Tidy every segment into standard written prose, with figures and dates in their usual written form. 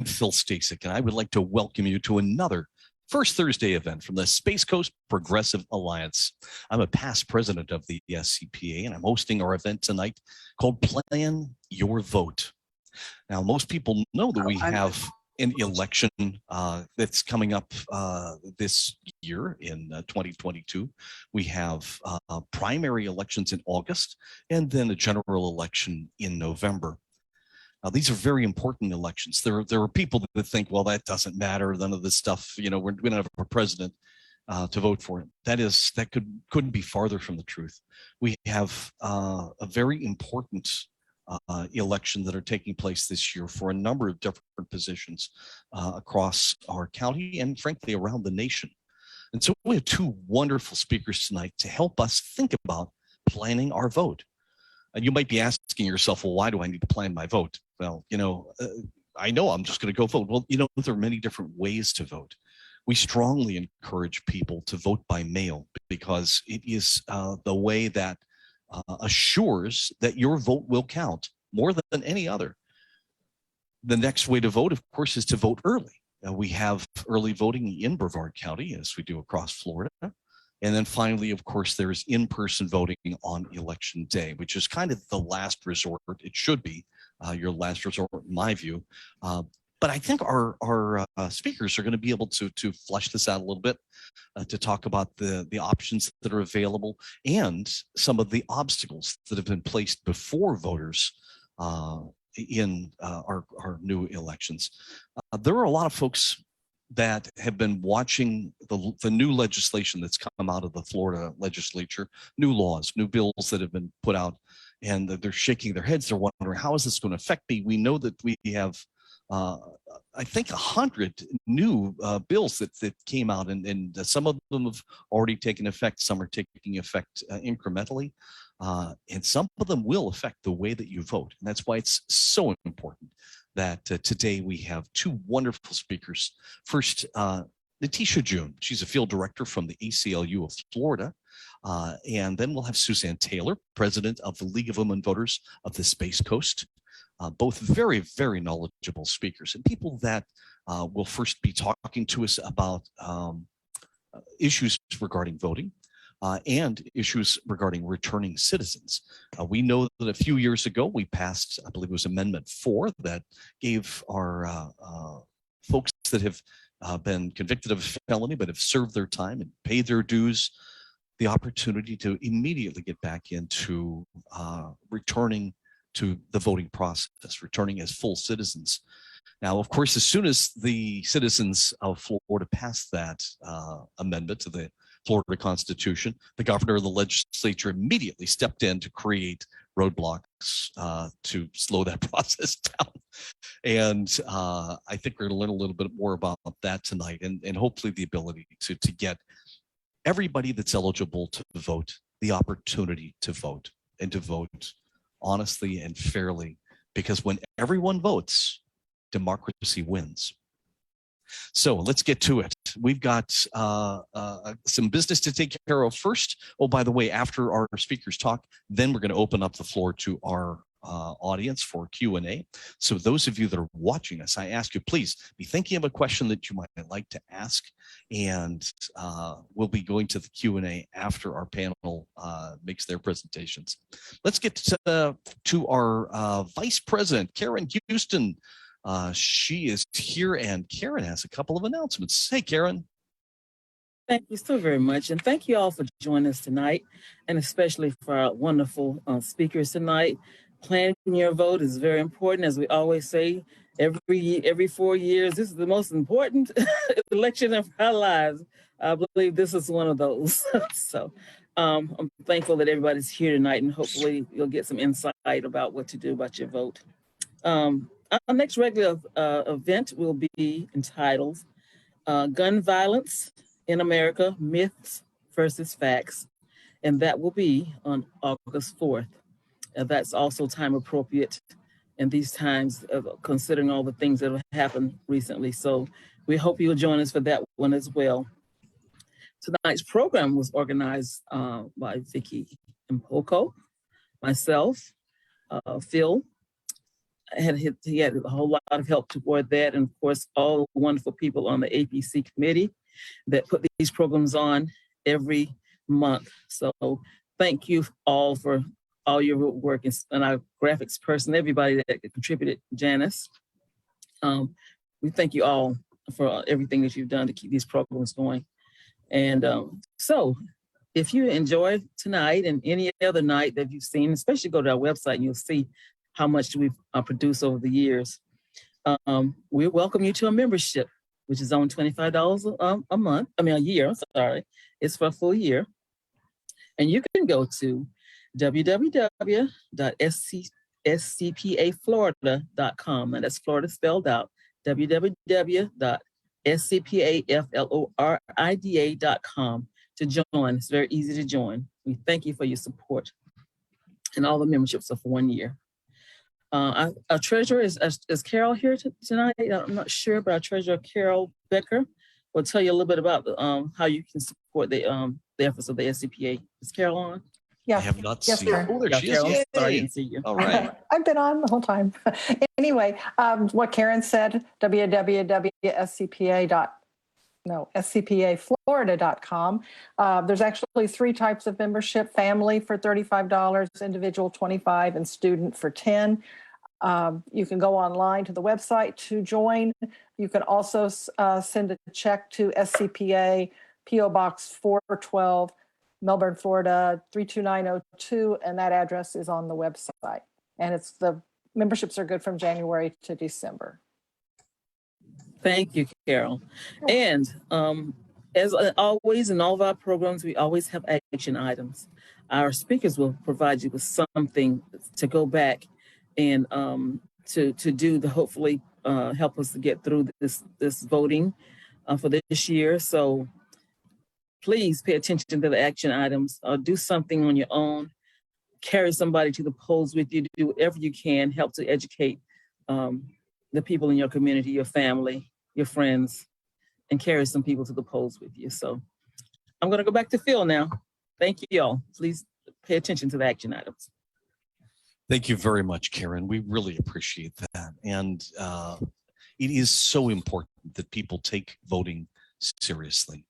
Phil Stasek, and I would like to welcome you to another First Thursday event from the Space Coast Progressive Alliance. I'm a past president of the SCPA, and I'm hosting our event tonight called Plan Your Vote. Now, most people know that we have an election that's coming up this year in 2022. We have primary elections in August and then a general election in November. Now, these are very important elections. There are people that think, well, that doesn't matter. None of this stuff, we don't have a president to vote for. That couldn't be farther from the truth. We have a very important election that are taking place this year for a number of different positions across our county and frankly around the nation. And so we have two wonderful speakers tonight to help us think about planning our vote. And you might be asking yourself, well, why do I need to plan my vote? Well, I know I'm just going to go vote. Well, there are many different ways to vote. We strongly encourage people to vote by mail because it is the way that assures that your vote will count more than any other. The next way to vote, of course, is to vote early. We have early voting in Brevard County, as we do across Florida. And then finally, of course, there's in-person voting on election day, which is kind of the last resort. It should be your last resort, in my view. But I think our speakers are going to be able to flesh this out a little bit, to talk about the options that are available and some of the obstacles that have been placed before voters in our new elections. There are a lot of folks that have been watching the new legislation that's come out of the Florida legislature, new laws, new bills that have been put out, and they're shaking their heads. They're wondering, how is this going to affect me? We know that we have, I think, 100 new bills that came out, and some of them have already taken effect. Some are taking effect incrementally, and some of them will affect the way that you vote. And that's why it's so important that today we have two wonderful speakers. First, Natishia June. She's a field director from the ACLU of Florida. And then we'll have Suzanne Taylor, president of the League of Women Voters of the Space Coast. Both very, very knowledgeable speakers and people that will first be talking to us about issues regarding voting and issues regarding returning citizens. We know that a few years ago we passed, I believe it was Amendment 4, that gave our folks that have been convicted of a felony but have served their time and paid their dues the opportunity to immediately get back into returning to the voting process, returning as full citizens. Now, of course, as soon as the citizens of Florida passed that amendment to the Florida Constitution, the governor of the legislature immediately stepped in to create roadblocks to slow that process down. And I think we're going to learn a little bit more about that tonight, and hopefully the ability to get everybody that's eligible to vote the opportunity to vote, and to vote honestly and fairly, because when everyone votes, democracy wins. So let's get to it. We've got some business to take care of first. Oh, by the way, after our speakers talk, then we're going to open up the floor to our audience for Q&A. So those of you that are watching us, I ask you, please be thinking of a question that you might like to ask, and we'll be going to the Q&A after our panel makes their presentations. Let's get to our Vice President, Karen Houston. She is here, and Karen has a couple of announcements. Hey, Karen. Thank you so very much. And thank you all for joining us tonight, and especially for our wonderful speakers tonight. Planning your vote is very important. As we always say, every 4 years, this is the most important election of our lives. I believe this is one of those. So I'm thankful that everybody's here tonight, and hopefully you'll get some insight about what to do about your vote. Our next regular event will be entitled Gun Violence in America, Myths versus Facts, and that will be on August 4th. That's also time appropriate in these times, considering all the things that have happened recently. So we hope you'll join us for that one as well. Tonight's program was organized by Vicky Mpoko, myself, Phil, he had a whole lot of help toward that. And of course, all the wonderful people on the APC committee that put these programs on every month. So thank you all for all your work, and our graphics person, everybody that contributed, Janice. We thank you all for everything that you've done to keep these programs going. And so if you enjoyed tonight and any other night that you've seen, especially go to our website and you'll see how much we've produced over the years. We welcome you to a membership, which is only $25 a year, I'm sorry. It's for a full year. And you can go to www.scpaflorida.com, and that's Florida spelled out, www.scpaflorida.com to join. It's very easy to join. We thank you for your support. And all the memberships are for 1 year. Our treasurer is Carol here tonight? I'm not sure, but our treasurer, Carol Becker, will tell you a little bit about how you can support the efforts of the SCPA. Is Carol on? Yeah. I have not Yes, seen. sir. Oh, there she is. Carol, Yay. sorry, I didn't see you. All right. I've been on the whole time. Anyway, what Karen said, scpaflorida.com. There's actually 3 types of membership: family for $35, individual $25, and student for $10. You can go online to the website to join. You can also send a check to SCPA, P.O. Box 412, Melbourne, Florida 32902, and that address is on the website. And the memberships are good from January to December. Thank you, Carol. And as always in all of our programs, we always have action items. Our speakers will provide you with something to go back and to do to hopefully help us to get through this voting for this year. So please pay attention to the action items. Do something on your own. Carry somebody to the polls with you. Do whatever you can. Help to educate the people in your community, your family, your friends, and carry some people to the polls with you. So I'm going to go back to Phil now. Thank you all. Please pay attention to the action items. Thank you very much, Karen. We really appreciate that. And it is so important that people take voting seriously.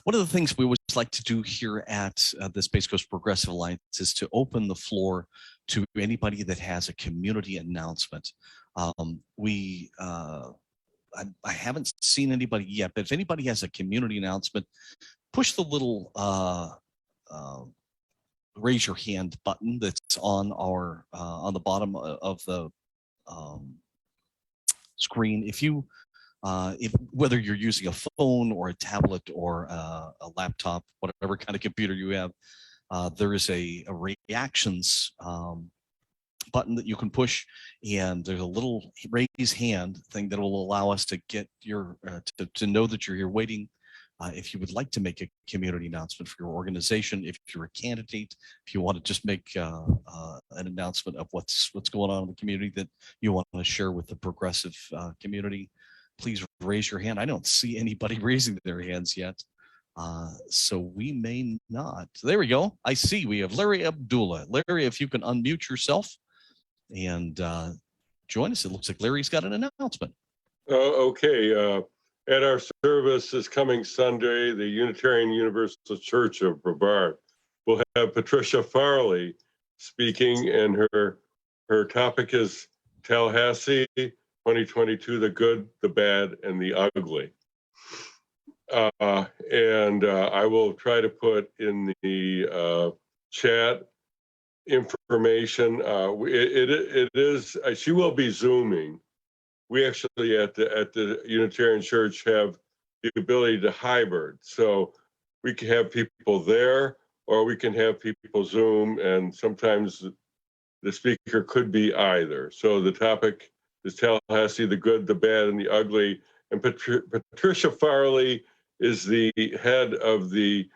One of the things we always like to do here at the Space Coast Progressive Alliance is to open the floor to anybody that has a community announcement. I haven't seen anybody yet, but if anybody has a community announcement, push the little raise your hand button that's on our on the bottom of the screen. If whether you're using a phone or a tablet or a laptop, whatever kind of computer you have, there is a reactions button that you can push, and there's a little raise hand thing that will allow us to get your to know that you're here waiting. If you would like to make a community announcement for your organization, if you're a candidate, if you want to just make an announcement of what's going on in the community that you want to share with the progressive community, please raise your hand. I don't see anybody raising their hands yet. So we may not. There we go. I see we have Larry Abdullah. Larry, if you can unmute yourself and join us. It looks like Larry's got an announcement. Okay. At our service this coming Sunday, the Unitarian Universal Church of Brevard will have Patricia Farley speaking, and her topic is Tallahassee 2022, the good, the bad, and the ugly. I will try to put in the chat information. It is, she will be Zooming. We actually at the Unitarian Church have the ability to hybrid. So we can have people there, or we can have people Zoom, and sometimes the speaker could be either. So the topic is Tallahassee, the good, the bad, and the ugly. And Patricia Farley is the head of the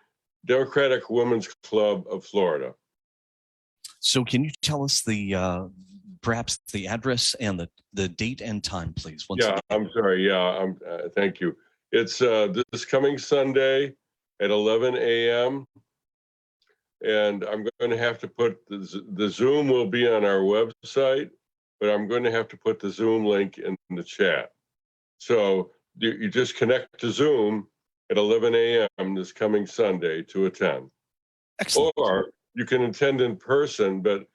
Democratic Women's Club of Florida. So can you tell us the perhaps the address and the date and time, please? Yeah, I'm sorry. Yeah, thank you. It's this coming Sunday at 11 a.m. And I'm going to have to put the Zoom will be on our website, but I'm going to have to put the Zoom link in the chat. So you just connect to Zoom at 11 a.m. this coming Sunday to attend. Excellent. Or you can attend in person, but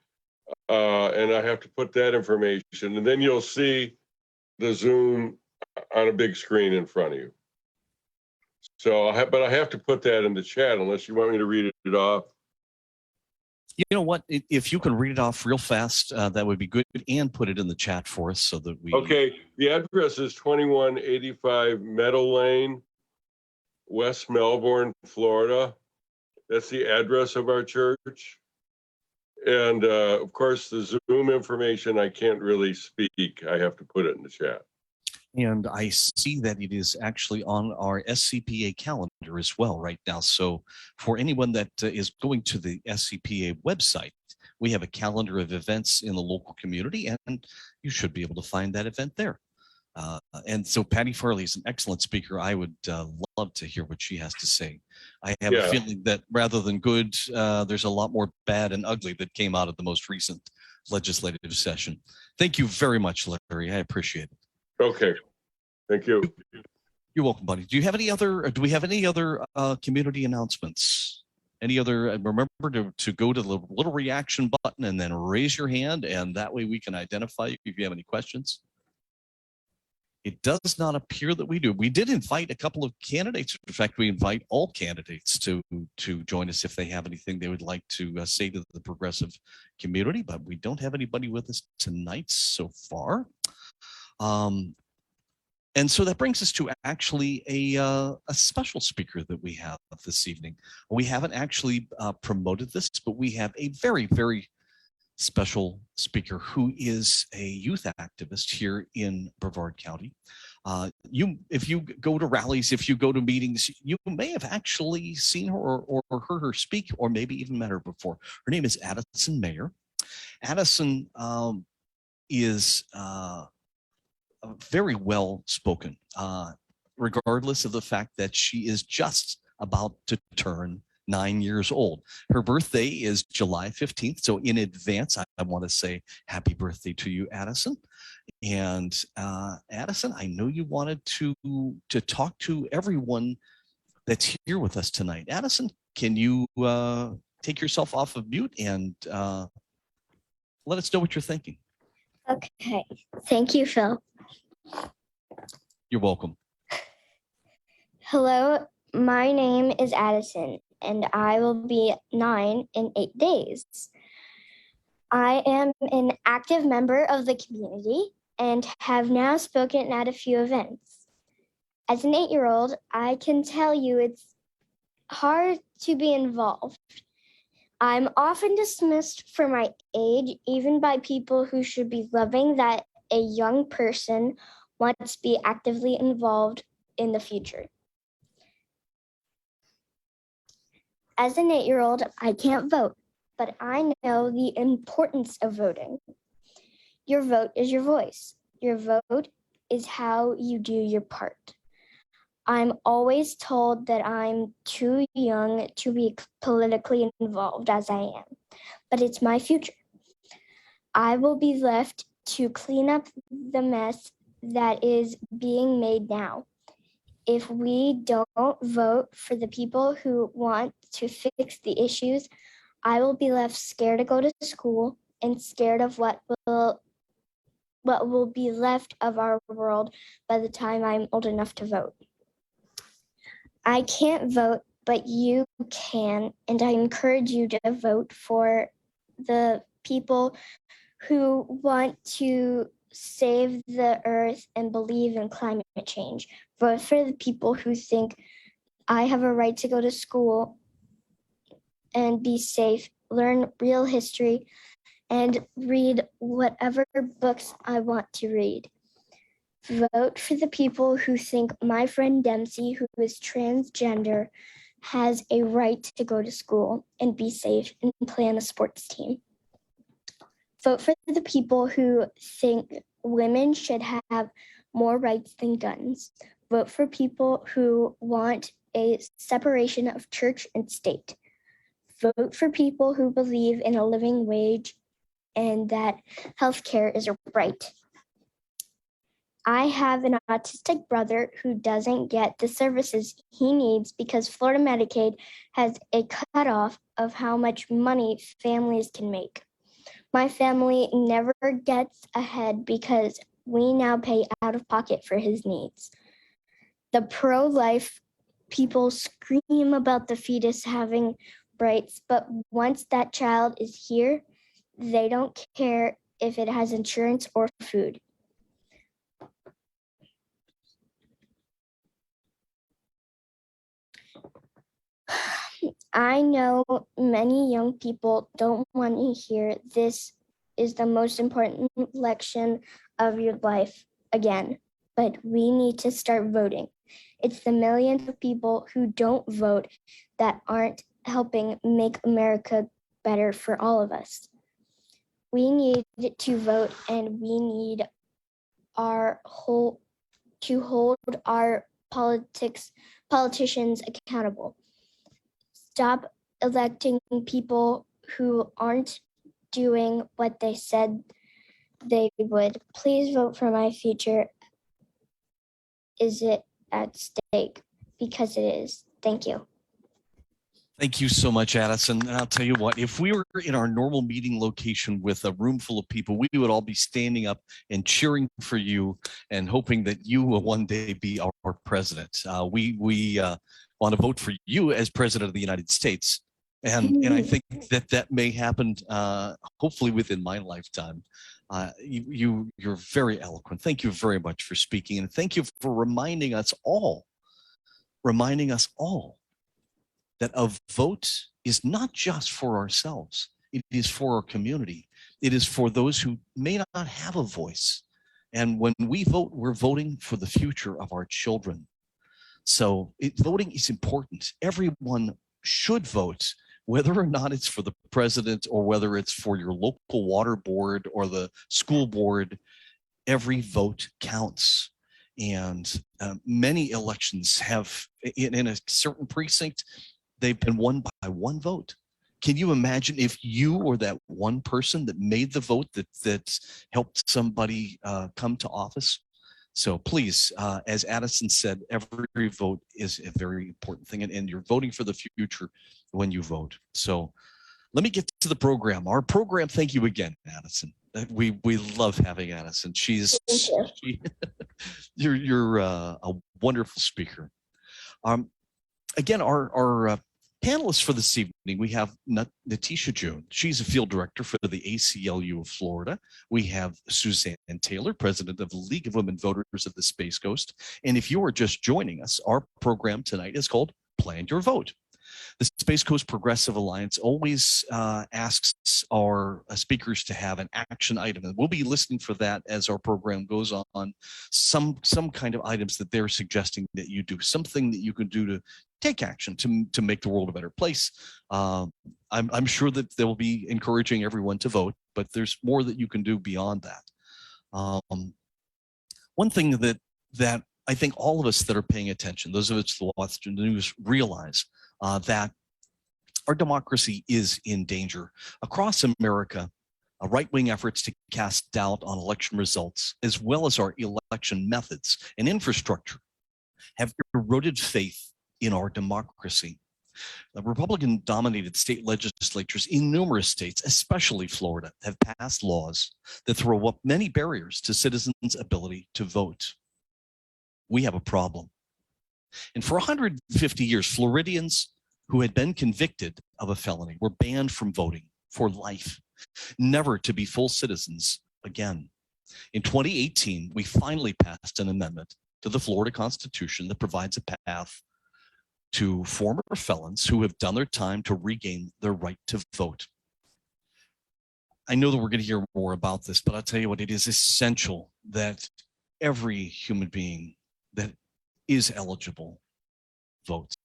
and I have to put that information, and then you'll see the Zoom on a big screen in front of you. So, but I have to put that in the chat unless you want me to read it off. You know what? If you can read it off real fast, that would be good, and put it in the chat for us so that we. Okay, the address is 2185 Meadow Lane, West Melbourne, Florida. That's the address of our church. And of course, the Zoom information, I can't really speak. I have to put it in the chat. And I see that it is actually on our SCPA calendar as well right now. So for anyone that is going to the SCPA website, we have a calendar of events in the local community, and you should be able to find that event there. And so Patty Farley is an excellent speaker. I would love to hear what she has to say. I have a feeling that rather than good, there's a lot more bad and ugly that came out of the most recent legislative session. Thank you very much, Larry. I appreciate it. Okay, thank you. You're welcome, buddy. Do we have any other community announcements? Any other, remember to go to the little reaction button and then raise your hand, and that way we can identify you if you have any questions. It does not appear that we do. We did invite a couple of candidates. In fact, we invite all candidates to join us if they have anything they would like to say to the progressive community, but we don't have anybody with us tonight so far. And so that brings us to actually a special speaker that we have this evening. We haven't actually promoted this, but we have a very, very special speaker who is a youth activist here in Brevard County. If you go to rallies, if you go to meetings, you may have actually seen her or heard her speak, or maybe even met her before. Her name is Addison Mayer. Addison is very well spoken, regardless of the fact that she is just about to turn 9 years old. Her birthday is July 15th. So in advance, I want to say happy birthday to you, Addison. And Addison, I know you wanted to talk to everyone that's here with us tonight. Addison, can you take yourself off of mute and let us know what you're thinking? Okay. Thank you, Phil. You're welcome. Hello, my name is Addison, and I will be 9 in 8 days. I am an active member of the community and have now spoken at a few events. As an 8-year-old, I can tell you it's hard to be involved. I'm often dismissed for my age, even by people who should be loving that a young person wants to be actively involved in the future. As an 8-year-old, I can't vote, but I know the importance of voting. Your vote is your voice. Your vote is how you do your part. I'm always told that I'm too young to be politically involved as I am, but it's my future. I will be left to clean up the mess that is being made now. If we don't vote for the people who want to fix the issues, I will be left scared to go to school and scared of what will be left of our world by the time I'm old enough to vote. I can't vote, but you can, and I encourage you to vote for the people who want to save the earth and believe in climate change. Vote for the people who think I have a right to go to school and be safe, learn real history, and read whatever books I want to read. Vote for the people who think my friend Dempsey, who is transgender, has a right to go to school and be safe and play on a sports team. Vote for the people who think women should have more rights than guns. Vote for people who want a separation of church and state. Vote for people who believe in a living wage and that healthcare is a right. I have an autistic brother who doesn't get the services he needs because Florida Medicaid has a cutoff of how much money families can make. My family never gets ahead because we now pay out of pocket for his needs. The pro-life people scream about the fetus having rights, but once that child is here, they don't care if it has insurance or food. I know many young people don't want to hear this is the most important election of your life again, but we need to start voting. It's the millions of people who don't vote that aren't helping make America better for all of us. We need to vote, and we need to hold our politicians accountable. Stop electing people who aren't doing what they said they would. Please vote for my future. Is it at stake? Because it is. Thank you. Thank you so much, Addison. And I'll tell you what, if we were in our normal meeting location with a room full of people, we would all be standing up and cheering for you and hoping that you will one day be our president. We want to vote for you as president of the United States. And I think that may happen hopefully within my lifetime. You're very eloquent. Thank you very much for speaking. And thank you for reminding us all that a vote is not just for ourselves. It is for our community. It is for those who may not have a voice. And when we vote, we're voting for the future of our children. So voting is important. Everyone should vote, whether or not it's for the president or whether it's for your local water board or the school board. Every vote counts. And many elections have, in a certain precinct, they've been won by one vote. Can you imagine if you were that one person that made the vote that helped somebody come to office? So please, as Addison said, every vote is a very important thing, and you're voting for the future when you vote. So let me get to the program. Our program, thank you again, Addison. We love having Addison. You're a wonderful speaker. Again, our panelists for this evening, we have Natishia June. She's a field director for the ACLU of Florida. We have Suzanne Taylor, president of the League of Women Voters of the Space Coast. And if you are just joining us, our program tonight is called Plan Your Vote. The Space Coast Progressive Alliance always asks our speakers to have an action item, and we'll be listening for that as our program goes on. Some kind of items that they're suggesting that you do, something that you can do to take action to make the world a better place. I'm sure that they will be encouraging everyone to vote, but there's more that you can do beyond that. One thing that I think all of us that are paying attention, those of us that watch the news, realize that our democracy is in danger. Across America, right-wing efforts to cast doubt on election results, as well as our election methods and infrastructure, have eroded faith in our democracy. The Republican-dominated state legislatures in numerous states, especially Florida, have passed laws that throw up many barriers to citizens' ability to vote. We have a problem. And for 150 years, Floridians who had been convicted of a felony were banned from voting for life, never to be full citizens again. In 2018, we finally passed an amendment to the Florida Constitution that provides a path to former felons who have done their time to regain their right to vote. I know that we're going to hear more about this, but I'll tell you what, it is essential that every human being that is eligible votes.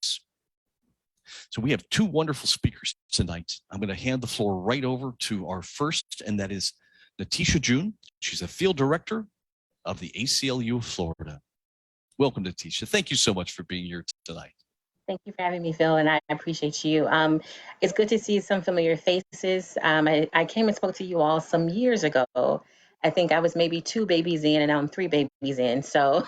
So we have two wonderful speakers tonight. I'm going to hand the floor right over to our first, and that is Natishia June. She's a field director of the ACLU of Florida. Welcome, Natishia. Thank you so much for being here tonight. Thank you for having me, Phil, and I appreciate you. It's good to see some familiar faces. I came and spoke to you all some years ago. I think I was maybe 2 babies in, and now I'm 3 babies in. So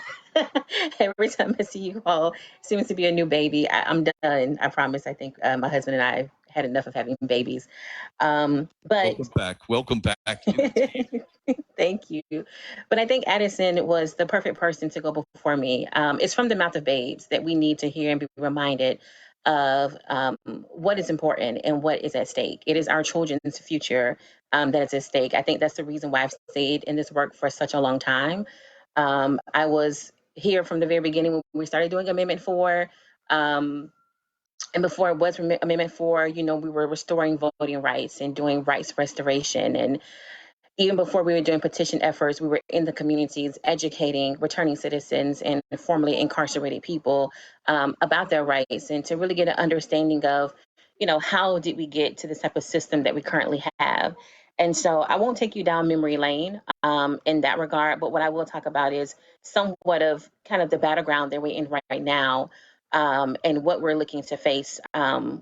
every time I see you all, it seems to be a new baby. I'm done. I promise. I think my husband and I had enough of having babies. But welcome back. Welcome back. Thank you. But I think Addison was the perfect person to go before me. It's from the mouth of babes that we need to hear and be reminded of what is important and what is at stake. It is our children's future that is at stake. I think that's the reason why I've stayed in this work for such a long time. I was here from the very beginning when we started doing Amendment 4. And before it was Amendment 4, we were restoring voting rights and doing rights restoration. And even before we were doing petition efforts, we were in the communities educating returning citizens and formerly incarcerated people about their rights, and to really get an understanding of, how did we get to this type of system that we currently have. And so I won't take you down memory lane in that regard, but what I will talk about is somewhat of kind of the battleground that we're in right now, and what we're looking to face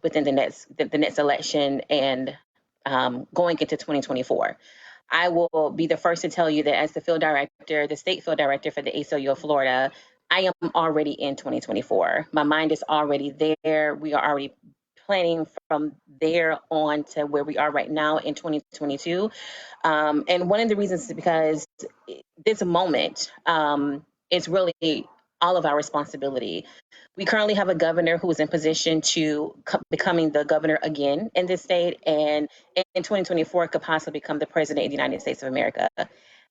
within the next election and going into 2024. I will be the first to tell you that as the state field director for the ACLU of Florida, I am already in 2024. My mind is already there. We are already planning from there on to where we are right now in 2022. And one of the reasons is because this moment is really all of our responsibility. We currently have a governor who is in position to becoming the governor again in this state, and in 2024 could possibly become the president of the United States of America.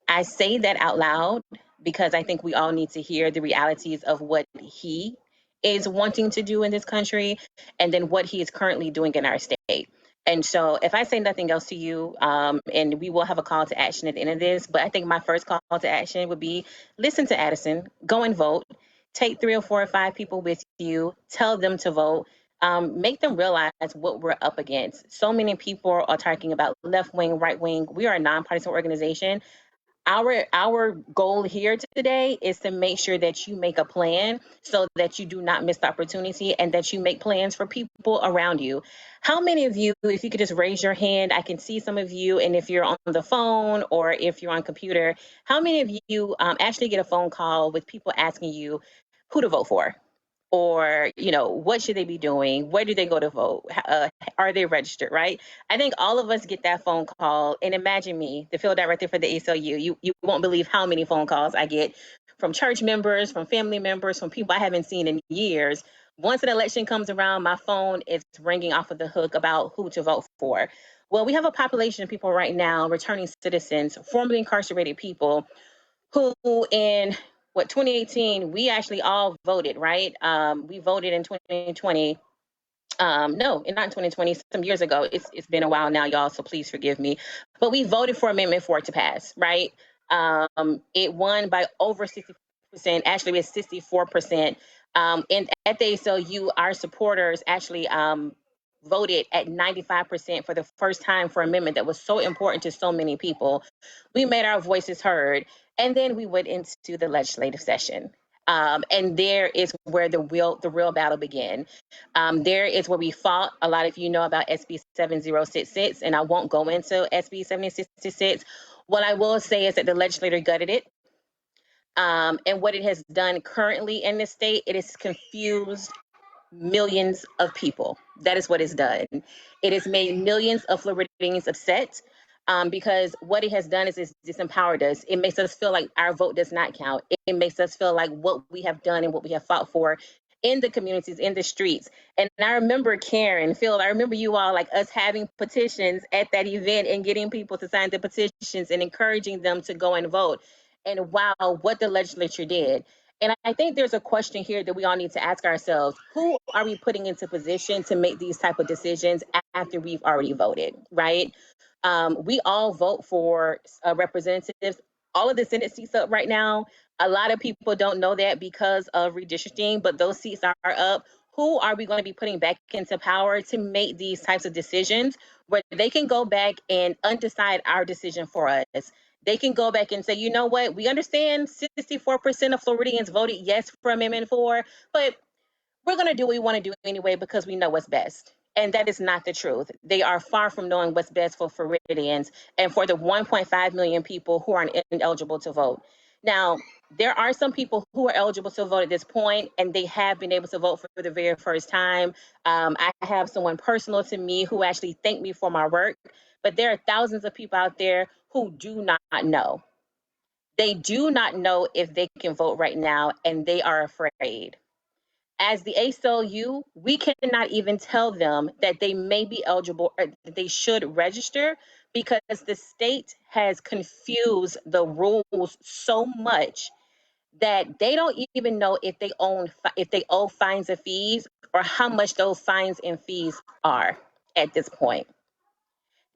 I say that out loud because I think we all need to hear the realities of what he is wanting to do in this country, and then what he is currently doing in our state. And so if I say nothing else to you, and we will have a call to action at the end of this, but I think my first call to action would be listen to Addison, go and vote. Take 3 or 4 or 5 people with you, tell them to vote, make them realize what we're up against. So many people are talking about left wing, right wing. We are a nonpartisan organization. Our goal here today is to make sure that you make a plan so that you do not miss the opportunity, and that you make plans for people around you. How many of you, if you could just raise your hand, I can see some of you, and if you're on the phone or if you're on computer, how many of you actually get a phone call with people asking you who to vote for? Or, what should they be doing? Where do they go to vote? Are they registered, right? I think all of us get that phone call. And imagine me, the field director for the ACLU, you won't believe how many phone calls I get from church members, from family members, from people I haven't seen in years. Once an election comes around, my phone is ringing off of the hook about who to vote for. Well, we have a population of people right now, returning citizens, formerly incarcerated people, who in 2018, we actually all voted, right? We voted in 2020. No, not in 2020, some years ago. It's been a while now, y'all, so please forgive me. But we voted for Amendment 4 to pass, right? It won by over 60%. Actually, it's 64%. And at the ACLU, our supporters actually voted at 95% for the first time for an amendment that was so important to so many people. We made our voices heard, and then we went into the legislative session. And there is where the real battle began. There is where we fought. A lot of you know about SB 7066, and I won't go into SB 7066. What I will say is that the legislature gutted it. And what it has done currently in this state, it has confused millions of people. That is what it's done. It has made millions of Floridians upset, because what it has done is it's disempowered us. It makes us feel like our vote does not count. It makes us feel like what we have done and what we have fought for in the communities, in the streets. And I remember Karen, Phil, I remember you all, like us having petitions at that event and getting people to sign the petitions and encouraging them to go and vote. And wow, what the legislature did. And I think there's a question here that we all need to ask ourselves: who are we putting into position to make these type of decisions after we've already voted, right? We all vote for representatives. All of the Senate seats up right now. A lot of people don't know that because of redistricting, but those seats are up. Who are we going to be putting back into power to make these types of decisions where they can go back and undecide our decision for us? They can go back and say, you know what, we understand 64% of Floridians voted yes for Amendment 4, but we're going to do what we want to do anyway because we know what's best. And that is not the truth. They are far from knowing what's best for Floridians and for the 1.5 million people who are ineligible to vote. Now, there are some people who are eligible to vote at this point, and they have been able to vote for the very first time. I have someone personal to me who actually thanked me for my work, but there are thousands of people out there who do not know. They do not know if they can vote right now, and they are afraid. As the ACLU, we cannot even tell them that they may be eligible or that they should register because the state has confused the rules so much that they don't even know if they owe fines and fees or how much those fines and fees are at this point.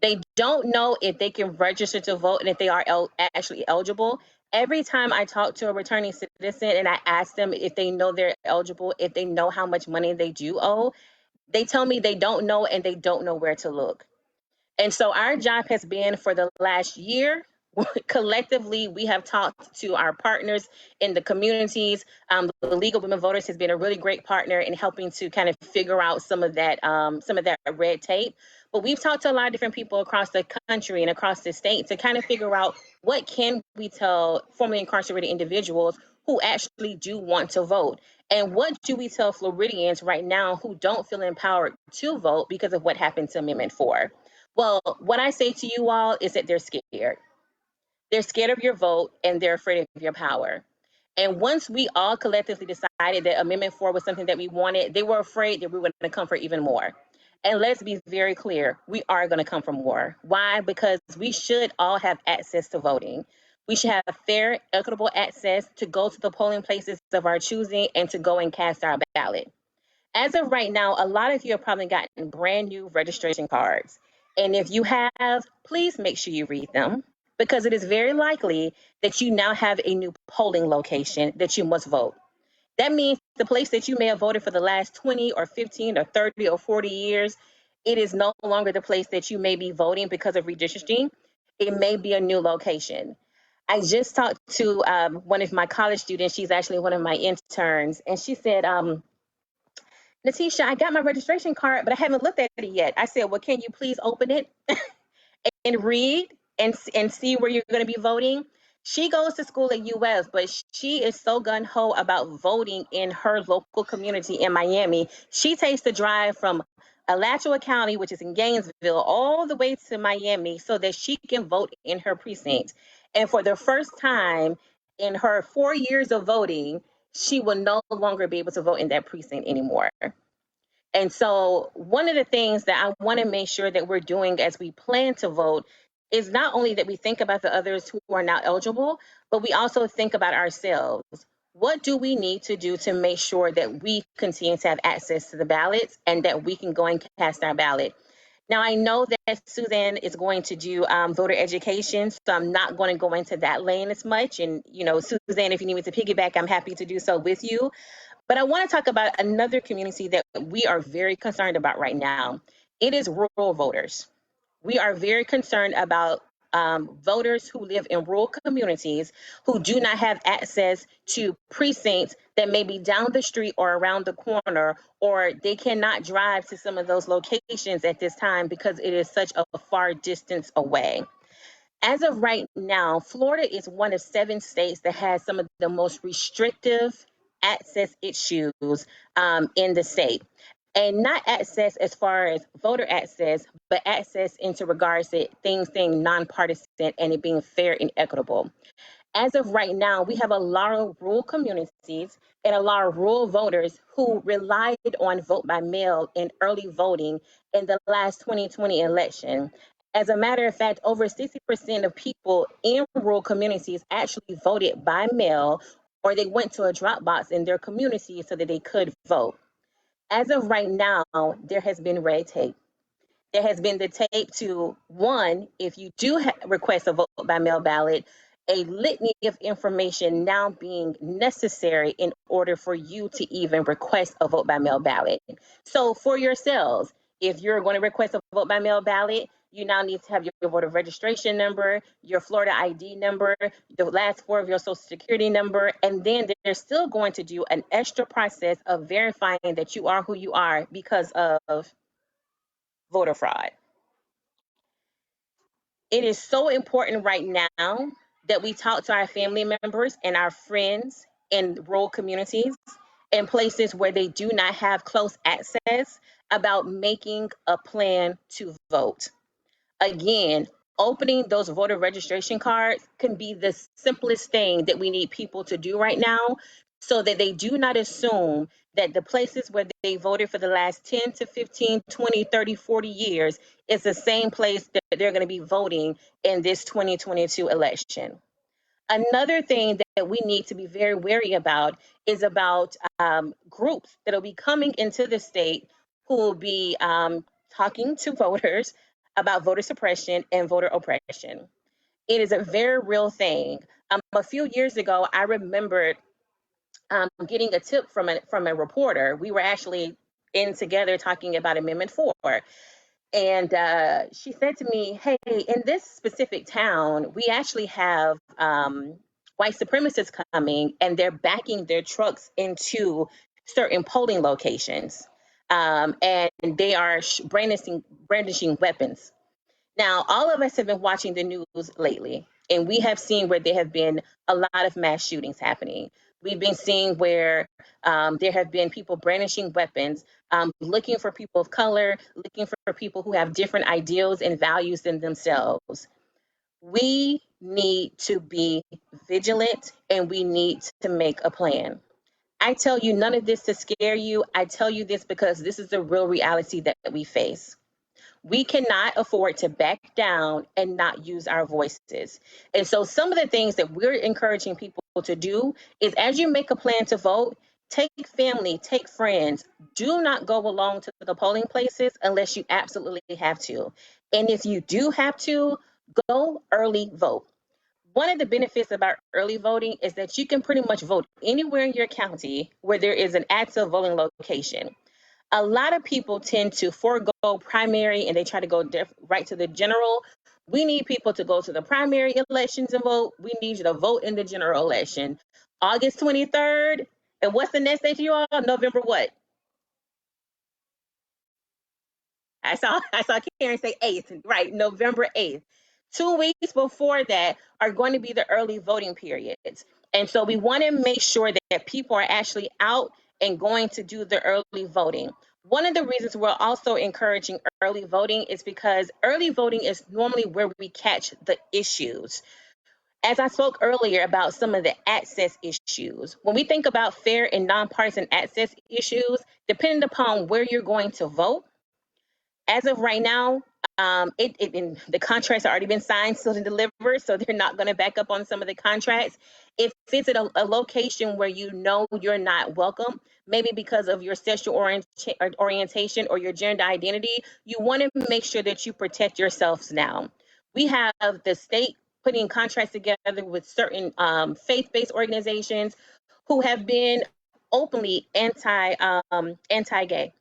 They don't know if they can register to vote and if they are actually eligible. Every time I talk to a returning citizen and I ask them if they know they're eligible, if they know how much money they do owe, they tell me they don't know and they don't know where to look. And so our job has been for the last year, collectively, we have talked to our partners in the communities. The League of Women Voters has been a really great partner in helping to kind of figure out some of that red tape. But we've talked to a lot of different people across the country and across the state to kind of figure out what can we tell formerly incarcerated individuals who actually do want to vote. And what do we tell Floridians right now who don't feel empowered to vote because of what happened to Amendment 4? Well, what I say to you all is that they're scared. They're scared of your vote and they're afraid of your power. And once we all collectively decided that Amendment 4 was something that we wanted, they were afraid that we were going to come for even more. And let's be very clear, we are going to come for more. Why? Because we should all have access to voting. We should have fair, equitable access to go to the polling places of our choosing and to go and cast our ballot. As of right now, a lot of you have probably gotten brand new registration cards. And if you have, please make sure you read them because it is very likely that you now have a new polling location that you must vote. That means the place that you may have voted for the last 20 or 15 or 30 or 40 years, it is no longer the place that you may be voting because of redistricting. It may be a new location. I just talked to one of my college students. She's actually one of my interns. And she said, Natishia, I got my registration card, but I haven't looked at it yet. I said, well, can you please open it and read and see where you're going to be voting? She goes to school at UF, but she is so gun-ho about voting in her local community in Miami. She takes the drive from Alachua County, which is in Gainesville, all the way to Miami so that she can vote in her precinct. And for the first time in her 4 years of voting, she will no longer be able to vote in that precinct anymore. And so one of the things that I want to make sure that we're doing as we plan to vote is not only that we think about the others who are not eligible, but we also think about ourselves. What do we need to do to make sure that we continue to have access to the ballots and that we can go and cast our ballot? Now, I know that Suzanne is going to do voter education, so I'm not going to go into that lane as much. And, you know, Suzanne, if you need me to piggyback, I'm happy to do so with you. But I want to talk about another community that we are very concerned about right now. It is rural voters. We are very concerned about voters who live in rural communities who do not have access to precincts that may be down the street or around the corner, or they cannot drive to some of those locations at this time because it is such a far distance away. As of right now, Florida is one of 7 states that has some of the most restrictive access issues in the state. And not access as far as voter access, but access into regards to things being nonpartisan and it being fair and equitable. As of right now, we have a lot of rural communities and a lot of rural voters who relied on vote by mail and early voting in the last 2020 election. As a matter of fact, over 60% of people in rural communities actually voted by mail, or they went to a drop box in their community so that they could vote. As of right now, there has been red tape. There has been the tape to, one, if you do request a vote by mail ballot, a litany of information now being necessary in order for you to even request a vote by mail ballot. So for yourselves, if you're going to request a vote by mail ballot, You now need to have your voter registration number, your Florida ID number, the last four of your social security number, and then they're still going to do an extra process of verifying that you are who you are because of voter fraud. It is so important right now that we talk to our family members and our friends in rural communities and places where they do not have close access about making a plan to vote. Again, opening those voter registration cards can be the simplest thing that we need people to do right now so that they do not assume that the places where they voted for the last 10 to 15, 20, 30, 40 years is the same place that they're going to be voting in this 2022 election. Another thing that we need to be very wary about is about groups that will be coming into the state who will be talking to voters about voter suppression and voter oppression. It is a very real thing. A few years ago, I remembered getting a tip from a reporter. We were actually in together talking about Amendment 4. And she said to me, hey, in this specific town, we actually have white supremacists coming and they're backing their trucks into certain polling locations. And they are brandishing weapons. Now, all of us have been watching the news lately, and we have seen where there have been a lot of mass shootings happening. We've been seeing where there have been people brandishing weapons, looking for people of color, looking for people who have different ideals and values than themselves. We need to be vigilant and we need to make a plan. I tell you none of this to scare you. I tell you this because this is the real reality that we face. We cannot afford to back down and not use our voices. And so some of the things that we're encouraging people to do is as you make a plan to vote, take family, take friends. Do not go alone to the polling places unless you absolutely have to. And if you do have to, go early vote. One of the benefits about early voting is that you can pretty much vote anywhere in your county where there is an active voting location. A lot of people tend to forego primary and they try to go right to the general. We need people to go to the primary elections and vote. We need you to vote in the general election. August 23rd. And what's the next day for you all? November what? I saw Karen say 8th, right? November 8th. 2 weeks before that are going to be the early voting periods. And so we want to make sure that people are actually out and going to do the early voting. One of the reasons we're also encouraging early voting is because early voting is normally where we catch the issues. As I spoke earlier about some of the access issues, when we think about fair and nonpartisan access issues, depending upon where you're going to vote, as of right now, the contracts have already been signed, still to deliver, so they're not going to back up on some of the contracts. If it's at a location where you know you're not welcome, maybe because of your sexual orientation or your gender identity, you want to make sure that you protect yourselves now. We have the state putting contracts together with certain faith-based organizations who have been openly anti-gay.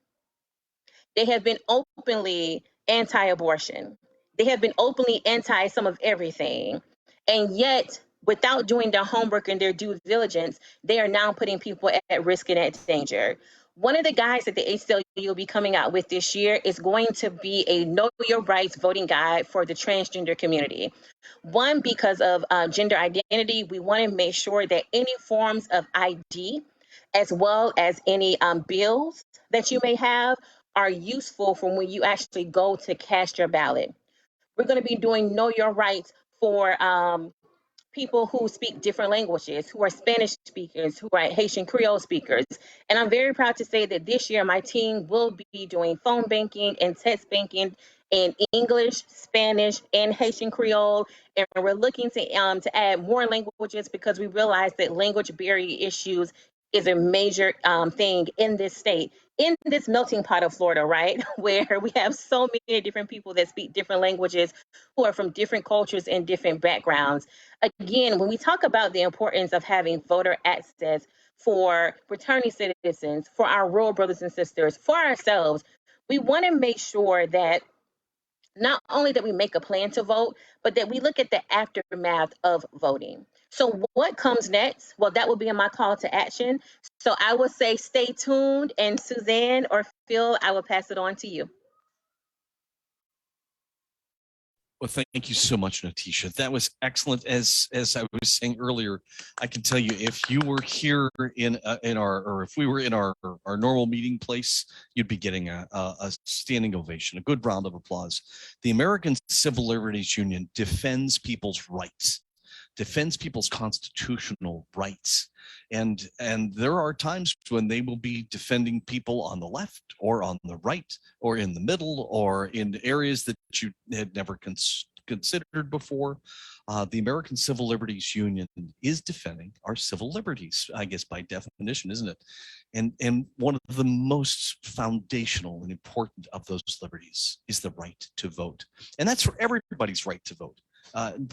They have been openly anti-abortion. They have been openly anti some of everything. And yet, without doing their homework and their due diligence, they are now putting people at risk and at danger. One of the guides that the ACLU will be coming out with this year is going to be a Know Your Rights voting guide for the transgender community. One, because of gender identity, we want to make sure that any forms of ID, as well as any bills that you may have, are useful for when you actually go to cast your ballot. We're going to be doing Know Your Rights for people who speak different languages, who are Spanish speakers, who are Haitian Creole speakers. And I'm very proud to say that this year my team will be doing phone banking and text banking in English, Spanish, and Haitian Creole. And we're looking to add more languages because we realize that language barrier issues is a major thing in this state, in this melting pot of Florida, right? Where we have so many different people that speak different languages, who are from different cultures and different backgrounds. Again, when we talk about the importance of having voter access for returning citizens, for our rural brothers and sisters, for ourselves, we want to make sure that not only that we make a plan to vote, but that we look at the aftermath of voting. So what comes next? Well, that will be in my call to action. So I will say stay tuned, and Suzanne or Phil, I will pass it on to you. Well, thank you so much, Natishia. That was excellent. As I was saying earlier, I can tell you if you were here in our, or if we were in our normal meeting place, you'd be getting a standing ovation, a good round of applause. The American Civil Liberties Union defends people's rights, defends people's constitutional rights. And there are times when they will be defending people on the left or on the right or in the middle or in areas that you had never considered before. The American Civil Liberties Union is defending our civil liberties, I guess by definition, isn't it? And one of the most foundational and important of those liberties is the right to vote. And that's for everybody's right to vote.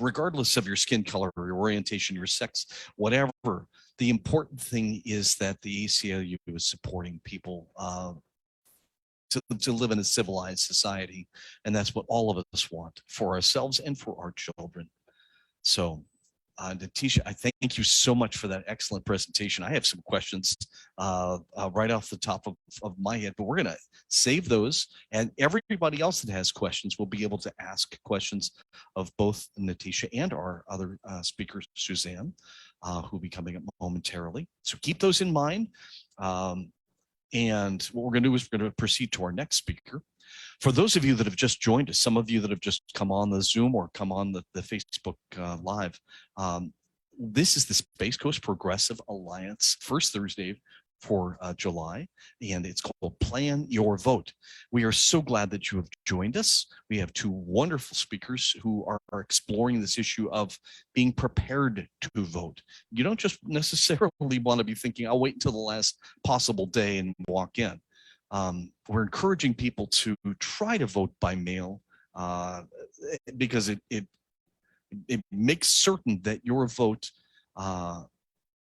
Regardless of your skin color or your orientation, your sex, whatever, the important thing is that the ACLU is supporting people to live in a civilized society. And that's what all of us want for ourselves and for our children. So, Natishia, I thank you so much for that excellent presentation. I have some questions right off the top of my head, but we're going to save those. And everybody else that has questions will be able to ask questions of both Natishia and our other speaker, Suzanne, who will be coming up momentarily. So keep those in mind. And what we're going to do is we're going to proceed to our next speaker. For those of you that have just joined us, some of you that have just come on the Zoom or come on the Facebook Live, this is the Space Coast Progressive Alliance first Thursday for July, and it's called Plan Your Vote. We are so glad that you have joined us. We have two wonderful speakers who are exploring this issue of being prepared to vote. You don't just necessarily want to be thinking, I'll wait until the last possible day and walk in. We're encouraging people to try to vote by mail because it makes certain that your vote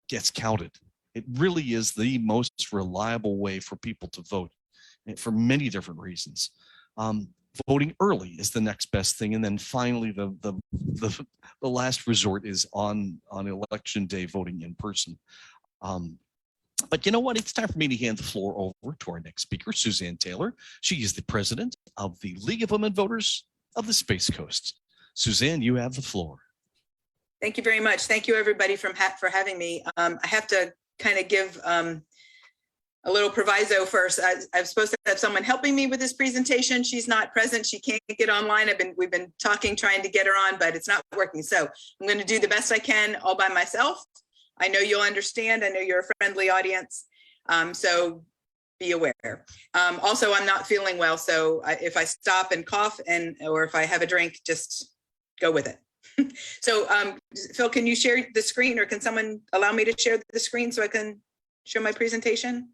gets counted. It really is the most reliable way for people to vote for many different reasons. Voting early is the next best thing. And then finally, the last resort is on election day, voting in person. But you know what? It's time for me to hand the floor over to our next speaker, Suzanne Taylor. She is the president of the League of Women Voters of the Space Coast. Suzanne, you have the floor. Thank you very much. Thank you, everybody, for having me. I have to kind of give a little proviso first. I'm supposed to have someone helping me with this presentation. She's not present. She can't get online. We've been talking, trying to get her on, but it's not working. So I'm going to do the best I can all by myself. I know you'll understand. I know you're a friendly audience. So be aware. Also, I'm not feeling well. So if I stop and cough or if I have a drink, just go with it. So Phil, can you share the screen, or can someone allow me to share the screen so I can show my presentation?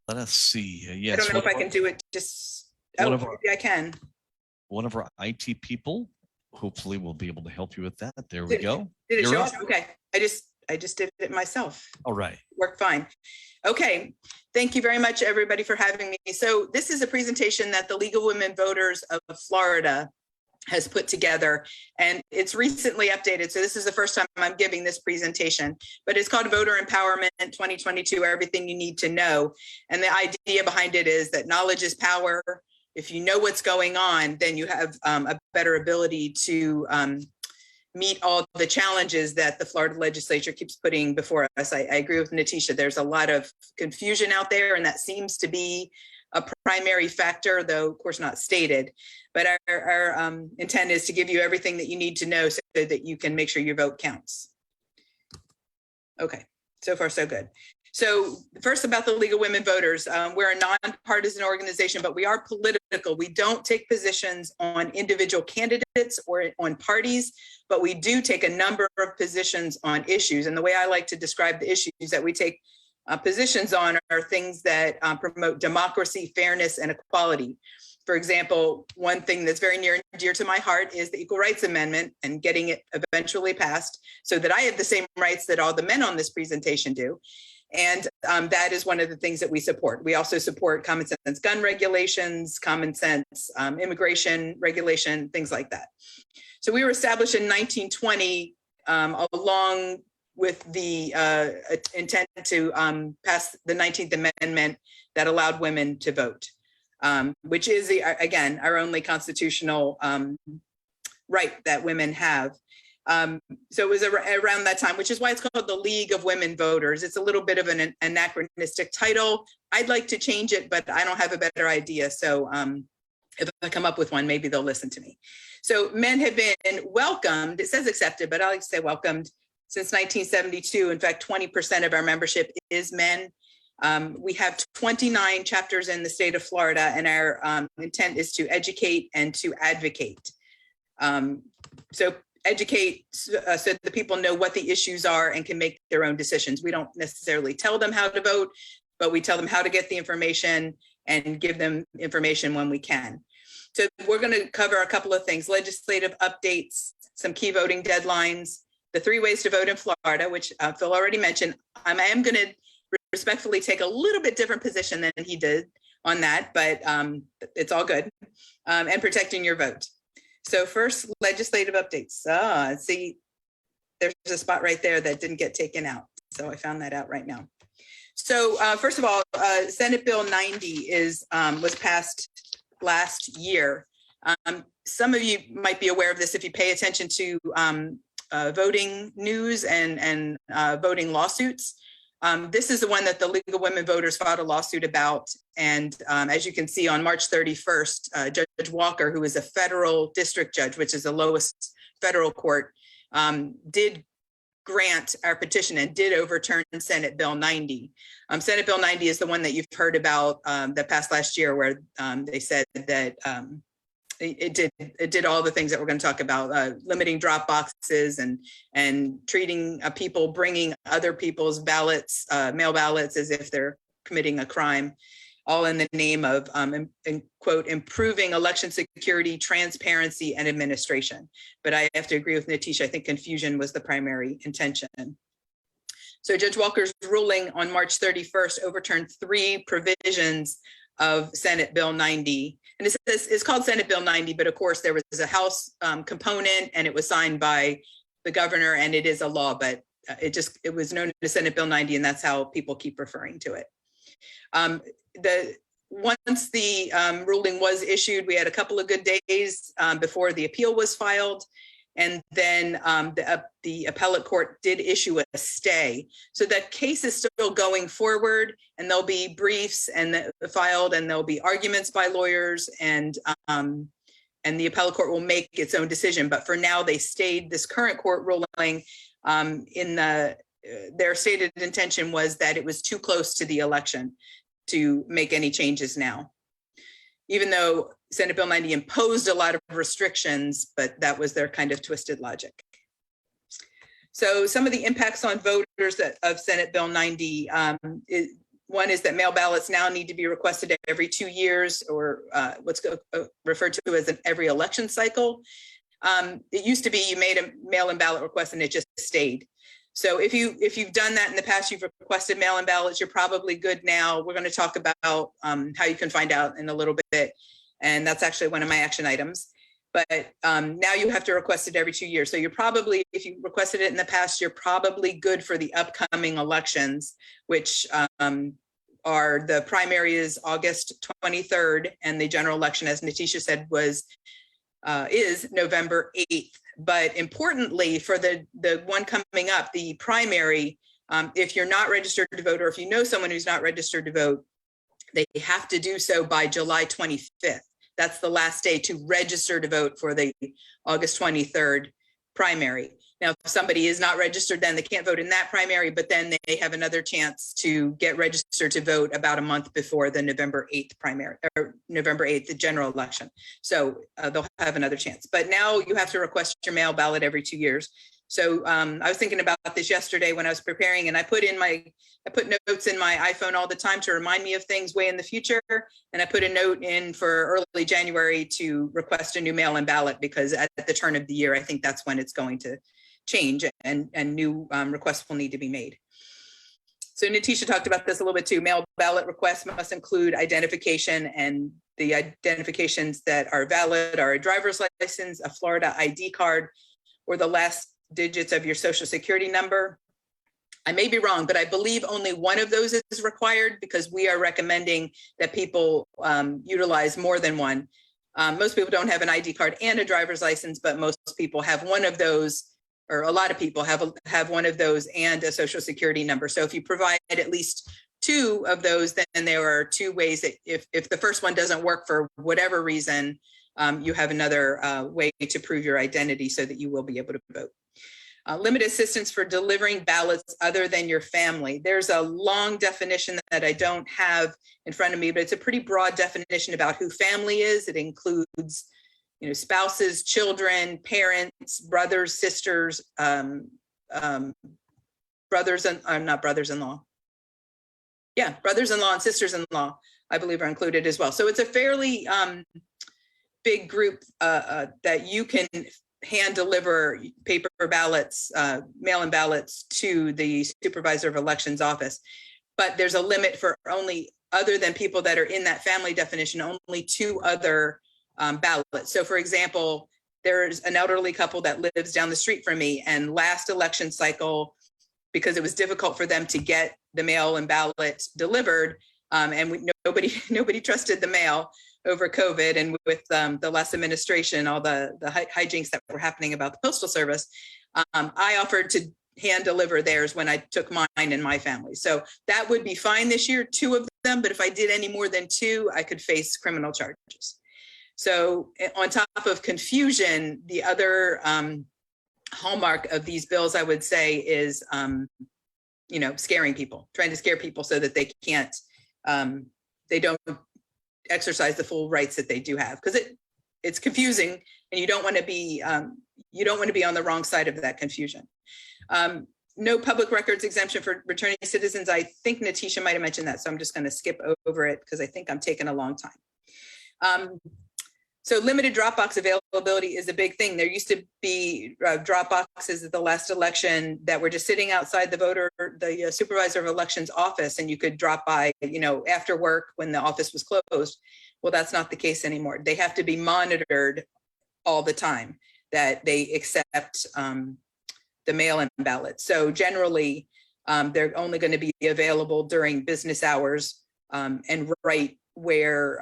Let us see. Yes, I don't know if I can do it just, maybe I can. One of our IT people hopefully will be able to help you with that. There we go. Did it show up? Okay. I just did it myself. All right. Worked fine. Okay. Thank you very much, everybody, for having me. So this is a presentation that the League of Women Voters of Florida has put together, and it's recently updated. So this is the first time I'm giving this presentation, but it's called Voter Empowerment 2022, Everything You Need to Know. And the idea behind it is that knowledge is power. If you know what's going on, then you have a better ability to meet all the challenges that the Florida legislature keeps putting before us. I agree with Natishia. There's a lot of confusion out there, and that seems to be a primary factor, though of course not stated. But our intent is to give you everything that you need to know so that you can make sure your vote counts. Okay, so far so good. So first, about the League of Women Voters. We're a nonpartisan organization, but we are political. We don't take positions on individual candidates or on parties, but we do take a number of positions on issues. And the way I like to describe the issues that we take positions on are things that promote democracy, fairness, and equality. For example, one thing that's very near and dear to my heart is the Equal Rights Amendment and getting it eventually passed so that I have the same rights that all the men on this presentation do. And that is one of the things that we support. We also support common sense gun regulations, common sense immigration regulation, things like that. So we were established in 1920 along with the intent to pass the 19th Amendment that allowed women to vote, which is, again, our only constitutional right that women have. So it was around that time, which is why it's called the League of Women Voters. It's a little bit of an anachronistic title. I'd like to change it, but I don't have a better idea. So if I come up with one, maybe they'll listen to me. So men have been welcomed. It says accepted, but I like to say welcomed since 1972. In fact, 20% of our membership is men. We have 29 chapters in the state of Florida, and our intent is to educate and to advocate. So educate so that people know what the issues are and can make their own decisions. We don't necessarily tell them how to vote, but we tell them how to get the information and give them information when we can. So we're going to cover a couple of things: legislative updates, some key voting deadlines, the 3 ways to vote in Florida, which Phil already mentioned. I am going to respectfully take a little bit different position than he did on that, but it's all good, and protecting your vote. So first, legislative updates. See, there's a spot right there that didn't get taken out. So I found that out right now. So first of all, Senate Bill 90 was passed last year. Some of you might be aware of this if you pay attention to voting news and voting lawsuits. This is the one that the League of Women Voters filed a lawsuit about. And as you can see, on March 31st, Judge Walker, who is a federal district judge, which is the lowest federal court, did grant our petition and did overturn Senate Bill 90. Senate Bill 90 is the one that you've heard about that passed last year, where they said that it did all the things that we're going to talk about, limiting drop boxes and treating people bringing other people's ballots, mail ballots, as if they're committing a crime, all in the name of, quote, improving election security, transparency, and administration. But I have to agree with Natishia. I think confusion was the primary intention. So Judge Walker's ruling on March 31st overturned 3 provisions of Senate Bill 90. And it's called Senate Bill 90, but of course there was a House component, and it was signed by the governor, and it is a law, but it was known as Senate Bill 90, and that's how people keep referring to it. Once the ruling was issued, we had a couple of good days before the appeal was filed. And then the appellate court did issue a stay. So that case is still going forward, and there'll be briefs filed, and there'll be arguments by lawyers, and the appellate court will make its own decision. But for now, they stayed this current court ruling. Their stated intention was that it was too close to the election to make any changes now, even though Senate Bill 90 imposed a lot of restrictions, but that was their kind of twisted logic. So some of the impacts on voters of Senate Bill 90, one is that mail ballots now need to be requested every 2 years, or what's referred to as an every election cycle. It used to be you made a mail-in ballot request and it just stayed. So if you've done that in the past, you've requested mail-in ballots, you're probably good now. We're going to talk about how you can find out in a little bit. And that's actually one of my action items. But now you have to request it every 2 years. So you're probably, if you requested it in the past, you're probably good for the upcoming elections, which are the primary is August 23rd, and the general election, as Natishia said, is November 8th. But importantly, for the one coming up, the primary, if you're not registered to vote, or if you know someone who's not registered to vote, they have to do so by July 25th. That's the last day to register to vote for the August 23rd primary. Now, if somebody is not registered, then they can't vote in that primary, but then they have another chance to get registered to vote about a month before the November 8th primary, or November 8th, the general election. So they'll have another chance. But now you have to request your mail ballot every 2 years. So I was thinking about this yesterday when I was preparing, and I put notes in my iPhone all the time to remind me of things way in the future. And I put a note in for early January to request a new mail-in ballot, because at the turn of the year, I think that's when it's going to change and new requests will need to be made. So Natishia talked about this a little bit too. Mail ballot requests must include identification, and the identifications that are valid are a driver's license, a Florida ID card, or the last digits of your social security number. I may be wrong, but I believe only one of those is required, because we are recommending that people utilize more than one. Most people don't have an ID card and a driver's license, but most people have one of those, or a lot of people have one of those and a social security number. So if you provide at least two of those, then there are two ways that if the first one doesn't work for whatever reason, you have another way to prove your identity so that you will be able to vote. Limited assistance for delivering ballots other than your family. There's a long definition that I don't have in front of me, but it's a pretty broad definition about who family is. It includes, spouses, children, parents, brothers, sisters, brothers and not brothers-in-law. Yeah, brothers-in-law and sisters-in-law, I believe, are included as well. So it's a fairly big group that you can hand deliver paper ballots, mail-in ballots to the supervisor of elections office. But there's a limit for only, other than people that are in that family definition, only two other ballots. So for example, there's an elderly couple that lives down the street from me, and last election cycle, because it was difficult for them to get the mail-in ballot delivered, and nobody trusted the mail over COVID, and with the last administration, all the hijinks that were happening about the Postal Service, I offered to hand deliver theirs when I took mine and my family. So that would be fine this year, two of them, but if I did any more than two, I could face criminal charges. So on top of confusion, the other hallmark of these bills, I would say, is, scaring people, trying to scare people so that they can't, they don't exercise the full rights that they do have, because it's confusing, and you don't want to be on the wrong side of that confusion. No public records exemption for returning citizens. I think Natishia might have mentioned that, so I'm just going to skip over it because I think I'm taking a long time. So limited drop box availability is a big thing. There used to be drop boxes at the last election that were just sitting outside the supervisor of elections office, and you could drop by, after work when the office was closed. Well, that's not the case anymore. They have to be monitored all the time that they accept the mail-in ballot. So generally, they're only going to be available during business hours and right where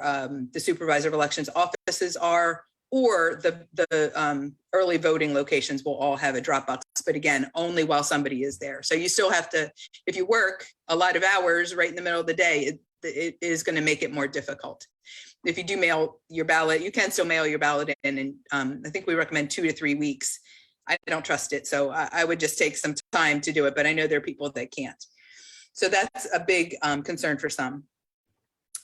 the supervisor of elections offices are, or the early voting locations will all have a drop box, but again, only while somebody is there. So you still have to, if you work a lot of hours right in the middle of the day, it is going to make it more difficult. If you do mail your ballot, you can still mail your ballot in, and I think we recommend 2 to 3 weeks. I don't trust it, so I would just take some time to do it, but I know there are people that can't. So that's a big concern for some.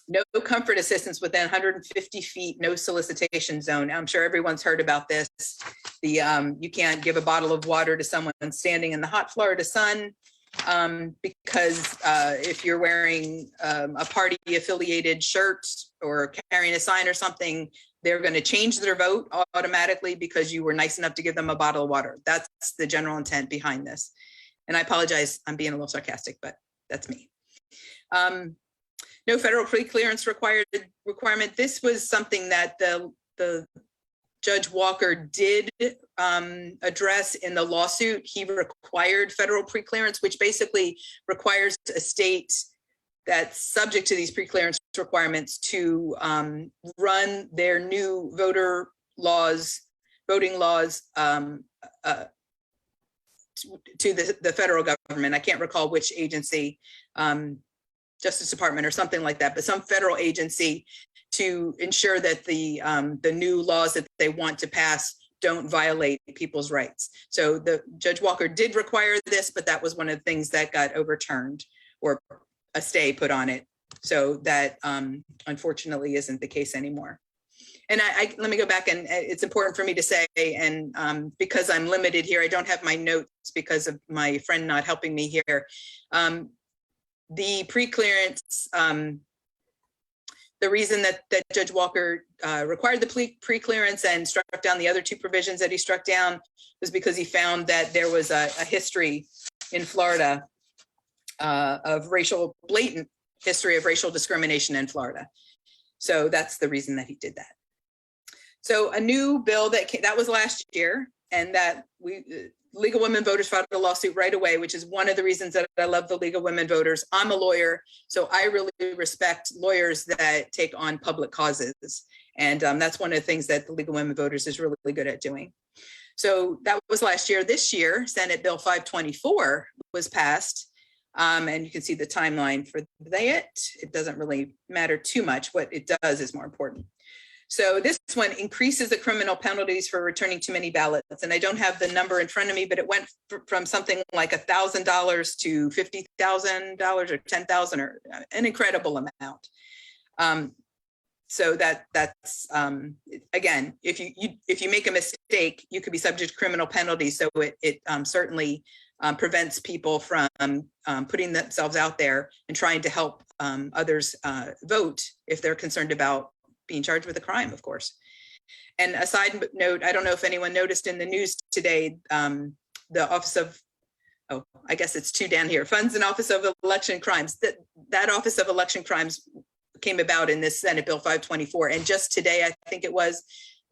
No comfort assistance within 150 feet, no solicitation zone. I'm sure everyone's heard about this. You can't give a bottle of water to someone standing in the hot Florida sun because if you're wearing a party affiliated shirt or carrying a sign or something, they're going to change their vote automatically because you were nice enough to give them a bottle of water. That's the general intent behind this. And I apologize, I'm being a little sarcastic, but that's me. No federal pre-clearance requirement. This was something that the Judge Walker did address in the lawsuit. He required federal pre-clearance, which basically requires a state that's subject to these pre-clearance requirements to run their new voting laws to the federal government. I can't recall which agency, Justice Department or something like that, but some federal agency, to ensure that the new laws that they want to pass don't violate people's rights. So the Judge Walker did require this, but that was one of the things that got overturned or a stay put on it. So that unfortunately isn't the case anymore. And let me go back, and it's important for me to say, and because I'm limited here, I don't have my notes because of my friend not helping me here. The pre-clearance, the reason that Judge Walker required the pre-clearance and struck down the other two provisions that he struck down was because he found that there was a history in Florida of blatant history of racial discrimination in Florida. So that's the reason that he did that. So a new bill that was last year, and that League of Women Voters filed a lawsuit right away, which is one of the reasons that I love the League of Women Voters. I'm a lawyer, so I really respect lawyers that take on public causes. And that's one of the things that the League of Women Voters is really good at doing. So that was last year. This year, Senate Bill 524 was passed. And you can see the timeline for that. It doesn't really matter too much. What it does is more important. So this one increases the criminal penalties for returning too many ballots. And I don't have the number in front of me, but it went from something like $1,000 to $50,000 or $10,000, or an incredible amount. So that's again, if you make a mistake, you could be subject to criminal penalties. So it certainly prevents people from putting themselves out there and trying to help others vote if they're concerned about being charged with a crime, of course. And a side note, I don't know if anyone noticed in the news today, the Office of, I guess it's two down here, Funds and Office of Election Crimes. That Office of Election Crimes came about in this Senate Bill 524. And just today, I think it was,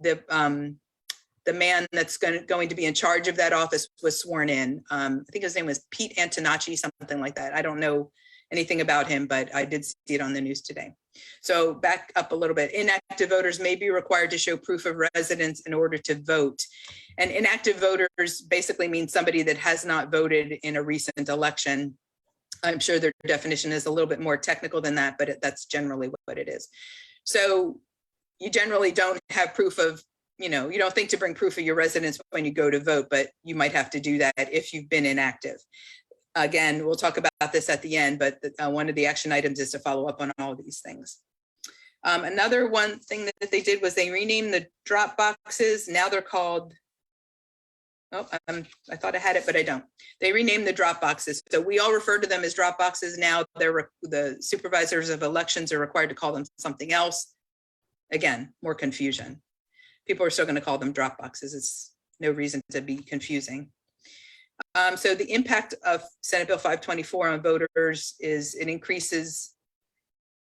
the man that's going to be in charge of that office was sworn in. I think his name was Pete Antonacci, something like that. I don't know anything about him, but I did see it on the news today. So back up a little bit. Inactive voters may be required to show proof of residence in order to vote. And inactive voters basically means somebody that has not voted in a recent election. I'm sure their definition is a little bit more technical than that, but that's generally what it is. So you generally don't have proof of, you don't think to bring proof of your residence when you go to vote, but you might have to do that if you've been inactive. Again, we'll talk about this at the end, but one of the action items is to follow up on all these things. Another one thing that they did was they renamed the drop boxes. Now they're called, I thought I had it, but I don't. They renamed the drop boxes. So we all refer to them as drop boxes now. The supervisors of elections are required to call them something else. Again, more confusion. People are still going to call them drop boxes. It's no reason to be confusing. So the impact of Senate Bill 524 on voters is it increases,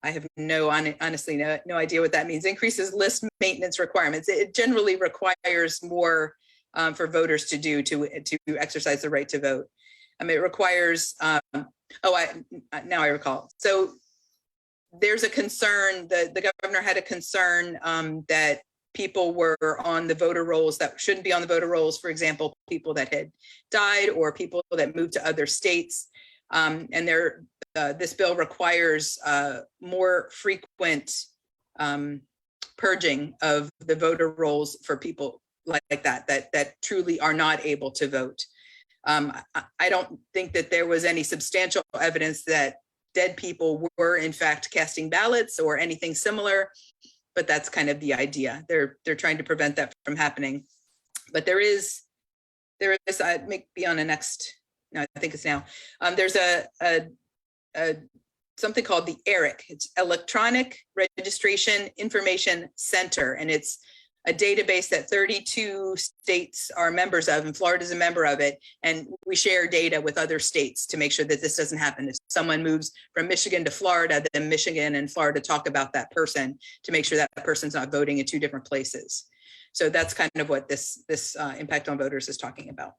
I have honestly no idea what that means, increases list maintenance requirements. It generally requires more for voters to do to exercise the right to vote. It requires, now I recall. So there's a concern, the governor had a concern that people were on the voter rolls that shouldn't be on the voter rolls. For example, people that had died or people that moved to other states. And this bill requires more frequent purging of the voter rolls for people like that truly are not able to vote. I don't think that there was any substantial evidence that dead people were in fact casting ballots or anything similar. But that's kind of the idea. They're trying to prevent that from happening. But there is may be on the next. No, I think it's now. There's a something called the ERIC. It's Electronic Registration Information Center, and it's a database that 32 states are members of, and Florida is a member of it. And we share data with other states to make sure that this doesn't happen. If someone moves from Michigan to Florida, then Michigan and Florida talk about that person to make sure that person's not voting in two different places. So that's kind of what this impact on voters is talking about.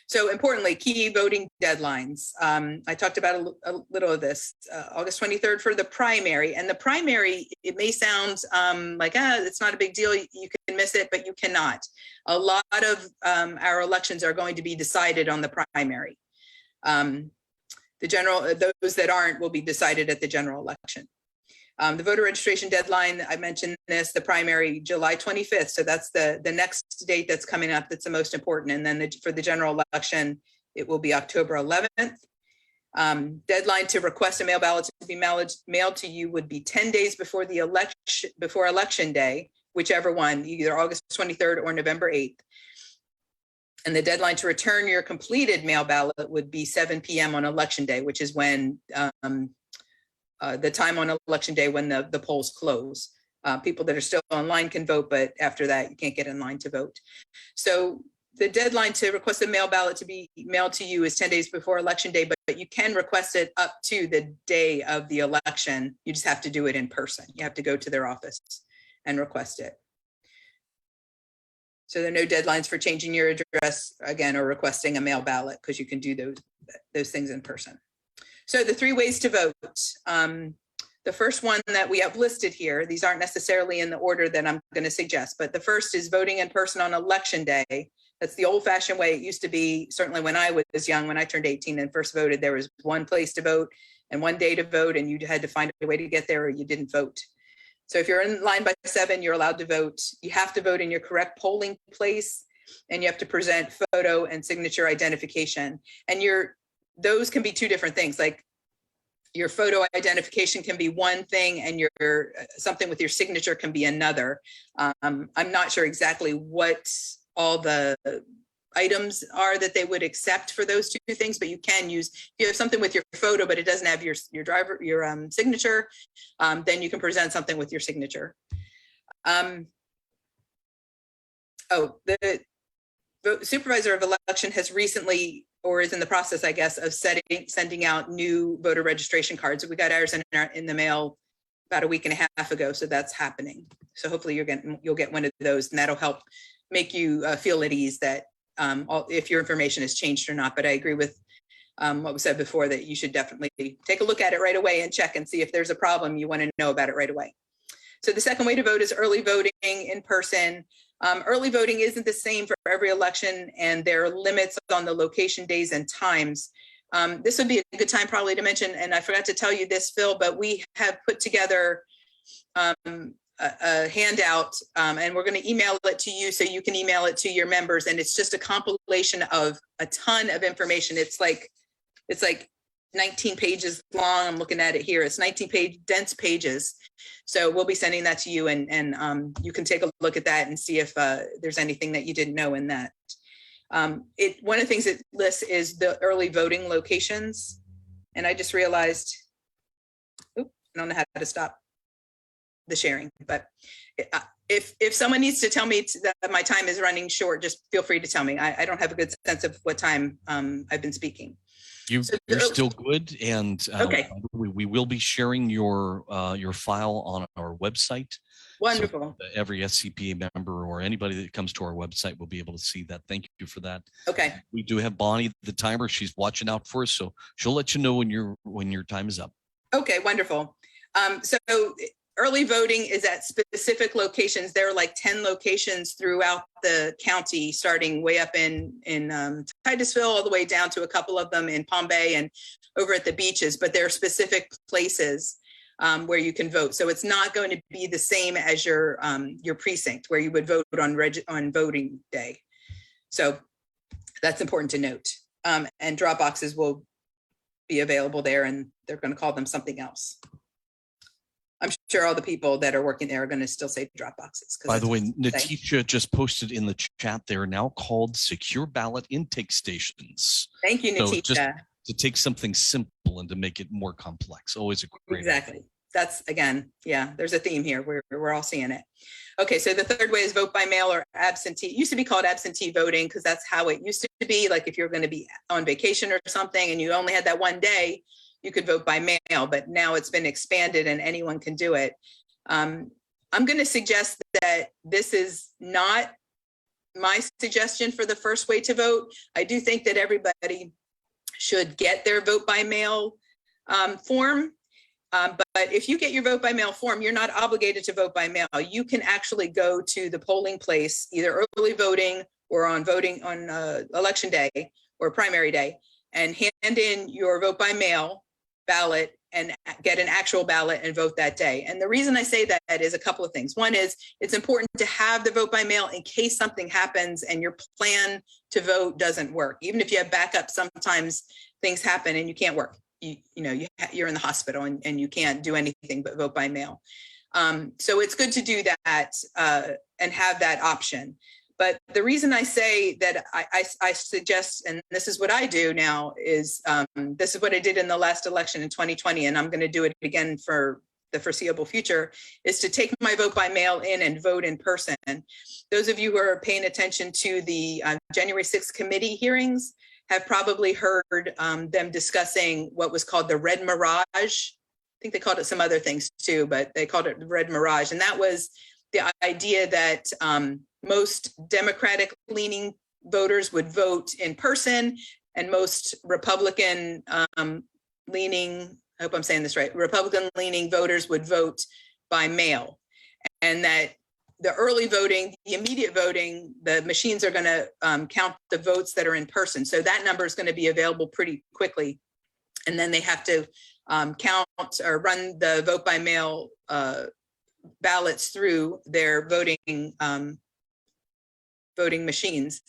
So importantly, key voting deadlines. I talked about a little of this, August 23rd for the primary. And the primary, it may sound like, it's not a big deal, you can miss it, but you cannot. A lot of our elections are going to be decided on the primary. Those that aren't will be decided at the general election. The voter registration deadline, I mentioned this, the primary, July 25th. So that's the next date that's coming up that's the most important. And then for the general election, it will be October 11th. Deadline to request a mail ballot to be mailed to you would be 10 days before the election, before election day, whichever one, either August 23rd or November 8th. And the deadline to return your completed mail ballot would be 7 p.m. on Election Day, which is when the time on Election Day when the polls close. People that are still online can vote, but after that, you can't get in line to vote. So the deadline to request a mail ballot to be mailed to you is 10 days before Election Day, but you can request it up to the day of the election. You just have to do it in person. You have to go to their office and request it. So there are no deadlines for changing your address, again, or requesting a mail ballot, because you can do those things in person. So the 3 ways to vote. The first one that we have listed here, these aren't necessarily in the order that I'm going to suggest, but the first is voting in person on Election Day. That's the old-fashioned way it used to be. Certainly when I was young, when I turned 18 and first voted, there was one place to vote and one day to vote, and you had to find a way to get there or you didn't vote. So if you're in line by 7, you're allowed to vote. You have to vote in your correct polling place, and you have to present photo and signature identification. And those can be 2 different things. Like your photo identification can be one thing, and your something with your signature can be another. I'm not sure exactly what all the items are that they would accept for those 2 things, but you can use, if you have something with your photo, but it doesn't have your signature, then you can present something with your signature. The supervisor of election has recently, or is in the process, I guess, of sending out new voter registration cards. We got ours in the mail about a week and a half ago, so that's happening. So hopefully you'll get one of those, and that'll help make you feel at ease that if your information has changed or not. But I agree with what was said before, that you should definitely take a look at it right away and check and see if there's a problem. You want to know about it right away. So the second way to vote is early voting in person. Early voting isn't the same for every election, and there are limits on the location, days, and times. This would be a good time probably to mention, and I forgot to tell you this, Phil, but we have put together a handout, and we're going to email it to you so you can email it to your members. And it's just a compilation of a ton of information. It's like 19 pages long. I'm looking at it here. It's 19 dense pages. So we'll be sending that to you, and you can take a look at that and see if there's anything that you didn't know in that. One of the things it lists is the early voting locations. And I just realized, I don't know how to stop the sharing, but if someone needs to tell me that my time is running short, just feel free to tell me. I don't have a good sense of what time I've been speaking. You're still good, and okay. We will be sharing your file on our website. Wonderful. So every SCPA member or anybody that comes to our website will be able to see that. Thank you for that. Okay. We do have Bonnie, the timer. She's watching out for us, so she'll let you know when your time is up. Okay, wonderful. So early voting is at specific locations. There are like 10 locations throughout the county, starting way up in Titusville, all the way down to a couple of them in Palm Bay and over at the beaches. But there are specific places where you can vote. So it's not going to be the same as your precinct where you would vote on voting day. So that's important to note. And drop boxes will be available there, and they're going to call them something else. I'm sure all the people that are working there are going to still say drop boxes. By the way, Natishia just posted in the chat, they're now called secure ballot intake stations. Thank you, Natishia. So just to take something simple and to make it more complex. Always a great idea. That's, again, yeah, there's a theme here. We're all seeing it. Okay, so the third way is vote by mail or absentee. It used to be called absentee voting because that's how it used to be. Like if you're going to be on vacation or something and you only had that one day, you could vote by mail, but now it's been expanded and anyone can do it. I'm going to suggest that this is not my suggestion for the first way to vote. I do think that everybody should get their vote by mail form. But if you get your vote by mail form, you're not obligated to vote by mail. You can actually go to the polling place, either early voting or on election day or primary day, and hand in your vote by mail ballot and get an actual ballot and vote that day. And the reason I say that is a couple of things. One is it's important to have the vote by mail in case something happens and your plan to vote doesn't work. Even if you have backup, sometimes things happen and you can't work. You're in the hospital and you can't do anything but vote by mail. So it's good to do that and have that option. But the reason I say that I suggest, and this is what I do now, is this is what I did in the last election in 2020, and I'm going to do it again for the foreseeable future, is to take my vote by mail in and vote in person. Those of you who are paying attention to the January 6th committee hearings have probably heard them discussing what was called the red mirage. I think they called it some other things too, but they called it the red mirage. And that was the idea that most Democratic leaning voters would vote in person, and most Republican leaning, I hope I'm saying this right, Republican leaning voters would vote by mail. And that the early voting, the immediate voting, the machines are going to count the votes that are in person. So that number is going to be available pretty quickly. And then they have to count or run the vote by mail ballots through their voting machines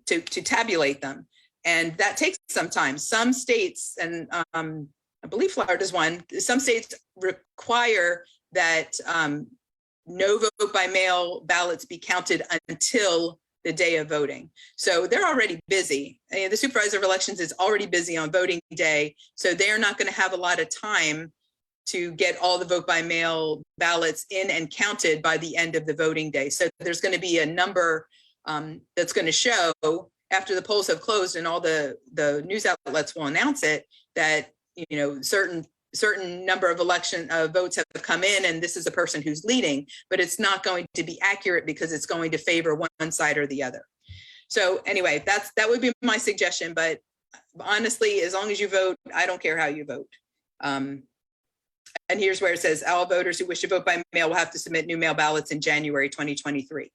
to tabulate them. And that takes some time. Some states, and I believe Florida's one, some states require that no vote by mail ballots be counted until the day of voting. So they're already busy. The supervisor of elections is already busy on voting day. So they're not going to have a lot of time to get all the vote by mail ballots in and counted by the end of the voting day. So there's going to be a number that's going to show after the polls have closed, and all the news outlets will announce it, that certain number of election votes have come in, and this is a person who's leading, but it's not going to be accurate because it's going to favor one side or the other. So anyway, that would be my suggestion. But honestly, as long as you vote, I don't care how you vote. And here's where it says all voters who wish to vote by mail will have to submit new mail ballots in January 2023.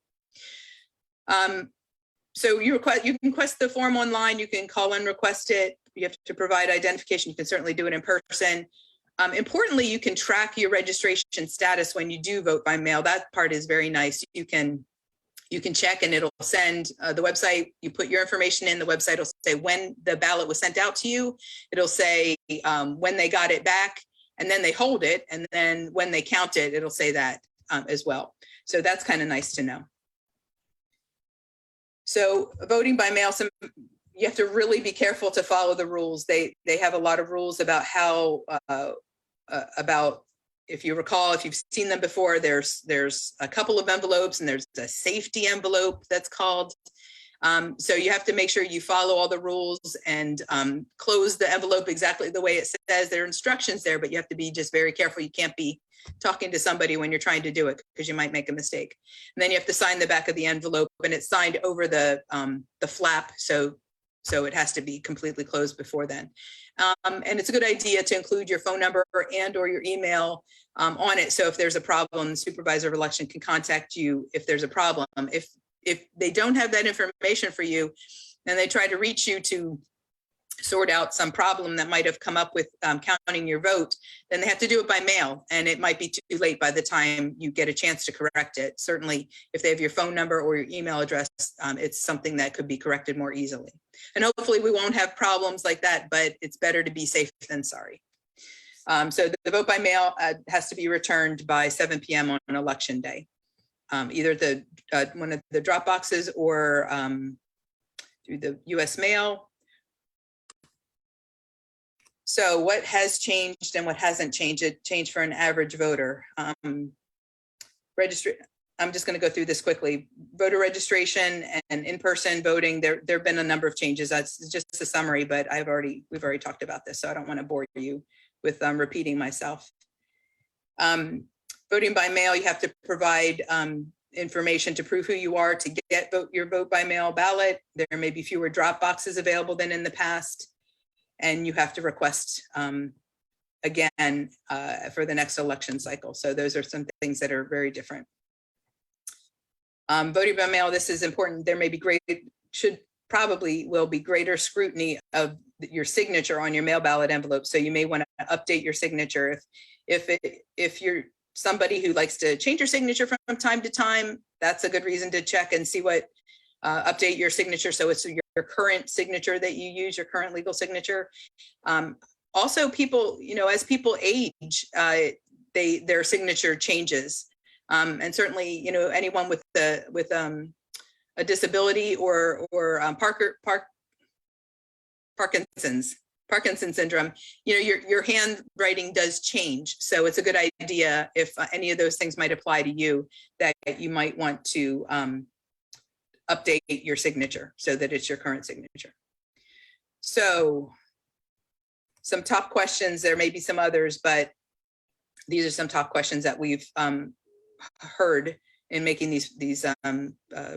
So you can request the form online, you can call and request it. You have to provide identification. You can certainly do it in person. Importantly, you can track your registration status when you do vote by mail. That part is very nice. You can check, and it'll send the website. You put your information in, the website will say when the ballot was sent out to you. It'll say when they got it back, and then they hold it. And then when they count it, it'll say that as well. So that's kind of nice to know. So voting by mail, you have to really be careful to follow the rules. They have a lot of rules about how, if you recall, if you've seen them before, there's a couple of envelopes, and there's a safety envelope that's called. So you have to make sure you follow all the rules and close the envelope exactly the way it says. There are instructions there, but you have to be just very careful. You can't be talking to somebody when you're trying to do it, because you might make a mistake. And then you have to sign the back of the envelope, and it's signed over the flap. So it has to be completely closed before then. And it's a good idea to include your phone number and or your email on it. So if there's a problem, the supervisor of election can contact you if there's a problem. If they don't have that information for you, and they try to reach you to sort out some problem that might have come up with counting your vote, then they have to do it by mail, and it might be too late by the time you get a chance to correct it. Certainly, if they have your phone number or your email address, it's something that could be corrected more easily. And hopefully we won't have problems like that, but it's better to be safe than sorry. So the vote by mail has to be returned by 7 p.m. on election day, either one of the drop boxes or through the U.S. mail. So what has changed and what hasn't changed? It changed for an average voter. Registry. I'm just going to go through this quickly. Voter registration and in-person voting. There have been a number of changes. That's just a summary, but we've already talked about this, so I don't want to bore you with repeating myself. Voting by mail, you have to provide information to prove who you are to get your vote by mail ballot. There may be fewer drop boxes available than in the past. And you have to request again for the next election cycle. So those are some things that are very different. Voting by mail, this is important. There may be will be greater scrutiny of your signature on your mail ballot envelope. So you may want to update your signature. If you're somebody who likes to change your signature from time to time, that's a good reason to check and see what update your signature so it's your current signature that you use, your current legal signature. Also, people, as people age, their signature changes. And certainly, you know, anyone with a disability or Parkinson's syndrome, you know, your handwriting does change. So it's a good idea if any of those things might apply to you, that you might want to update your signature so that it's your current signature. So some top questions, there may be some others, but these are some top questions that we've heard in making these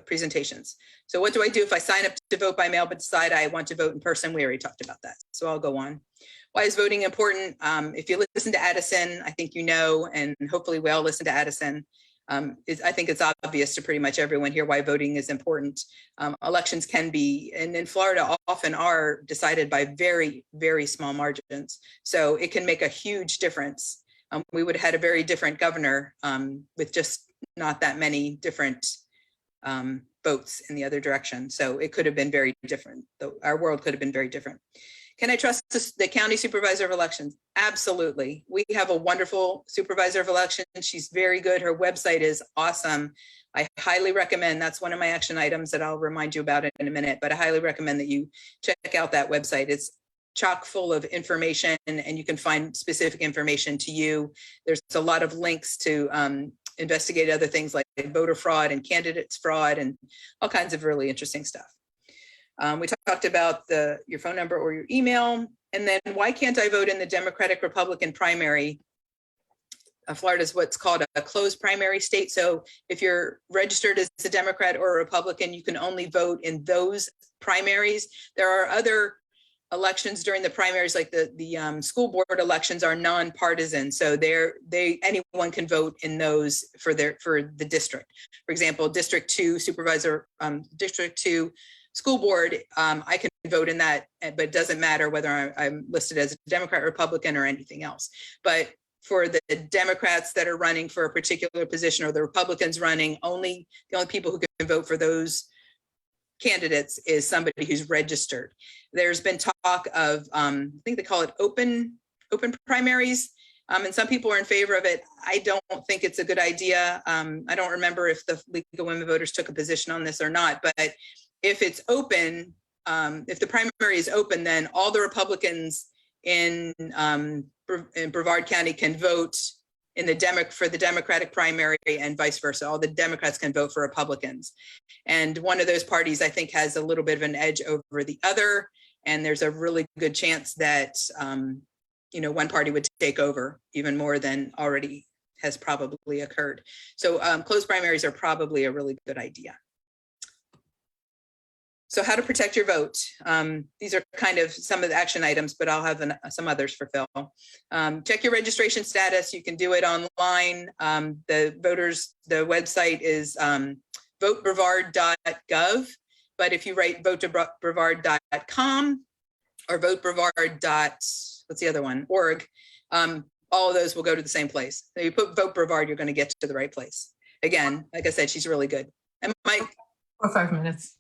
presentations. So what do I do if I sign up to vote by mail but decide I want to vote in person? We already talked about that, so I'll go on. Why is voting important? If you listen to Addison, I think you know, and hopefully we all listen to Addison. I think it's obvious to pretty much everyone here why voting is important. Elections can be, and in Florida often are, decided by very, very small margins. So it can make a huge difference. We would have had a very different governor with just not that many different votes in the other direction. So it could have been very different. Our world could have been very different. Can I trust the county supervisor of elections? Absolutely. We have a wonderful supervisor of elections. She's very good. Her website is awesome. I highly recommend, that's one of my action items that I'll remind you about in a minute, but I highly recommend that you check out that website. It's chock full of information, and you can find specific information to you. There's a lot of links to investigate other things like voter fraud and candidates fraud and all kinds of really interesting stuff. We talked about your phone number or your email, and then why can't I vote in the Democratic Republican primary? Florida is what's called a closed primary state. So if you're registered as a Democrat or a Republican, you can only vote in those primaries. There are other elections during the primaries, like the school board elections are nonpartisan. So anyone can vote in those for the district. For example, District 2 supervisor, District 2 school board, I can vote in that, but it doesn't matter whether I'm listed as a Democrat, Republican, or anything else. But for the Democrats that are running for a particular position, or the Republicans running, the only people who can vote for those candidates is somebody who's registered. There's been talk of, I think they call it open primaries, and some people are in favor of it. I don't think it's a good idea. I don't remember if the League of Women Voters took a position on this or not, but if it's open, if the primary is open, then all the Republicans in Brevard County can vote for the Democratic primary, and vice versa. All the Democrats can vote for Republicans. And one of those parties, I think, has a little bit of an edge over the other. And there's a really good chance that, one party would take over even more than already has probably occurred. So closed primaries are probably a really good idea. So how to protect your vote. These are kind of some of the action items, but I'll have some others for Phil. Check your registration status. You can do it online. The website is votebrevard.gov, but if you write votebrevard.com or votebrevard.org, all of those will go to the same place. So you put Vote Brevard, you're going to get to the right place. Again, like I said, she's really good. And Mike? For 5 minutes.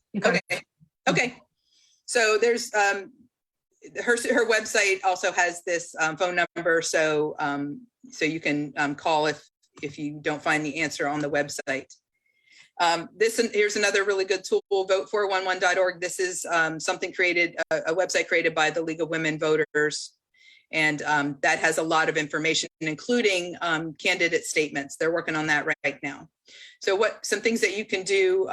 Okay. So there's her website also has this phone number, so you can call if you don't find the answer on the website. Here's another really good tool, vote411.org. This is something created, a website created by the League of Women Voters, and that has a lot of information, including candidate statements. They're working on that right now. So some things that you can do.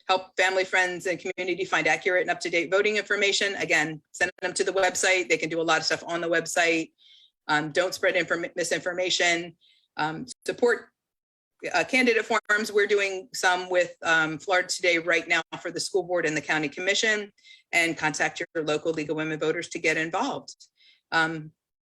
Help family, friends, and community find accurate and up-to-date voting information. Again, send them to the website. They can do a lot of stuff on the website. Don't spread misinformation. Support candidate forums. We're doing some with Florida Today right now for the school board and the county commission, and contact your local League of Women Voters to get involved.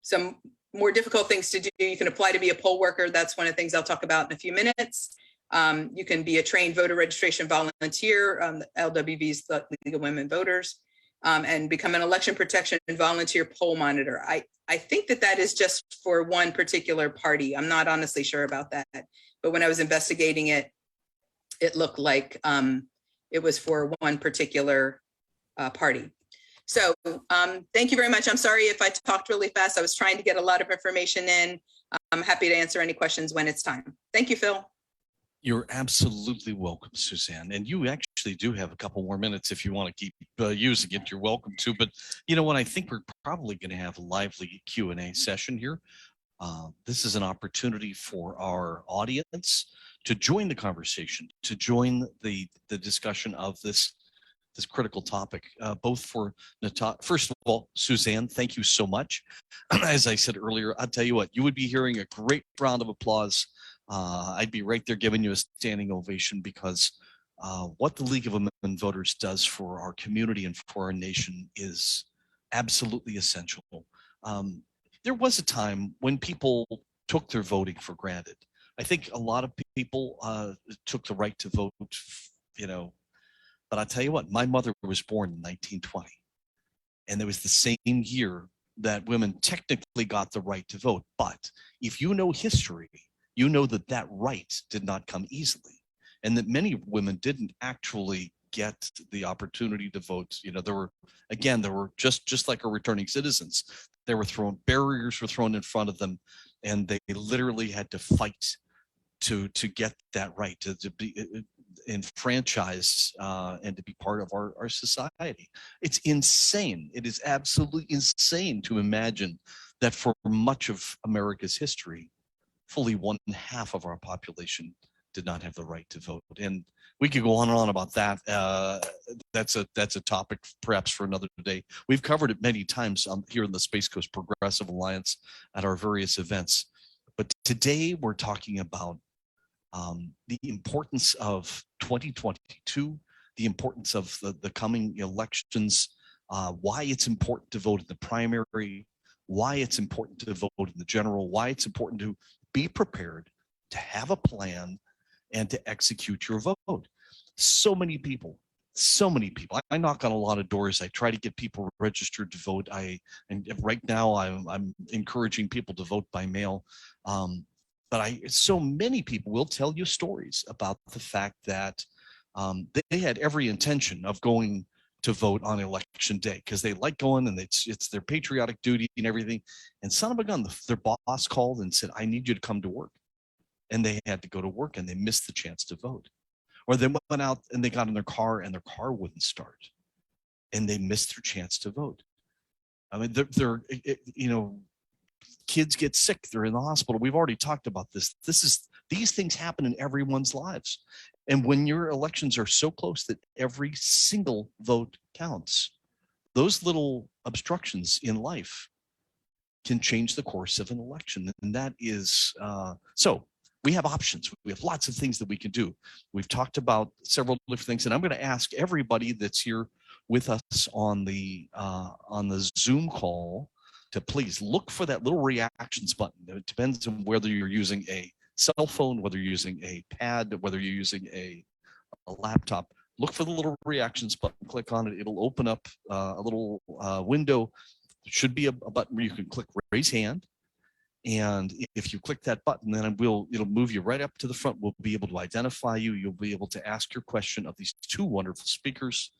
Some more difficult things to do. You can apply to be a poll worker. That's one of the things I'll talk about in a few minutes. You can be a trained voter registration volunteer, the LWV's League of Women Voters, and become an election protection and volunteer poll monitor. I think that is just for one particular party. I'm not honestly sure about that, but when I was investigating it, it looked like it was for one particular party. So thank you very much. I'm sorry if I talked really fast. I was trying to get a lot of information in. I'm happy to answer any questions when it's time. Thank you, Phil. You're absolutely welcome, Suzanne. And you actually do have a couple more minutes if you want to keep using it. You're welcome to. But you know what? I think we're probably going to have a lively Q&A session here. This is an opportunity for our audience to join the conversation, to join the discussion of this critical topic, both for first of all, Suzanne, thank you so much. As I said earlier, I'll tell you what, you would be hearing a great round of applause. I'd be right there giving you a standing ovation, because what the League of Women Voters does for our community and for our nation is absolutely essential. There was a time when people took their voting for granted. I think a lot of people took the right to vote, but I'll tell you what, my mother was born in 1920, and it was the same year that women technically got the right to vote. But if you know history, you know that that right did not come easily, and that many women didn't actually get the opportunity to vote. There were just like our returning citizens, barriers were thrown in front of them, and they literally had to fight to get that right, to be enfranchised and to be part of our society. It's insane. It is absolutely insane to imagine that for much of America's history, fully 1/2 of our population did not have the right to vote. And we could go on and on about that. That's a topic perhaps for another day. We've covered it many times here in the Space Coast Progressive Alliance at our various events. But today we're talking about the importance of 2022, the importance of the coming elections, why it's important to vote in the primary, why it's important to vote in the general, why it's important to be prepared, to have a plan, and to execute your vote. So many people. I knock on a lot of doors. I try to get people registered to vote. And right now I'm encouraging people to vote by mail. But so many people will tell you stories about the fact that they had every intention of going to vote on election day because they like going, and it's their patriotic duty and everything. And son of a gun, their boss called and said, "I need you to come to work." And they had to go to work, and they missed the chance to vote. Or they went out and they got in their car and their car wouldn't start, and they missed their chance to vote. I mean, kids get sick, they're in the hospital. We've already talked about this. These things happen in everyone's lives. And when your elections are so close that every single vote counts, those little obstructions in life can change the course of an election. And that is, so we have options. We have lots of things that we can do. We've talked about several different things, and I'm going to ask everybody that's here with us on the Zoom call to please look for that little reactions button. It depends on whether you're using a cell phone, whether you're using a pad, whether you're using a laptop. Look for the little reactions button, click on it. It'll open up a little window. There should be a button where you can click raise hand. And if you click that button, then it'll move you right up to the front. We'll be able to identify you. You'll be able to ask your question of these two wonderful speakers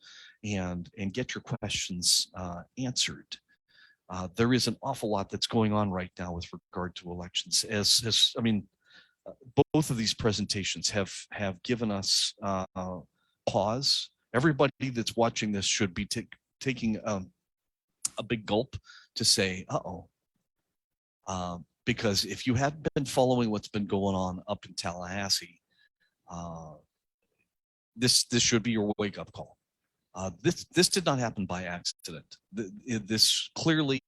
and get your questions answered. There is an awful lot that's going on right now with regard to elections. Both of these presentations have given us pause. Everybody that's watching this should be taking a big gulp to say, uh-oh. Because if you have been following what's been going on up in Tallahassee, this should be your wake-up call. This did not happen by accident. This clearly,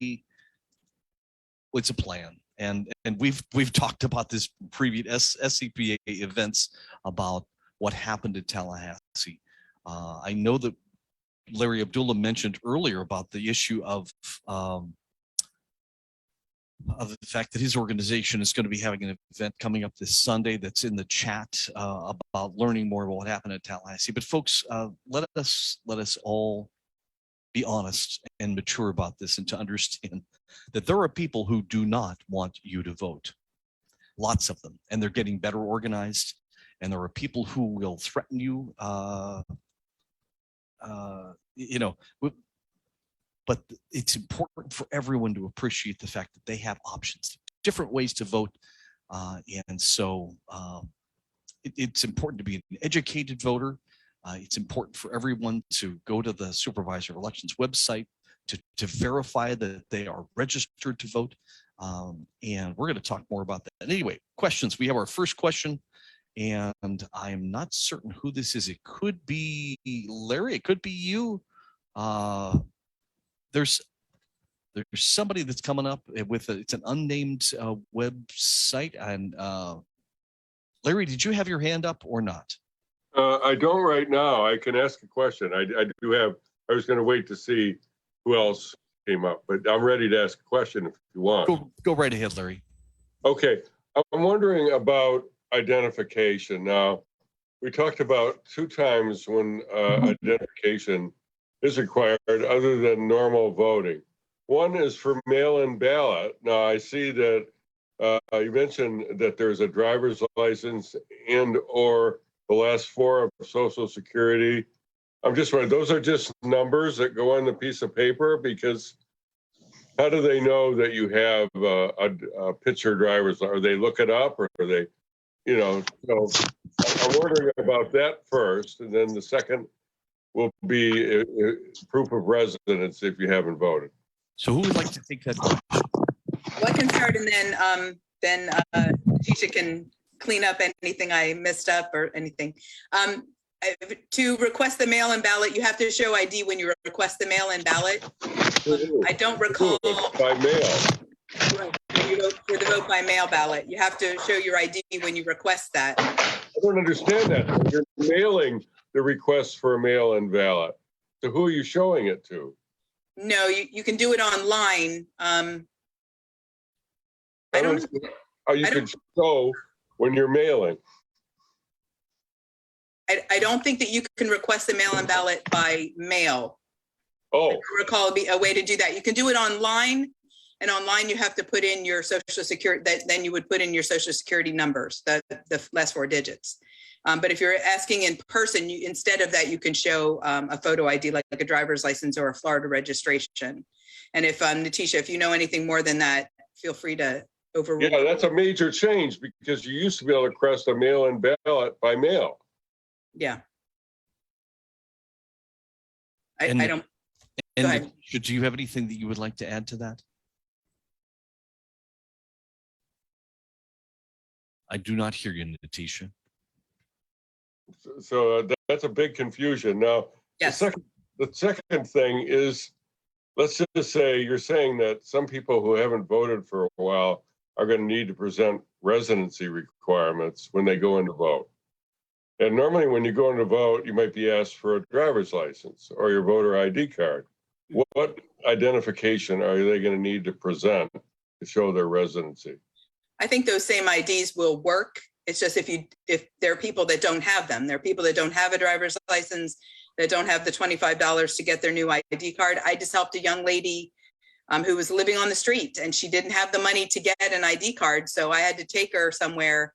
it's a plan, and we've talked about this previous SCPA events about what happened in Tallahassee. I know that Larry Abdullah mentioned earlier about the issue of the fact that his organization is going to be having an event coming up this Sunday that's in the chat about learning more about what happened at Tallahassee. But folks, let us all be honest and mature about this, and to understand that there are people who do not want you to vote. Lots of them, and they're getting better organized. And there are people who will threaten you, but it's important for everyone to appreciate the fact that they have options, different ways to vote. And so it's important to be an educated voter. It's important for everyone to go to the Supervisor of Elections website to verify that they are registered to vote. And we're going to talk more about that. Anyway, questions. We have our first question, and I'm not certain who this is. It could be Larry. It could be you. There's somebody that's coming up with it's an unnamed website. And Larry, did you have your hand up or not? I don't right now. I can ask a question. I do have. I was going to wait to see who else came up, but I'm ready to ask a question if you want. Go right ahead, Larry. Okay. I'm wondering about identification. Now, we talked about 2 times when identification is required other than normal voting. One is for mail-in ballot. Now, I see that you mentioned that there's a driver's license and or the last 4 of Social Security. I'm just wondering, those are just numbers that go on the piece of paper? Because how do they know that you have a picture driver's? Are they look it up, or are they, so I'm wondering about that first, and then the second will be proof of residence if you haven't voted. So who would like to take that question? Well, I can start, and then Natishia can clean up anything I messed up or anything. To request the mail-in ballot, you have to show ID when you request the mail-in ballot. I don't recall. By mail. Right, for the vote by mail ballot, you have to show your ID when you request that. I don't understand that. You're mailing the request for a mail-in ballot. So who are you showing it to? No, you can do it online. You could show when you're mailing. I don't think that you can request a mail-in ballot by mail. Oh. I don't recall a way to do that. You can do it online, and online you have to put in your Social Security. Then you would put in your Social Security numbers, the last 4 digits. But if you're asking in person, instead of that, you can show a photo ID like a driver's license or a Florida registration. And if Natishia, if you know anything more than that, feel free to overrule. Yeah, that's a major change because you used to be able to request a mail-in ballot by mail. Yeah. I don't. And go ahead. Do you have anything that you would like to add to that? I do not hear you, Natishia. So that's a big confusion. Now, yes. The second thing is, let's just say you're saying that some people who haven't voted for a while are going to need to present residency requirements when they go in to vote. And normally when you go in to vote, you might be asked for a driver's license or your voter ID card. What identification are they going to need to present to show their residency? I think those same IDs will work. It's just if there are people that don't have them, there are people that don't have a driver's license, that don't have the $25 to get their new ID card. I just helped a young lady who was living on the street, and she didn't have the money to get an ID card. So I had to take her somewhere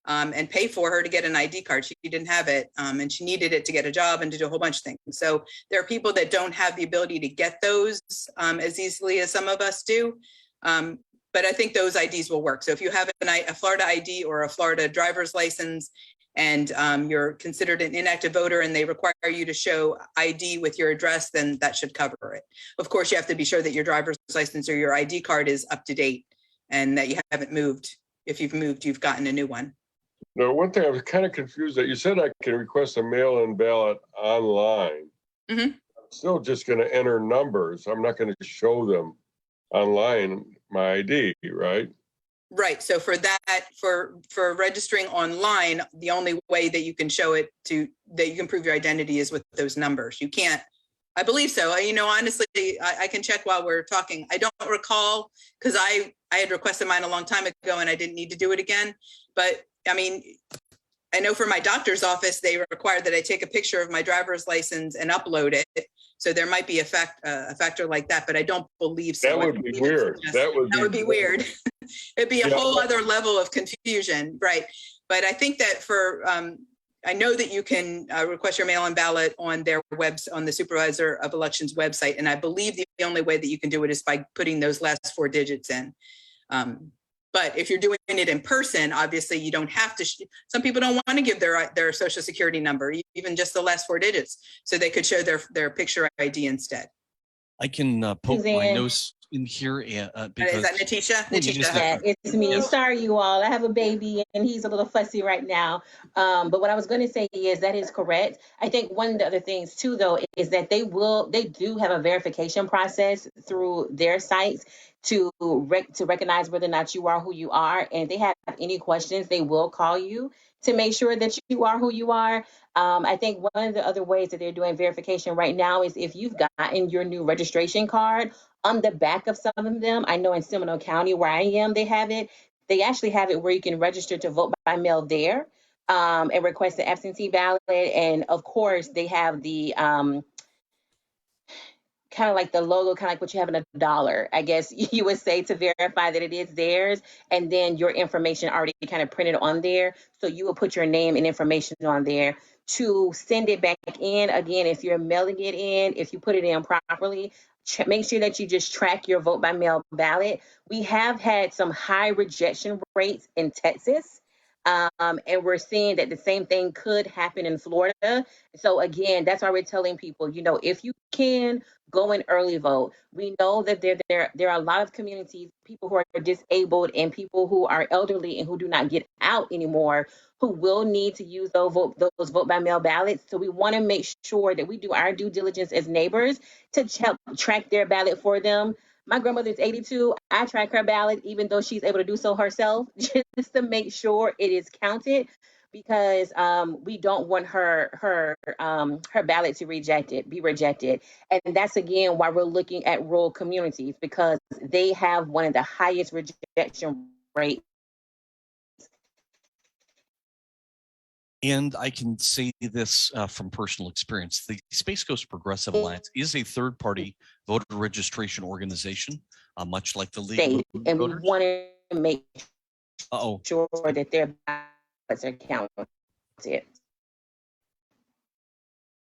and pay for her to get an ID card. She didn't have it, and she needed it to get a job and to do a whole bunch of things. So there are people that don't have the ability to get those as easily as some of us do. But I think those IDs will work. So if you have a Florida ID or a Florida driver's license, and you're considered an inactive voter and they require you to show ID with your address, then that should cover it. Of course, you have to be sure that your driver's license or your ID card is up to date and that you haven't moved. If you've moved, you've gotten a new one. No, one thing I was kind of confused that you said I can request a mail-in ballot online. Mm-hmm. I'm still just going to enter numbers. I'm not going to show them online my ID, right? Right. So for that, for registering online, the only way that you can show it that you can prove your identity is with those numbers. You can't. I believe so. Honestly, I can check while we're talking. I don't recall because I had requested mine a long time ago and I didn't need to do it again. But I mean, I know for my doctor's office, they require that I take a picture of my driver's license and upload it. So there might be a factor like that, but I don't believe so. That would be weird. That would be weird. It'd be a whole other level of confusion, right? But I think that I know that you can request your mail-in ballot on their on the Supervisor of Elections website, and I believe the only way that you can do it is by putting those last 4 digits in. But if you're doing it in person, obviously you don't have to. Some people don't want to give their social security number, even just the last 4 digits, so they could show their picture ID instead. I can poke my nose in here because is that Natishia? Natishia. Yeah, it's me. Yes. Sorry, you all. I have a baby and he's a little fussy right now. But what I was going to say is that is correct. I think one of the other things too, though, is that they do have a verification process through their sites to recognize whether or not you are who you are. And if they have any questions, they will call you to make sure that you are who you are. I think one of the other ways that they're doing verification right now is if you've gotten your new registration card, on the back of some of them, I know in Seminole County where I am, they have it. They actually have it where you can register to vote by mail there and request the absentee ballot. And of course, they have the kind of like the logo, kind of like what you have in a dollar, I guess you would say, to verify that it is theirs. And then your information already kind of printed on there. So you will put your name and information on there to send it back in. Again, if you're mailing it in, if you put it in properly, make sure that you just track your vote by mail ballot. We have had some high rejection rates in Texas. And we're seeing that the same thing could happen in Florida. So again, that's why we're telling people, if you can, go and early vote. We know that there are a lot of communities, people who are disabled and people who are elderly and who do not get out anymore, who will need to use those vote by mail ballots. So we want to make sure that we do our due diligence as neighbors to track their ballot for them. My grandmother's 82. I track her ballot, even though she's able to do so herself, just to make sure it is counted, because we don't want her ballot to be rejected. And that's, again, why we're looking at rural communities, because they have one of the highest rejection rates. And I can say this from personal experience. The Space Coast Progressive Alliance is a third-party voter registration organization, much like the League of And Voters. we want to make sure that their ballots are counted.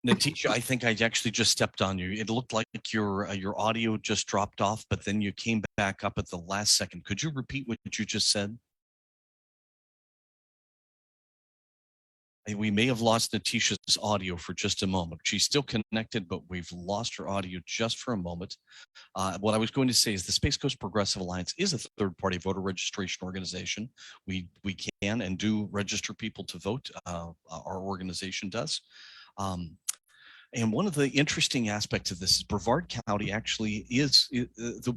Natishia, I think I actually just stepped on you. It looked like your audio just dropped off, but then you came back up at the last second. Could you repeat what you just said? We may have lost Natishia's audio for just a moment. She's still connected, but we've lost her audio just for a moment. What I was going to say is the Space Coast Progressive Alliance is a third-party voter registration organization. We can and do register people to vote. Our organization does. And one of the interesting aspects of this is Brevard County actually is,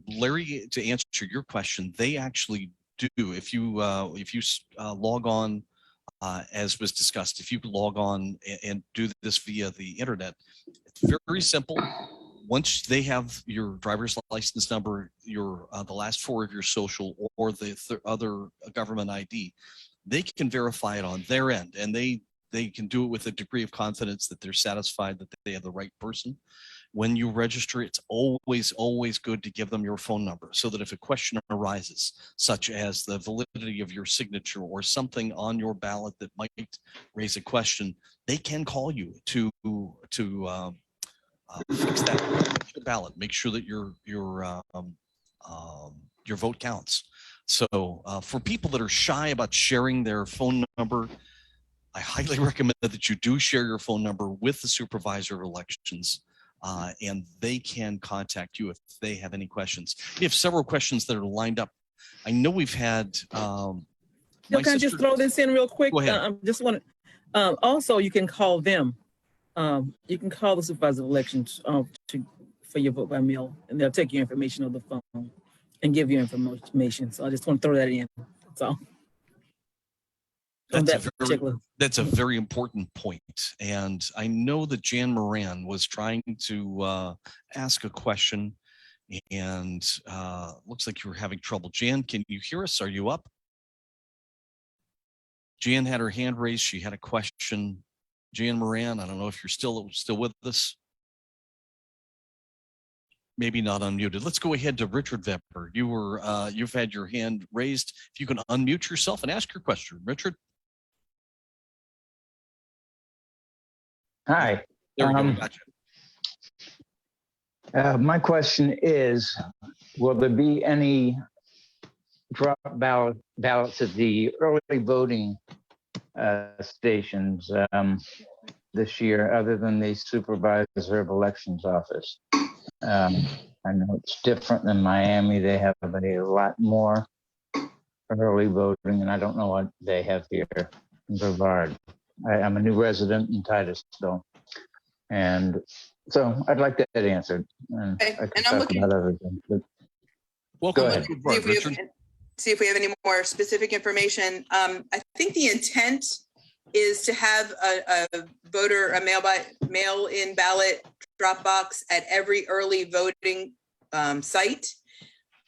Larry, to answer your question, they actually do. If you log on, as was discussed, if you log on and do this via the internet, it's very simple. Once they have your driver's license number, your the last 4 of your social, or the other government ID, they can verify it on their end, and they can do it with a degree of confidence that they're satisfied that they have the right person. When you register, it's always good to give them your phone number, so that if a question arises, such as the validity of your signature or something on your ballot that might raise a question, they can call you to fix that ballot, make sure that your vote counts. So for people that are shy about sharing their phone number, I highly recommend that you do share your phone number with the supervisor of elections. And they can contact you if they have any questions. We have several questions that are lined up. I know we've had. Can I just throw this in real quick? Go ahead. Just want to. Also, you can call them. You can call the supervisor of elections for your vote by mail, and they'll take your information on the phone and give you information. So I just want to throw that in. So. That's a very important point. And I know that Jan Moran was trying to ask a question, and looks like you were having trouble. Jan, can you hear us? Are you up? Jan had her hand raised. She had a question. Jan Moran, I don't know if you're still with us. Maybe not unmuted. Let's go ahead to Richard Weber. You've had your hand raised. If you can unmute yourself and ask your question, Richard. Hi. There we go. Gotcha. My question is, will there be any drop ballots at the early voting stations this year, other than the supervisor of elections office. I know it's different than Miami. They have a lot more early voting, and I don't know what they have here in Brevard. I'm a new resident in Titusville, and so I'd like that answered. And Okay, I can and I'm talk looking- about other things. But Welcome Go back ahead. to Brevard, Richard. See if we have any more specific information. I think the intent is to have a mail-in ballot drop box at every early voting site.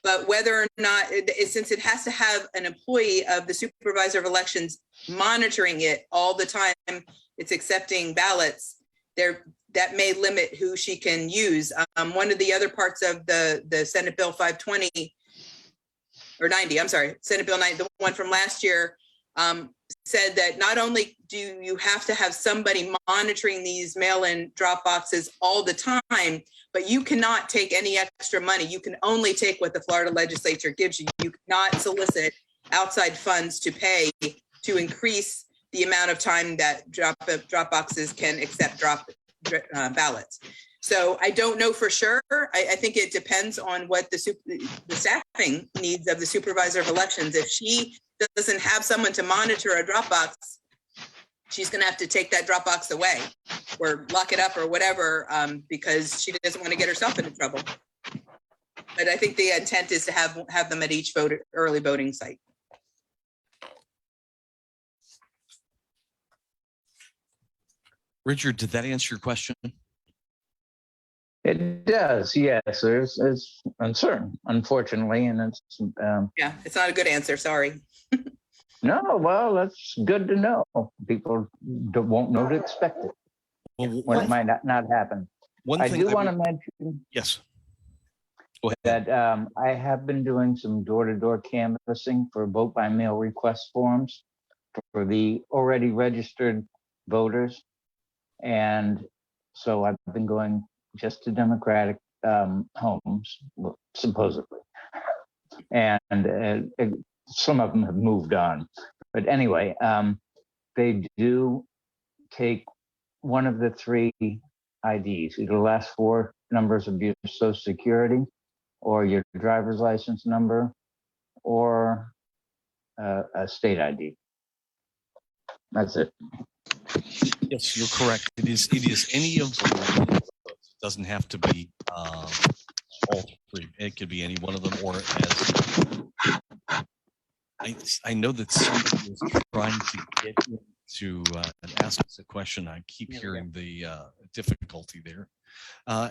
But whether or not, since it has to have an employee of the supervisor of elections monitoring it all the time, it's accepting ballots, that may limit who she can use. One of the other parts of the Senate Bill 520, or 90, I'm sorry, Senate Bill 90, the one from last year, said that not only do you have to have somebody monitoring these mail-in drop boxes all the time, but you cannot take any extra money. You can only take what the Florida legislature gives you. You cannot solicit outside funds to pay to increase the amount of time that drop boxes can accept ballots. So I don't know for sure. I think it depends on what the staffing needs of the supervisor of elections. If she doesn't have someone to monitor a drop box, she's going to have to take that drop box away or lock it up or whatever, because she doesn't want to get herself into trouble. But I think the intent is to have them at each early voting site. Richard, did that answer your question? it does, yes. It's uncertain, unfortunately, and it's Yeah, it's not a good answer. Sorry. no. Well, that's good to know. People won't know to expect it Well, when it might not happen. one I thing do want to mention yes. Go ahead. that I have been doing some door-to-door canvassing for vote-by-mail request forms for the already registered voters. And so I've been going just to Democratic homes, supposedly. And some of them have moved on. But anyway, they do take one of the three IDs, either the last four numbers of your Social Security, or your driver's license number, or a state ID. That's it. Yes, you're correct. It is any of them. It doesn't have to be all three. It could be any one of them, or as I know that somebody is trying to get into and ask us a question. I keep hearing the difficulty there.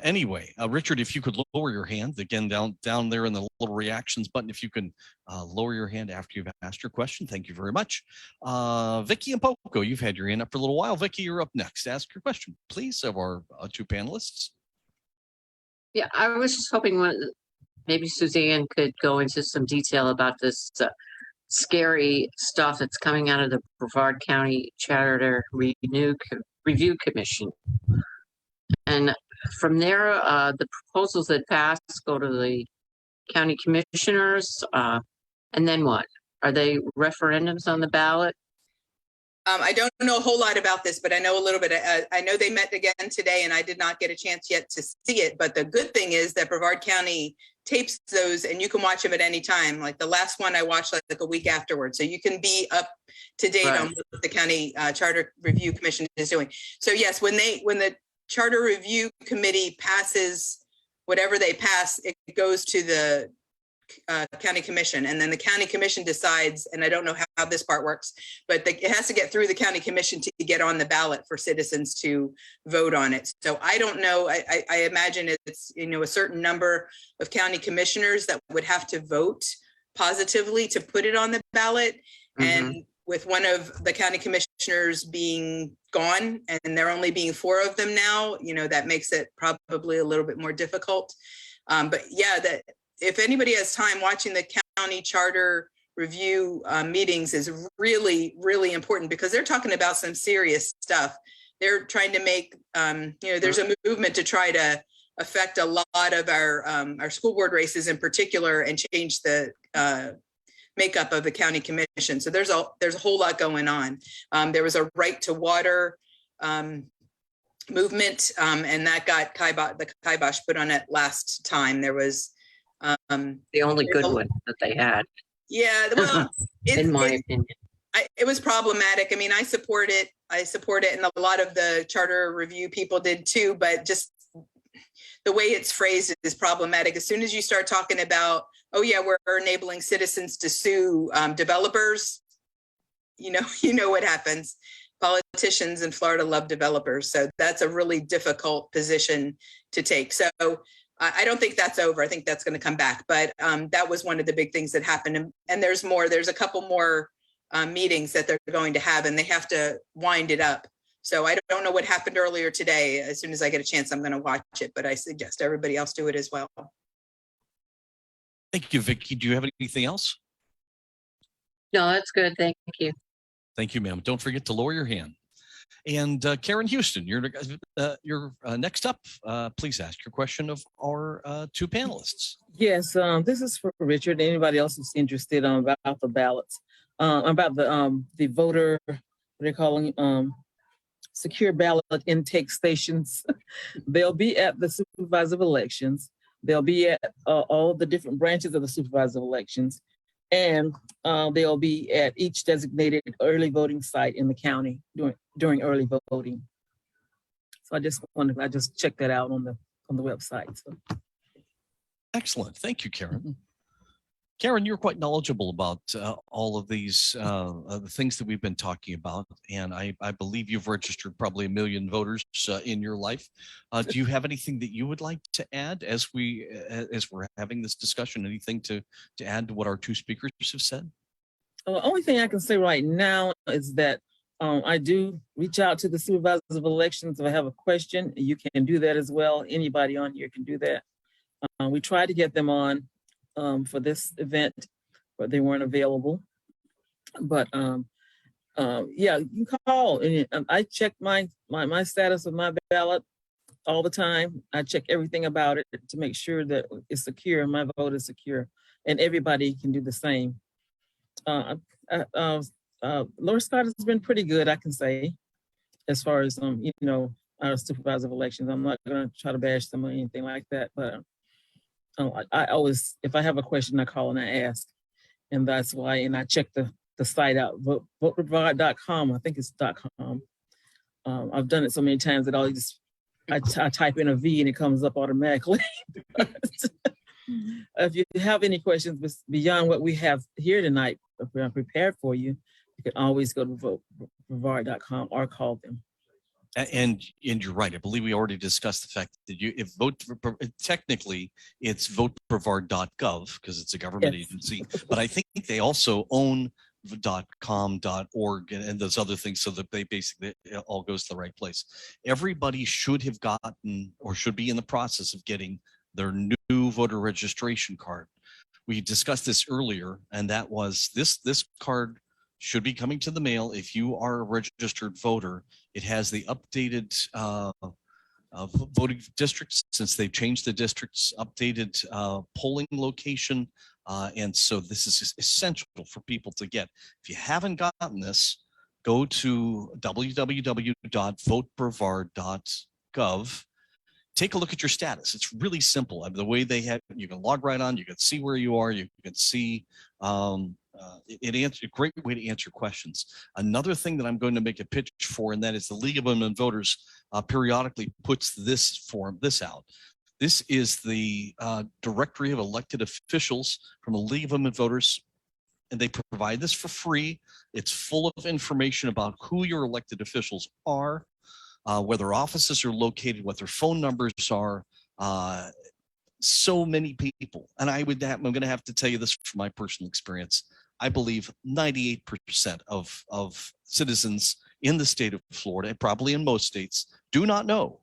Anyway, Richard, if you could lower your hand again down there in the little reactions button, if you can lower your hand after you've asked your question. Thank you very much. Vicky and Poco, you've had your hand up for a little while. Vicky, you're up next. Ask your question, please, of our two panelists. Yeah, I was just hoping maybe Suzanne could go into some detail about this scary stuff that's coming out of the Brevard County Charter Review Commission. And from there, the proposals that pass go to the county commissioners. And then what? Are they referendums on the ballot? I don't know a whole lot about this, but I know a little bit. I know they met again today, and I did not get a chance yet to see it. But the good thing is that Brevard County tapes those, and you can watch them at any time. Like the last one I watched like a week afterwards. So you can be up to date on what the County Charter Review Commission is doing. So yes, when the Charter Review Committee passes whatever they pass, it goes to the county commission, and then the county commission decides, and I don't know how this part works, but it has to get through the county commission to get on the ballot for citizens to vote on it. So I don't know. I imagine it's a certain number of county commissioners that would have to vote positively to put it on the ballot. Mm-hmm. And with one of the county commissioners being gone, and there only being 4 of them now, that makes it probably a little bit more difficult. But yeah, that if anybody has time, watching the county charter review meetings is really, really important, because they're talking about some serious stuff. They're trying to make, there's a movement to try to affect a lot of our school board races in particular, and change the makeup of the county commission. So there's a whole lot going on. There was a right to water movement, and that got the kibosh put on it last time. There was The only good one that they had, yeah, well, in my opinion. it was problematic. I mean, I support it, and a lot of the charter review people did too, but just the way it's phrased is problematic. As soon as you start talking about, oh yeah, we're enabling citizens to sue developers, you know what happens. Politicians in Florida love developers, so that's a really difficult position to take. So I don't think that's over. I think that's going to come back, but that was one of the big things that happened. And there's more. There's a couple more meetings that they're going to have, and they have to wind it up. So I don't know what happened earlier today. As soon as I get a chance, I'm going to watch it, but I suggest everybody else do it as well. Thank you, Vicki. Do you have anything else? No, that's good. Thank you. Thank you, ma'am. Don't forget to lower your hand. And Karen Houston, you're next up. Please ask your question of our two panelists. Yes, this is for Richard. Anybody else who's interested about the ballots, about the voter, what they're calling secure ballot intake stations. They'll be at the supervisor of elections. They'll be at all the different branches of the supervisor of elections, and they'll be at each designated early voting site in the county during early voting. So I just checked that out on the website. So. Excellent. Thank you, Karen. Mm-hmm. Karen, you're quite knowledgeable about all of these the things that we've been talking about, and I believe you've registered probably 1 million voters in your life. Do you have anything that you would like to add as we're having this discussion? Anything to add to what our two speakers have said? The only thing I can say right now is that I do reach out to the supervisors of elections if I have a question. You can do that as well. Anybody on here can do that. We tried to get them on for this event, but they weren't available. But yeah, you can call. And I check my status of my ballot all the time. I check everything about it to make sure that it's secure and my vote is secure, and everybody can do the same. Laura Scott has been pretty good, I can say, as far as our supervisor of elections. I'm not going to try to bash them or anything like that, but I always, if I have a question, I call and I ask, and that's why. And I check the site out, votebrevard.com. I think it's .com. I've done it so many times that I type in a V and it comes up automatically. If you have any questions beyond what we have here tonight, if we're prepared for you, you can always go to votebrevard.com or call them. And you're right. I believe we already discussed the fact that technically it's votebrevard.gov because it's a government agency, but I think they also own .com, .org, and those other things, so that they basically it all goes to the right place. Everybody should have gotten or should be in the process of getting their new voter registration card. We discussed this earlier, and that was this card should be coming to the mail if you are a registered voter. It has the updated voting districts, since they've changed the districts, updated polling location. And so this is essential for people to get. If you haven't gotten this, go to www.votebrevard.gov. Take a look at your status. It's really simple. I mean, the way they have, you can log right on, you can see where you are, you can see, it answers a great way to answer questions. Another thing that I'm going to make a pitch for, and that is the League of Women Voters periodically puts this out. This is the directory of elected officials from the League of Women Voters, and they provide this for free. It's full of information about who your elected officials are, where their offices are located, what their phone numbers are. So many people, and I'm going to have to tell you this from my personal experience. I believe 98% of citizens in the state of Florida, and probably in most states, do not know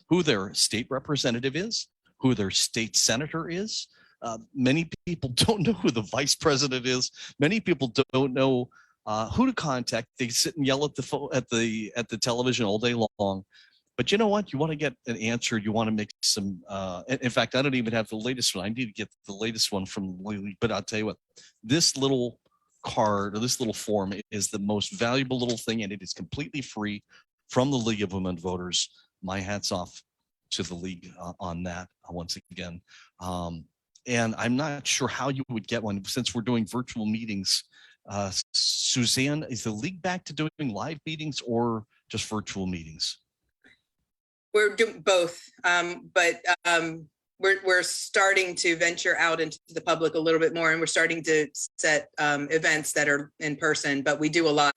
who their state representative is, who their state senator is. Many people don't know who the vice president is. Many people don't know who to contact. They sit and yell at the television all day long. But you know what? You want to get an answer. You want to make some. In fact, I don't even have the latest one. I need to get the latest one from Lily. But I'll tell you what, this little card or this little form is the most valuable little thing, and it is completely free from the League of Women Voters. My hat's off to the league on that once again. And I'm not sure how you would get one since we're doing virtual meetings. Suzanne, is the league back to doing live meetings or just virtual meetings? We're doing both, but we're starting to venture out into the public a little bit more, and we're starting to set events that are in person. But we do a lot.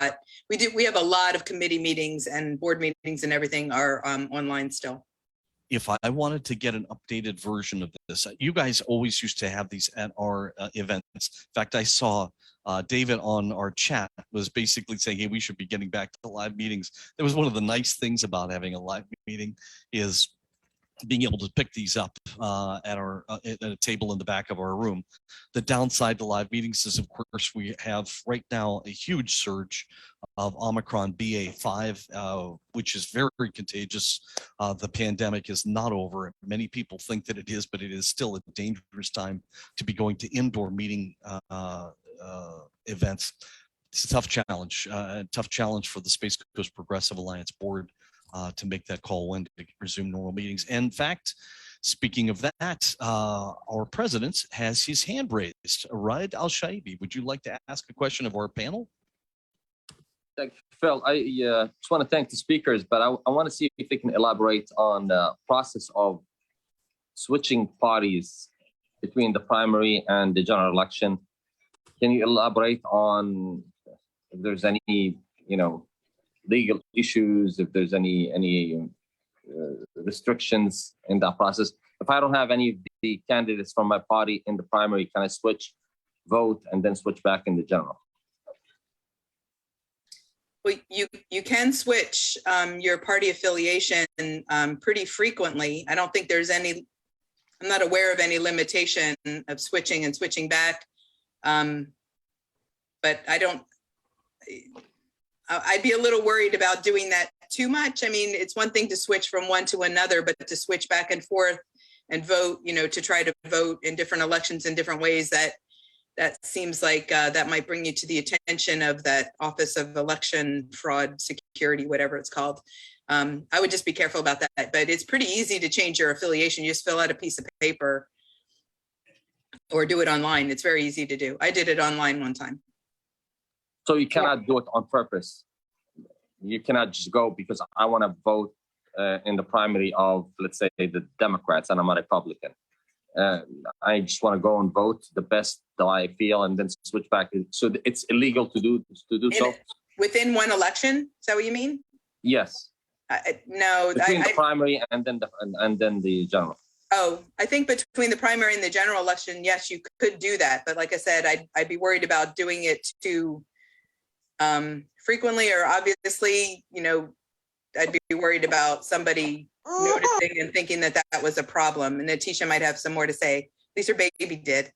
We have a lot of committee meetings and board meetings and everything are online still. If I wanted to get an updated version of this, you guys always used to have these at our events. In fact, I saw David on our chat was basically saying, hey, we should be getting back to live meetings. That was one of the nice things about having a live meeting is being able to pick these up at a table in the back of our room. The downside to live meetings is, of course, we have right now a huge surge of Omicron BA.5, which is very, very contagious. The pandemic is not over. Many people think that it is, but it is still a dangerous time to be going to indoor meeting events. It's a tough challenge for the Space Coast Progressive Alliance board to make that call when to resume normal meetings. And in fact, speaking of that, our president has his hand raised. Raed Al-Shaibi, would you like to ask a question of our panel? Thank you, Phil. I just want to thank the speakers, but I want to see if they can elaborate on the process of switching parties between the primary and the general election. Can you elaborate on if there's any, legal issues, if there's any restrictions in that process? If I don't have any of the candidates from my party in the primary, can I switch, vote, and then switch back in the general? Well, you can switch your party affiliation pretty frequently. I don't think there's any, I'm not aware of any limitation of switching and switching back. But I'd be a little worried about doing that too much. I mean, it's one thing to switch from one to another, but to switch back and forth and vote, to try to vote in different elections in different ways, that seems like that might bring you to the attention of that Office of Election Fraud Security, whatever it's called. I would just be careful about that, but it's pretty easy to change your affiliation. You just fill out a piece of paper or do it online. It's very easy to do. I did it online one time. So you cannot do it on purpose. You cannot just go because I want to vote in the primary of, let's say, the Democrats, and I'm a Republican. I just want to go and vote the best that I feel, and then switch back. So it's illegal to do so within one election. Is that what you mean? Yes. No. Between the primary and then the general. Oh, I think between the primary and the general election, yes, you could do that. But like I said, I'd be worried about doing it too frequently, or obviously, I'd be worried about somebody noticing and thinking that was a problem. And Natishia might have some more to say. At least her baby did.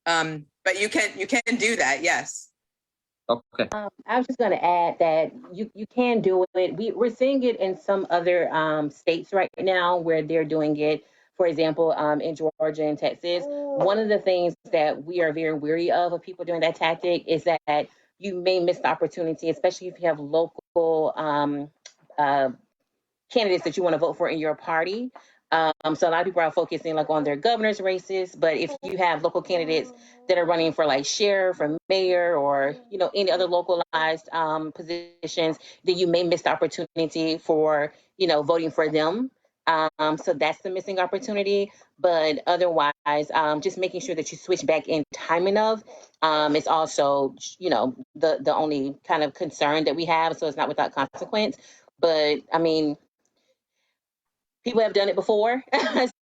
But you can do that, yes. Okay. I was just going to add that you can do it. We're seeing it in some other states right now where they're doing it. For example, in Georgia and Texas. One of the things that we are very weary of people doing that tactic is that you may miss the opportunity, especially if you have local candidates that you want to vote for in your party. So a lot of people are focusing on their governor's races, but if you have local candidates that are running for sheriff or mayor or any other localized positions, then you may miss the opportunity for voting for them. So that's the missing opportunity. But otherwise, just making sure that you switch back in time enough is also the only kind of concern that we have. So it's not without consequence. But I mean, people have done it before,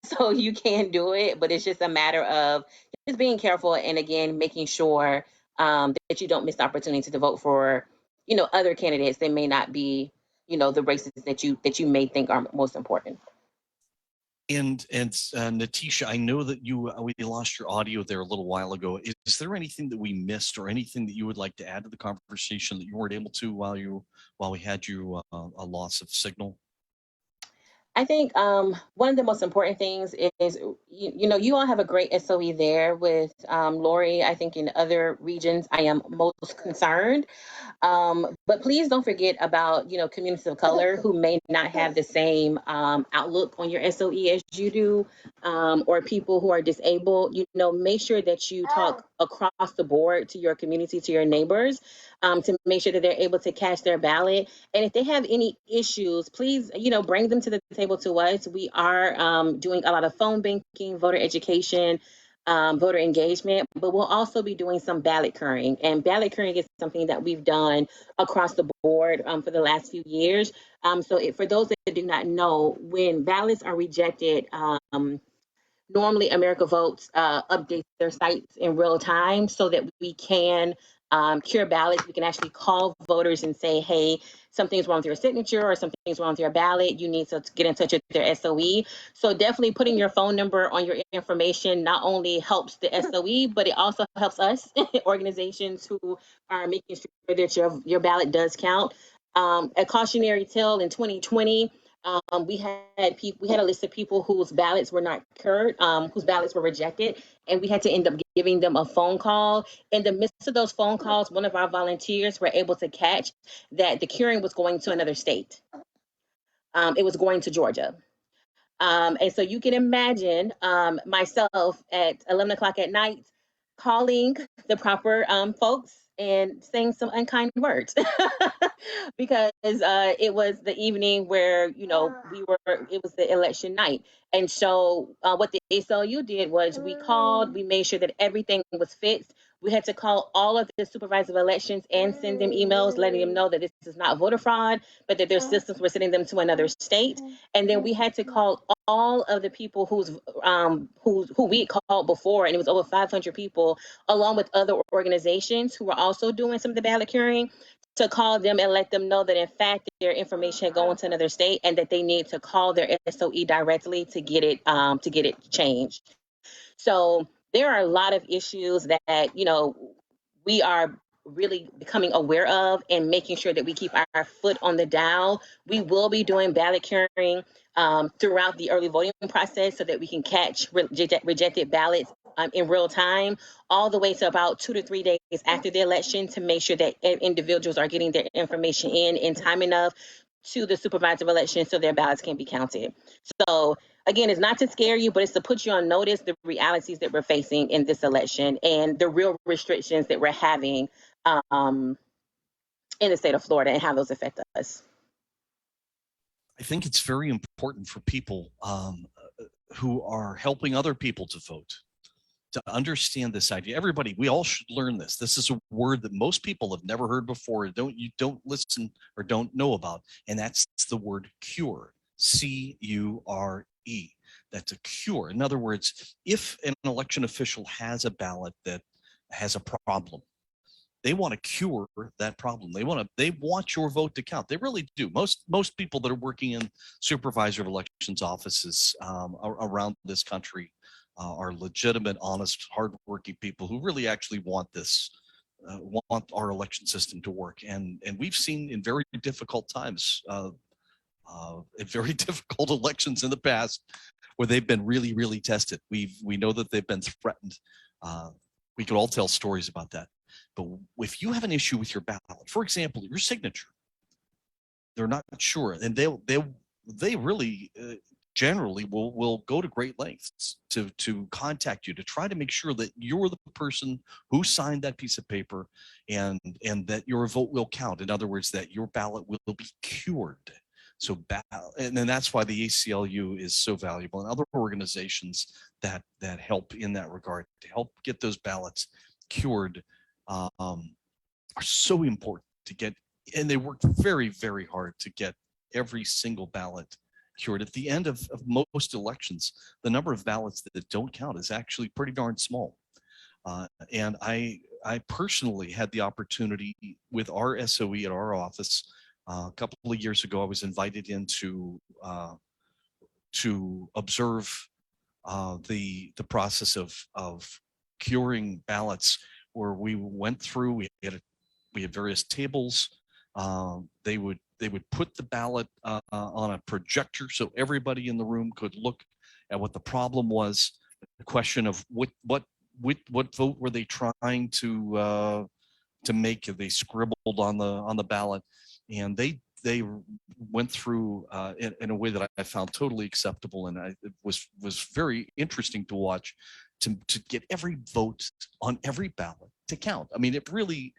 so you can do it, but it's just a matter of just being careful and, again, making sure that you don't miss the opportunity to vote for, other candidates that may not be, the races that you may think are most important. And Natishia, I know that we lost your audio there a little while ago. Is there anything that we missed or anything that you would like to add to the conversation that you weren't able to while we had you a loss of signal? I think one of the most important things is, you all have a great SOE there with Lori. I think in other regions, I am most concerned. But please don't forget about, communities of color who may not have the same outlook on your SOE as you do, or people who are disabled. Make sure that you talk across the board to your community, to your neighbors, to make sure that they're able to cast their ballot. And if they have any issues, please, bring them to the table to us. We are doing a lot of phone banking, voter education, voter engagement, but we'll also be doing some ballot curing. And ballot curing is something that we've done across the board for the last few years. For those that do not know, when ballots are rejected, normally America Votes updates their sites in real time so that we can cure ballots. We can actually call voters and say, hey, something's wrong with your signature or something's wrong with your ballot. You need to get in touch with their SOE. So definitely putting your phone number on your information not only helps the SOE, but it also helps us, organizations who are making sure that your ballot does count. A cautionary tale in 2020, we had a list of people whose ballots were not cured, whose ballots were rejected, and we had to end up giving them a phone call. In the midst of those phone calls, one of our volunteers were able to catch that the curing was going to another state. It was going to Georgia. And so you can imagine myself at 11 o'clock at night calling the proper folks and saying some unkind words because it was the evening where, it was the election night. And so what the ACLU did was we made sure that everything was fixed. We had to call all of the supervisors of elections and send them emails letting them know that this is not voter fraud, but that their systems were sending them to another state. And then we had to call all of the people who we called before, and it was over 500 people, along with other organizations who were also doing some of the ballot curing, to call them and let them know that in fact their information had gone to another state and that they need to call their SOE directly to get it changed. So there are a lot of issues that, we are really becoming aware of and making sure that we keep our foot on the dial. We will be doing ballot curing throughout the early voting process so that we can catch rejected ballots in real time, all the way to about 2 to 3 days after the election, to make sure that individuals are getting their information in time enough to the supervisor of elections so their ballots can be counted. So again, it's not to scare you, but it's to put you on notice the realities that we're facing in this election and the real restrictions that we're having in the state of Florida and how those affect us. I think it's very important for people who are helping other people to vote to understand this idea. Everybody, we all should learn this. This is a word that most people have never heard before. You don't listen or don't know about, and that's the word cure. C-U-R-E. That's a cure. In other words, if an election official has a ballot that has a problem, they want to cure that problem. They want your vote to count. They really do. Most people that are working in supervisor of elections offices around this country are legitimate, honest, hardworking people who really actually want this, want our election system to work. And we've seen in very difficult times, in very difficult elections in the past, where they've been really, really tested. We know that they've been threatened. We could all tell stories about that. But if you have an issue with your ballot, for example, your signature, they're not sure, and they really generally will go to great lengths to contact you to try to make sure that you're the person who signed that piece of paper and that your vote will count. In other words, that your ballot will be cured. So, and then that's why the ACLU is so valuable, and other organizations that help in that regard to help get those ballots cured are so important to get, and they work very, very hard to get every single ballot cured. At the end of most elections, the number of ballots that don't count is actually pretty darn small. And I personally had the opportunity with our SOE at our office a couple of years ago. I was invited in to observe the process of curing ballots, where we went through. We had various tables They would put the ballot on a projector so everybody in the room could look at what the problem was. The question of what vote were they trying to make? They scribbled on the ballot, and they went through in a way that I found totally acceptable, and it was very interesting to watch, to get every vote on every ballot to count. I mean, it really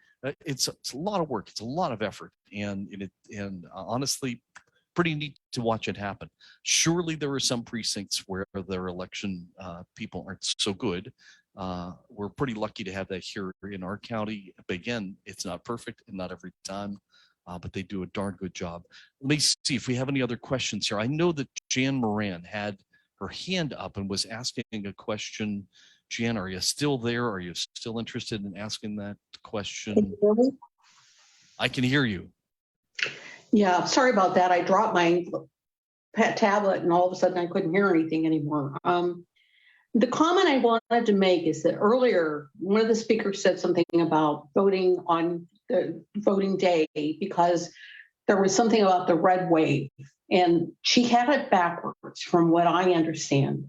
it's a lot of work, it's a lot of effort, and honestly, pretty neat to watch it happen. Surely there are some precincts where their election people aren't so good. We're pretty lucky to have that here in our county. But again, it's not perfect and not every time, but they do a darn good job. Let me see if we have any other questions here. I know that Jan Moran had her hand up and was asking a question. Jan, are you still there? Are you still interested in asking that question? I can hear you. Yeah, sorry about that. I dropped my tablet and all of a sudden I couldn't hear anything anymore. The comment I wanted to make is that earlier, one of the speakers said something about voting on the voting day because there was something about the red wave. And she had it backwards from what I understand,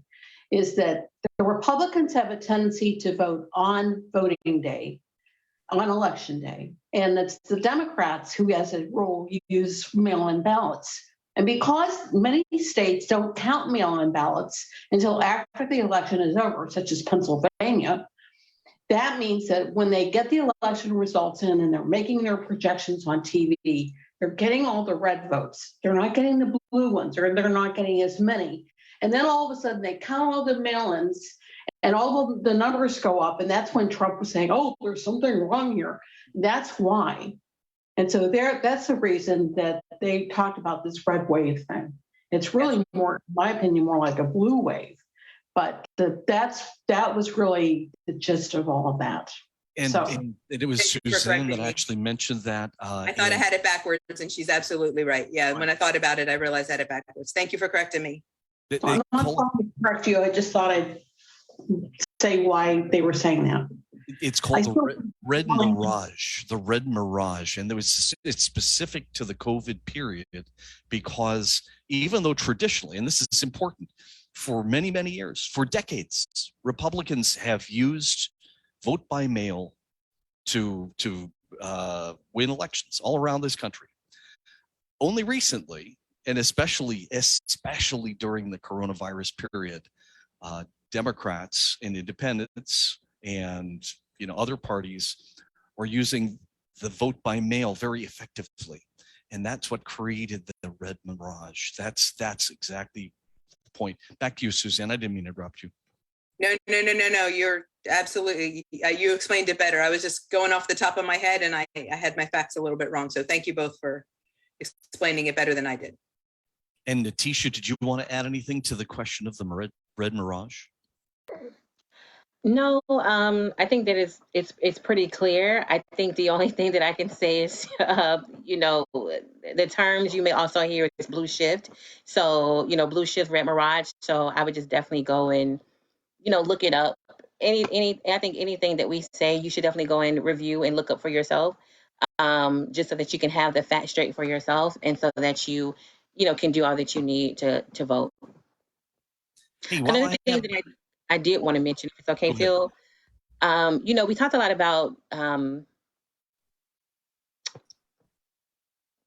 is that the Republicans have a tendency to vote on voting day, on election day. And it's the Democrats who, as a rule, use mail-in ballots. And because many states don't count mail-in ballots until after the election is over, such as Pennsylvania, that means that when they get the election results in and they're making their projections on TV, they're getting all the red votes. They're not getting the blue ones, or they're not getting as many. And then all of a sudden they count all the mail-ins and all of the numbers go up. And that's when Trump was saying, oh, there's something wrong here. That's why. And so that's the reason that they talked about this red wave thing. It's really more, in my opinion, more like a blue wave. But that was really the gist of all of that. And it was Suzanne that actually mentioned that. I thought I had it backwards, and she's absolutely right. Yeah, when I thought about it, I realized I had it backwards. Thank you for correcting me. I'm not trying to correct you. I just thought I'd say why they were saying that. It's called the red mirage, the red mirage. And it's specific to the COVID period, because even though traditionally, and this is important, for many, many years, for decades, Republicans have used vote by mail to win elections all around this country. Only recently, and especially during the coronavirus period, Democrats and independents and other parties are using the vote by mail very effectively, and that's what created the red mirage. That's exactly the point. Back to you, Suzanne. I didn't mean to interrupt you. No. You're absolutely. You explained it better. I was just going off the top of my head, and I had my facts a little bit wrong. So thank you both for explaining it better than I did. And Natishia, did you want to add anything to the question of the red mirage? No, I think that it's pretty clear. I think the only thing that I can say is, the terms you may also hear is blue shift. So, blue shift, red mirage. So I would just definitely go and, look it up. I think anything that we say, you should definitely go and review and look up for yourself, just so that you can have the facts straight for yourself, and so that you can do all that you need to vote. Hey, another thing that I did want to mention, if it's okay, Phil. We talked a lot about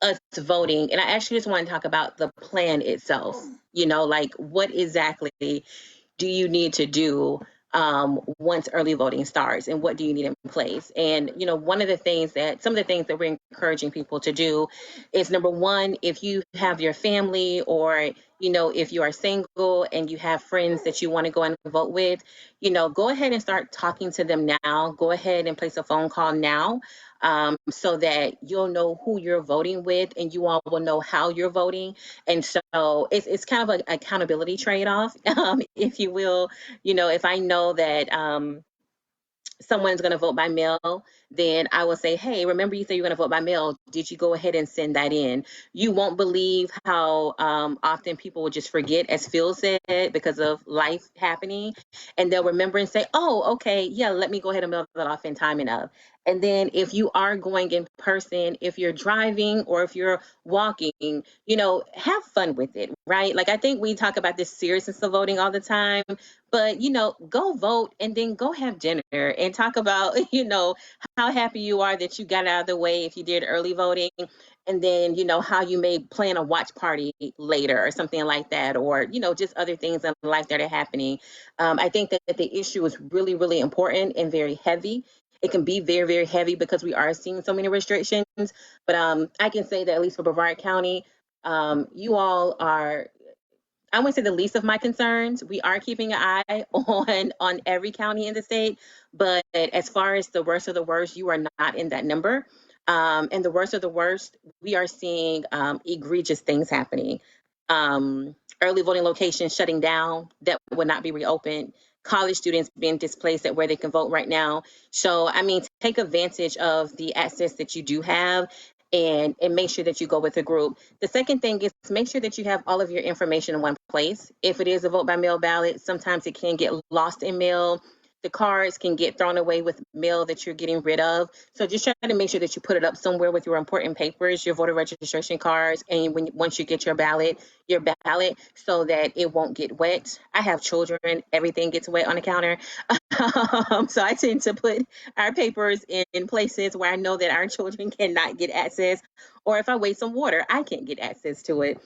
us voting, and I actually just want to talk about the plan itself. Like what exactly do you need to do once early voting starts, and what do you need in place? And some of the things that we're encouraging people to do is, number one, if you have your family, or if you are single and you have friends that you want to go and vote with, go ahead and start talking to them now. Go ahead and place a phone call now, so that you'll know who you're voting with, and you all will know how you're voting. And so it's kind of an accountability trade-off, if you will. If I know that someone's going to vote by mail, then I will say, hey, remember you said you're going to vote by mail. Did you go ahead and send that in? You won't believe how often people will just forget, as Phil said, because of life happening. And they'll remember and say, oh, okay, yeah, let me go ahead and mail that off in time enough. And then if you are going in person, if you're driving or if you're walking, have fun with it, right? Like, I think we talk about this seriousness of voting all the time, but, go vote and then go have dinner and talk about, how happy you are that you got out of the way if you did early voting. And then, how you may plan a watch party later or something like that, or, just other things in life that are happening. I think that the issue is really, really important and very heavy. It can be very, very heavy because we are seeing so many restrictions. But I can say that at least for Brevard County, you all are, I wouldn't say the least of my concerns. We are keeping an eye on every county in the state, but as far as the worst of the worst, you are not in that number. And the worst of the worst, we are seeing egregious things happening. Early voting locations shutting down that would not be reopened. College students being displaced at where they can vote right now. So, take advantage of the access that you do have and make sure that you go with a group. The second thing is make sure that you have all of your information in one place. If it is a vote by mail ballot, sometimes it can get lost in mail. The cards can get thrown away with mail that you're getting rid of. So just try to make sure that you put it up somewhere with your important papers, your voter registration cards, and once you get your ballot, so that it won't get wet. I have children, everything gets wet on the counter. So I tend to put our papers in places where I know that our children cannot get access, or if I waste some water, I can't get access to it.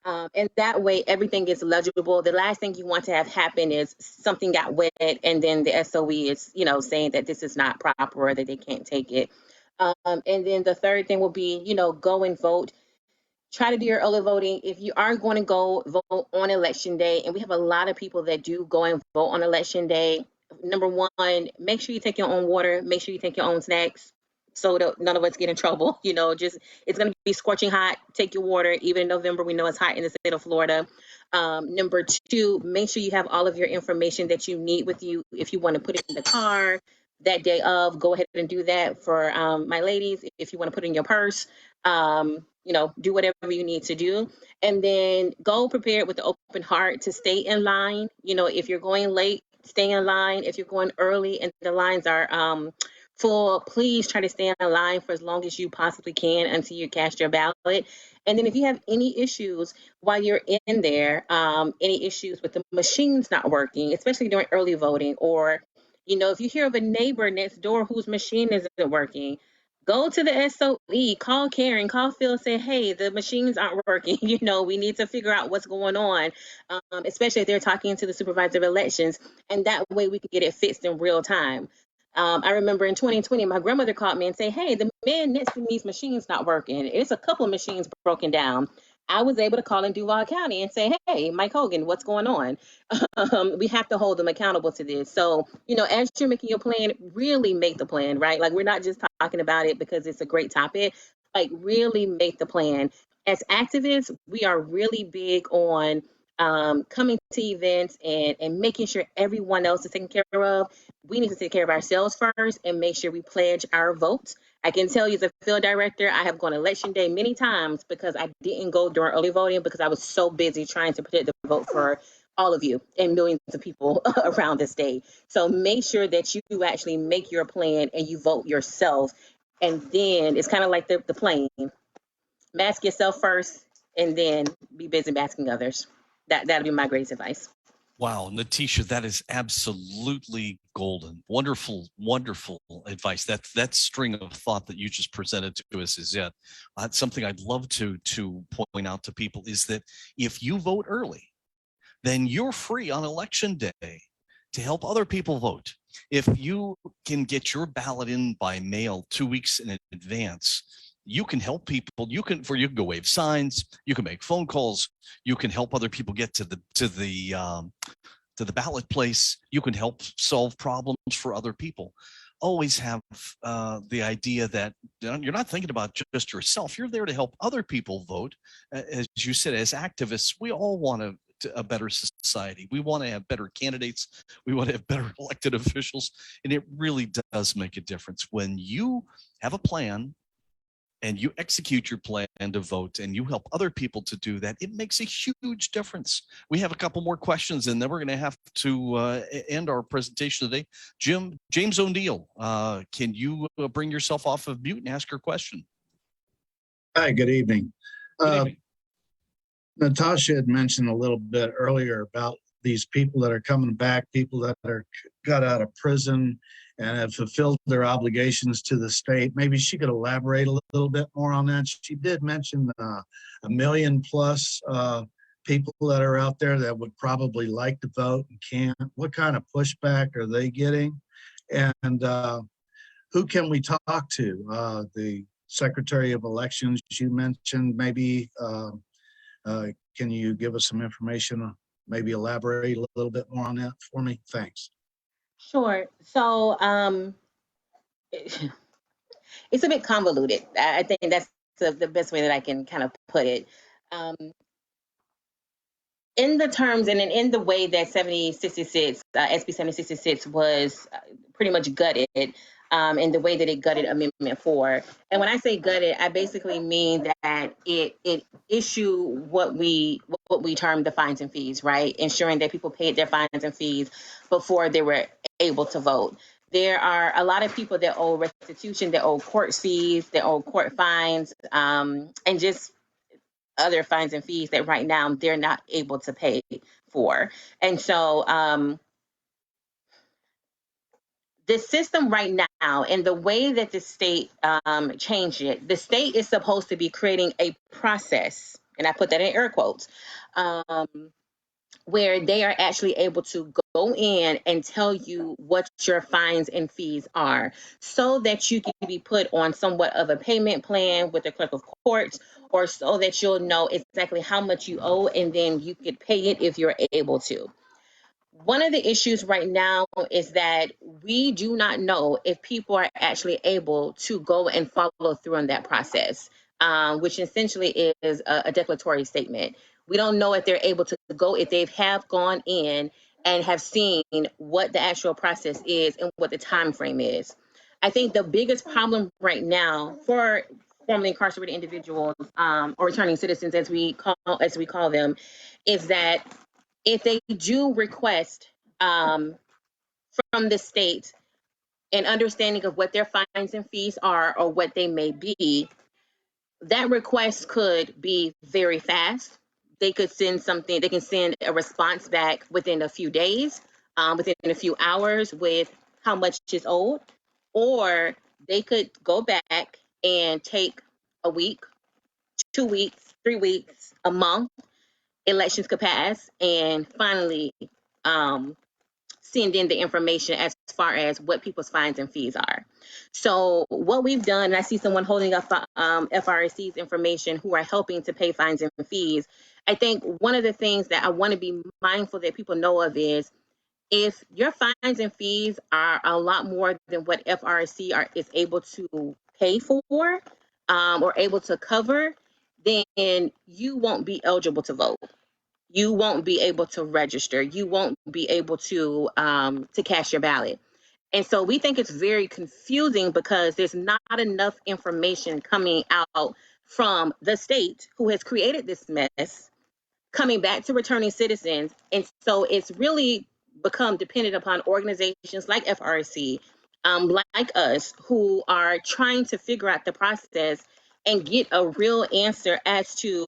And that way, everything is legible. The last thing you want to have happen is something got wet, and then the SOE is, saying that this is not proper or that they can't take it. And then the third thing will be, go and vote. Try to do your early voting. If you are going to go vote on election day, and we have a lot of people that do go and vote on election day, number one, make sure you take your own water. Make sure you take your own snacks, so that none of us get in trouble. It's going to be scorching hot. Take your water. Even in November, we know it's hot in the state of Florida. Number two, make sure you have all of your information that you need with you. If you want to put it in the car that day of, go ahead and do that. For my ladies, if you want to put it in your purse, do whatever you need to do. And then go prepared with the open heart to stay in line. If you're going late, stay in line. If you're going early and the lines are full, please try to stay in line for as long as you possibly can until you cast your ballot. And then if you have any issues while you're in there, any issues with the machines not working, especially during early voting, or, if you hear of a neighbor next door whose machine isn't working, go to the SOE, call Karen, call Phil, say, hey, the machines aren't working. We need to figure out what's going on, especially if they're talking to the supervisor of elections. And that way we can get it fixed in real time. I remember in 2020, my grandmother called me and said, hey, the man next to me's machine's not working. It's a couple of machines broken down. I was able to call in Duval County and say, hey, Mike Hogan, what's going on? We have to hold them accountable to this. So, as you're making your plan, really make the plan, right? Like, we're not just talking about it because it's a great topic. Like, really make the plan. As activists, we are really big on coming to events and making sure everyone else is taken care of. We need to take care of ourselves first and make sure we pledge our votes. I can tell you as a field director, I have gone election day many times because I didn't go during early voting because I was so busy trying to protect the vote for all of you and millions of people around the state. So make sure that you actually make your plan and you vote yourself. And then it's kind of like the plane. Mask yourself first and then be busy masking others. That'll be my greatest advice. Wow, Natishia, that is absolutely golden. Wonderful, wonderful advice. That string of thought that you just presented to us is it. That's something I'd love to point out to people is that if you vote early, then you're free on election day to help other people vote. If you can get your ballot in by mail 2 weeks in advance, you can help people. You can go wave signs. You can make phone calls. You can help other people get to the ballot place. You can help solve problems for other people. Always have the idea that you're not thinking about just yourself. You're there to help other people vote. As you said, as activists, we all want to a better society. We want to have better candidates. We want to have better elected officials. And it really does make a difference when you have a plan and you execute your plan to vote and you help other people to do that. It makes a huge difference. We have a couple more questions and then we're going to have to end our presentation today. James O'Neill, can you bring yourself off of mute and ask your question? Hi, good evening. Good evening. Natasha had mentioned a little bit earlier about these people that are coming back, people that are got out of prison and have fulfilled their obligations to the state. Maybe she could elaborate a little bit more on that. She did mention 1 million plus people that are out there that would probably like to vote and can't. What kind of pushback are they getting? And who can we talk to? The Secretary of Elections you mentioned, maybe can you give us some information, maybe elaborate a little bit more on that for me? Thanks. Sure. So it's a bit convoluted. I think that's the best way that I can kind of put it. In the terms and in the way that 7066, SB 7066 was pretty much gutted, in the way that it gutted Amendment 4. And when I say gutted, I basically mean that it issued what we term the fines and fees, right? Ensuring that people paid their fines and fees before they were able to vote. There are a lot of people that owe restitution, that owe court fees, that owe court fines, and just other fines and fees that right now they're not able to pay for. And so the system right now and the way that the state changed it, the state is supposed to be creating a process, and I put that in air quotes, where they are actually able to go in and tell you what your fines and fees are so that you can be put on somewhat of a payment plan with the clerk of court, or so that you'll know exactly how much you owe and then you could pay it if you're able to. One of the issues right now is that we do not know if people are actually able to go and follow through on that process, which essentially is a declaratory statement. We don't know if they're able to go, if they have gone in and have seen what the actual process is and what the time frame is. I think the biggest problem right now for formerly incarcerated individuals, or returning citizens as we call them, is that if they do request from the state an understanding of what their fines and fees are or what they may be, that request could be very fast. They could send something, they can send a response back within a few days, within a few hours with how much is owed, or they could go back and take a week, 2 weeks, 3 weeks, a month. Elections could pass, and finally send in the information as far as what people's fines and fees are. So what we've done, and I see someone holding up FRC's information who are helping to pay fines and fees. I think one of the things that I want to be mindful that people know of is if your fines and fees are a lot more than what FRC is able to pay for or able to cover, then you won't be eligible to vote. You won't be able to register. You won't be able to cast your ballot. And so we think it's very confusing because there's not enough information coming out from the state who has created this mess, coming back to returning citizens. And so it's really become dependent upon organizations like FRC, like us, who are trying to figure out the process and get a real answer as to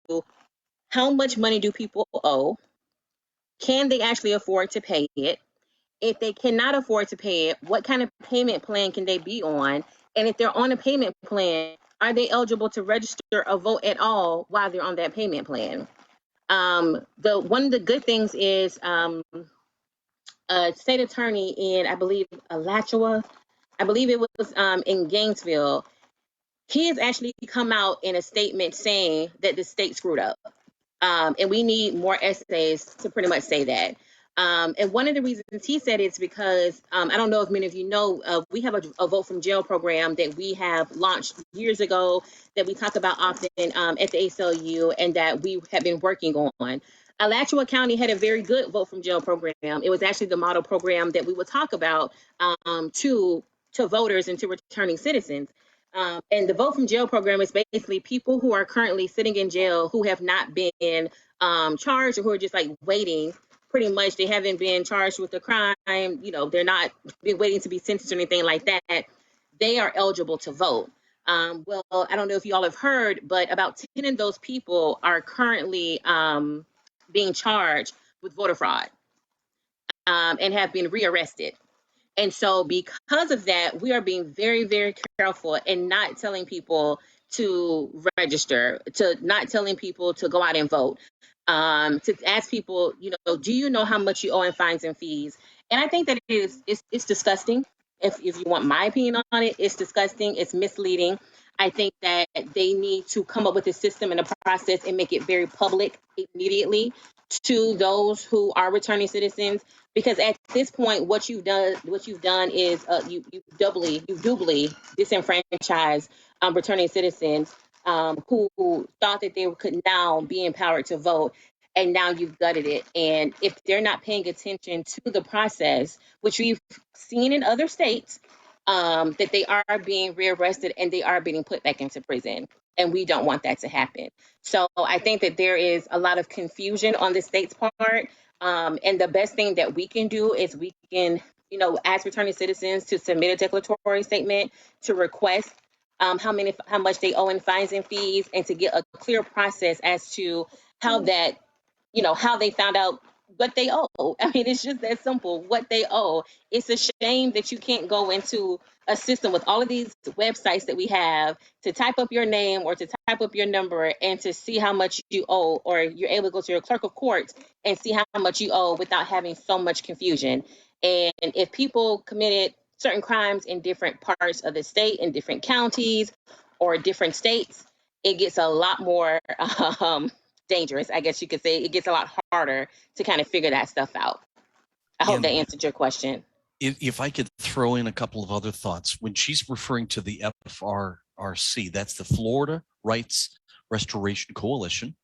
how much money do people owe? Can they actually afford to pay it? If they cannot afford to pay it, what kind of payment plan can they be on? And if they're on a payment plan, are they eligible to register a vote at all while they're on that payment plan? One of the good things is a state attorney in, I believe, Alachua, I believe it was in Gainesville, he has actually come out in a statement saying that the state screwed up. And we need more essays to pretty much say that. And one of the reasons he said it's because, I don't know if many of you know, we have a vote from jail program that we have launched years ago that we talk about often at the ACLU and that we have been working on. Alachua County had a very good vote from jail program. It was actually the model program that we would talk about to voters and to returning citizens. And the vote from jail program is basically people who are currently sitting in jail who have not been charged, or who are just like waiting. Pretty much, they haven't been charged with a crime. They're not been waiting to be sentenced or anything like that. They are eligible to vote. Well, I don't know if you all have heard, but about 10 of those people are currently being charged with voter fraud and have been rearrested. And so because of that, we are being very, very careful and not telling people to register, to not telling people to go out and vote, to ask people, do you know how much you owe in fines and fees? And I think that it's disgusting. If you want my opinion on it, it's disgusting. It's misleading. I think that they need to come up with a system and a process and make it very public immediately to those who are returning citizens. Because at this point, what you've done is you doubly disenfranchise returning citizens who thought that they could now be empowered to vote, and now you've gutted it. And if they're not paying attention to the process, which we've seen in other states, that they are being rearrested and they are being put back into prison. And we don't want that to happen. So I think that there is a lot of confusion on the state's part. And the best thing that we can do is we can, ask returning citizens to submit a declaratory statement, to request how much they owe in fines and fees, and to get a clear process as to how that, how they found out what they owe. I mean, it's just that simple, what they owe. It's a shame that you can't go into a system with all of these websites that we have to type up your name or to type up your number and to see how much you owe, or you're able to go to your clerk of court and see how much you owe without having so much confusion. And if people committed certain crimes in different parts of the state, in different counties or different states, it gets a lot more dangerous, I guess you could say. It gets a lot harder to kind of figure that stuff out. I hope that answered your question. If I could throw in a couple of other thoughts, when she's referring to the FRRC, that's the Florida Rights Restoration Coalition.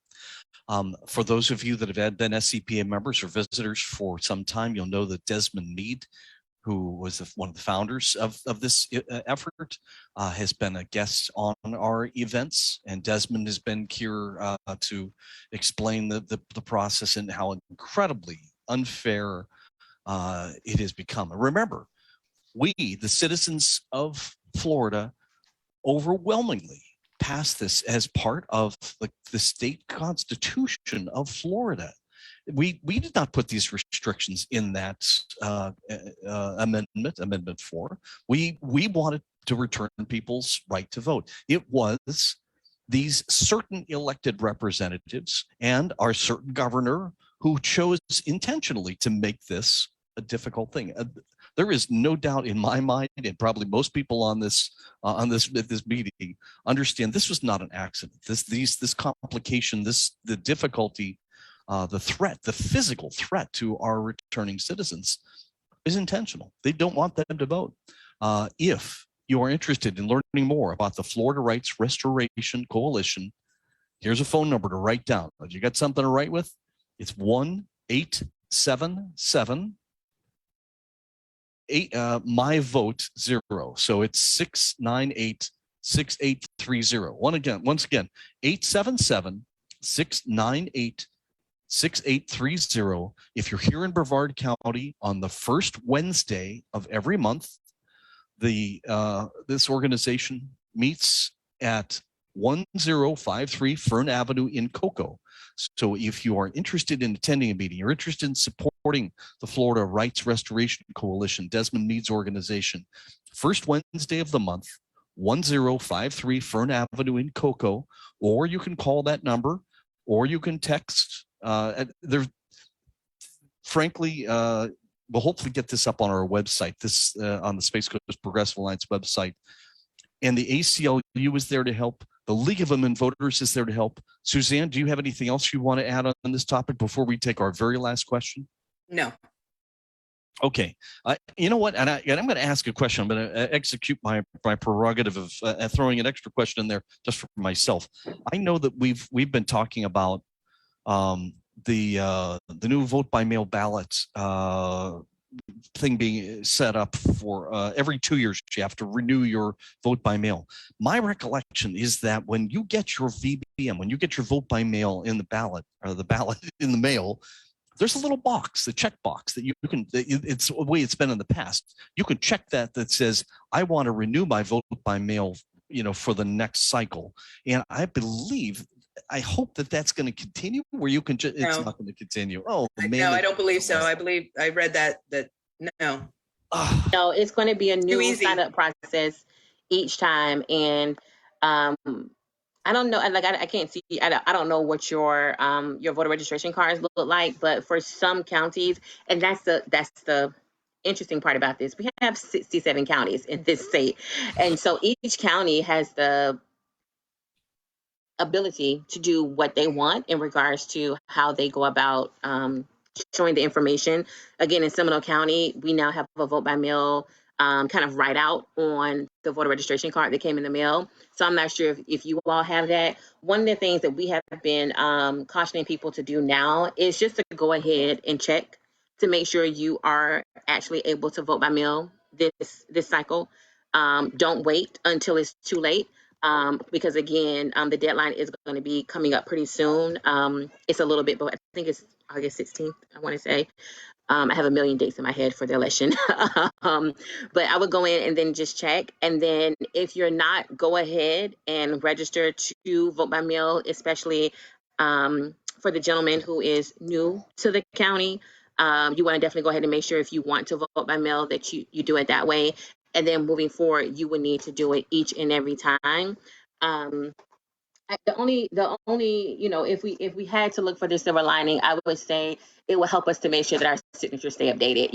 For those of you that have been SCPA members or visitors for some time, you'll know that Desmond Meade, who was one of the founders of this effort, has been a guest on our events. And Desmond has been here to explain the process and how incredibly unfair it has become. And remember, we, the citizens of Florida, overwhelmingly passed this as part of the state constitution of Florida. We did not put these restrictions in that amendment 4. We wanted to return people's right to vote. It was these certain elected representatives and our certain governor who chose intentionally to make this a difficult thing. There is no doubt in my mind, and probably most people on this meeting understand this was not an accident. This complication, the difficulty, the threat, the physical threat to our returning citizens is intentional. They don't want them to vote. If you are interested in learning more about the Florida Rights Restoration Coalition, here's a phone number to write down. You got something to write with? It's 1-877 my vote 0. So it's 698-6830. Once again, 877-698-6830. If you're here in Brevard County on the first Wednesday of every month, this organization meets at 1053 Fern Avenue in Cocoa. So if you are interested in attending a meeting, you're interested in supporting the Florida Rights Restoration Coalition, Desmond Meade's organization, first Wednesday of the month, 1053 Fern Avenue in Cocoa, or you can call that number, or you can text. Frankly, we'll hopefully get this up on our website, on the Space Coast Progressive Alliance website. And the ACLU is there to help. The League of Women Voters is there to help. Suzanne, do you have anything else you want to add on this topic before we take our very last question? No. Okay. You know what? And I'm going to ask a question. I'm going to execute my prerogative of throwing an extra question in there just for myself. I know that we've been talking about the new vote by mail ballot thing being set up for every 2 years, you have to renew your vote by mail. My recollection is that when you get your VBM, when you get your vote by mail in the ballot, or the ballot in the mail, there's a little box, the check box that you can, it's the way it's been in the past. You can check that says, I want to renew my vote by mail, for the next cycle. And I believe, I hope that that's going to continue, where you can just, it's not going to continue. Oh, man. No, I don't believe so. I believe I read that no. No, it's going to be a new easy. sign up process each time. And I don't know, like I can't see, I don't know what your voter registration cards look like, but for some counties, and that's the interesting part about this, we have 67 counties in this state. And so each county has the ability to do what they want in regards to how they go about showing the information. Again, in Seminole County, we now have a vote by mail kind of write out on the voter registration card that came in the mail. So I'm not sure if you all have that. One of the things that we have been cautioning people to do now is just to go ahead and check to make sure you are actually able to vote by mail this cycle. Don't wait until it's too late. Because again, the deadline is going to be coming up pretty soon. It's a little bit, but I think it's August 16th, I want to say. I have a million dates in my head for the election. But I would go in and then just check. And then if you're not, go ahead and register to vote by mail, especially for the gentleman who is new to the county. You want to definitely go ahead and make sure if you want to vote by mail that you do it that way. And then moving forward, you would need to do it each and every time. The only, if we had to look for the silver lining, I would say it will help us to make sure that our signatures stay updated.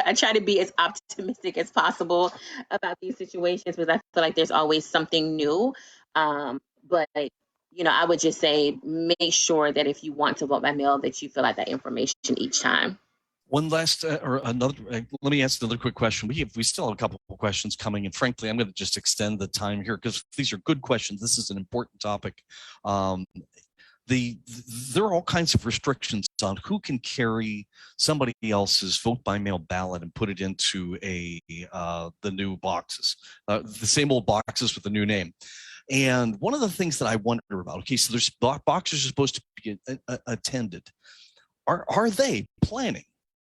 I try to be as optimistic as possible about these situations because I feel like there's always something new. But I would just say make sure that if you want to vote by mail, that you fill out that information each time. One last or another. Let me ask another quick question. We still have a couple of questions coming, and frankly, I'm going to just extend the time here because these are good questions. This is an important topic. There are all kinds of restrictions on who can carry somebody else's vote by mail ballot and put it into the new boxes, the same old boxes with the new name. And one of the things that I wonder about. Okay, so there's boxes are supposed to be attended. Are they planning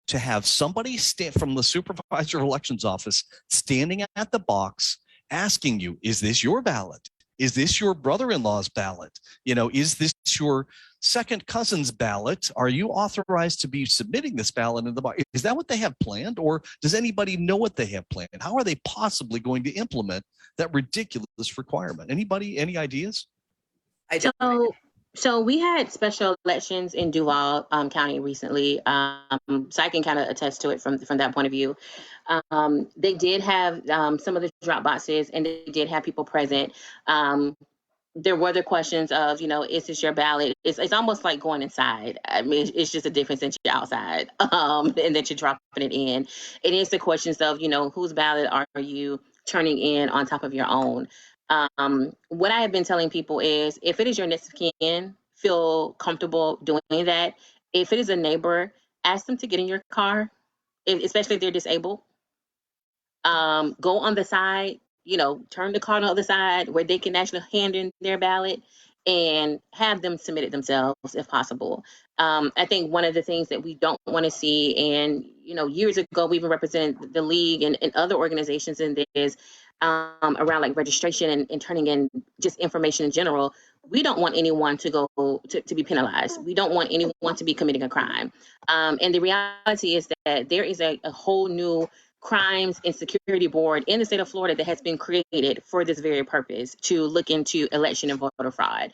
to have somebody from the supervisor of elections office standing at the box asking you, is this your ballot? Is this your brother-in-law's ballot? Is this your second cousin's ballot? Are you authorized to be submitting this ballot in the box? Is that what they have planned? Or does anybody know what they have planned? How are they possibly going to implement that ridiculous requirement? Anybody, any ideas? So we had special elections in Duval County recently, so I can kind of attest to it from that point of view. They did have some of the drop boxes, and they did have people present. There were the questions of, is this your ballot? It's almost like going inside. I mean, it's just a difference that you're outside and that you're dropping it in. It is the questions of, whose ballot are you turning in on top of your own? What I have been telling people is if it is your next of kin, feel comfortable doing that. If it is a neighbor, ask them to get in your car, especially if they're disabled. Go on the side, turn the car on the other side where they can actually hand in their ballot and have them submit it themselves if possible. I think one of the things that we don't want to see, and years ago we even represented the league and other organizations in this around like registration and turning in just information in general. We don't want anyone to go to be penalized. We don't want anyone to be committing a crime. And the reality is that there is a whole new crimes and security board in the state of Florida that has been created for this very purpose, to look into election and voter fraud.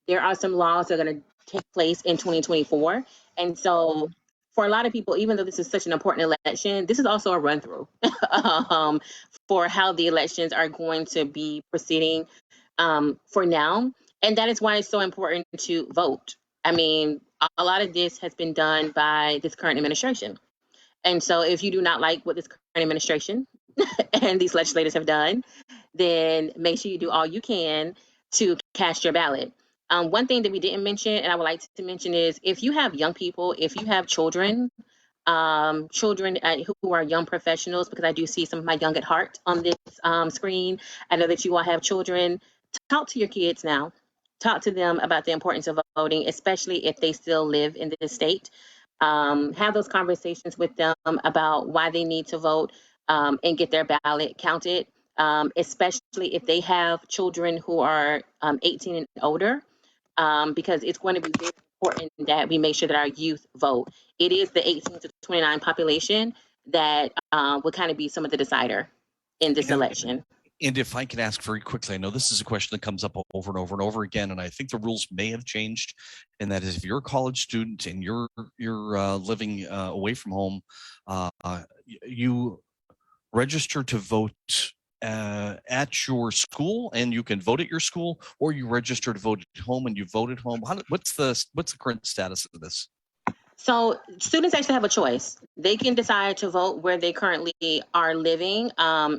There are some laws that are going to take place in 2024. And so for a lot of people, even though this is such an important election, this is also a run through for how the elections are going to be proceeding for now. And that is why it's so important to vote. I mean, a lot of this has been done by this current administration. And so if you do not like what this current administration and these legislators have done, then make sure you do all you can to cast your ballot. One thing that we didn't mention, and I would like to mention, is if you have young people, if you have children, who are young professionals, because I do see some of my young at heart on this screen. I know that you all have children. Talk to your kids now. Talk to them about the importance of voting, especially if they still live in this state. Have those conversations with them about why they need to vote and get their ballot counted, especially if they have children who are 18 and older, because it's going to be very important that we make sure that our youth vote. It is the 18 to 29 population that would kind of be some of the decider in this election. And if I can ask very quickly, I know this is a question that comes up over and over and over again, and I think the rules may have changed. And that is, if you're a college student and you're living away from home, you register to vote at your school, and you can vote at your school, or you register to vote at home and you vote at home. What's the current status of this? So students actually have a choice. They can decide to vote where they currently are living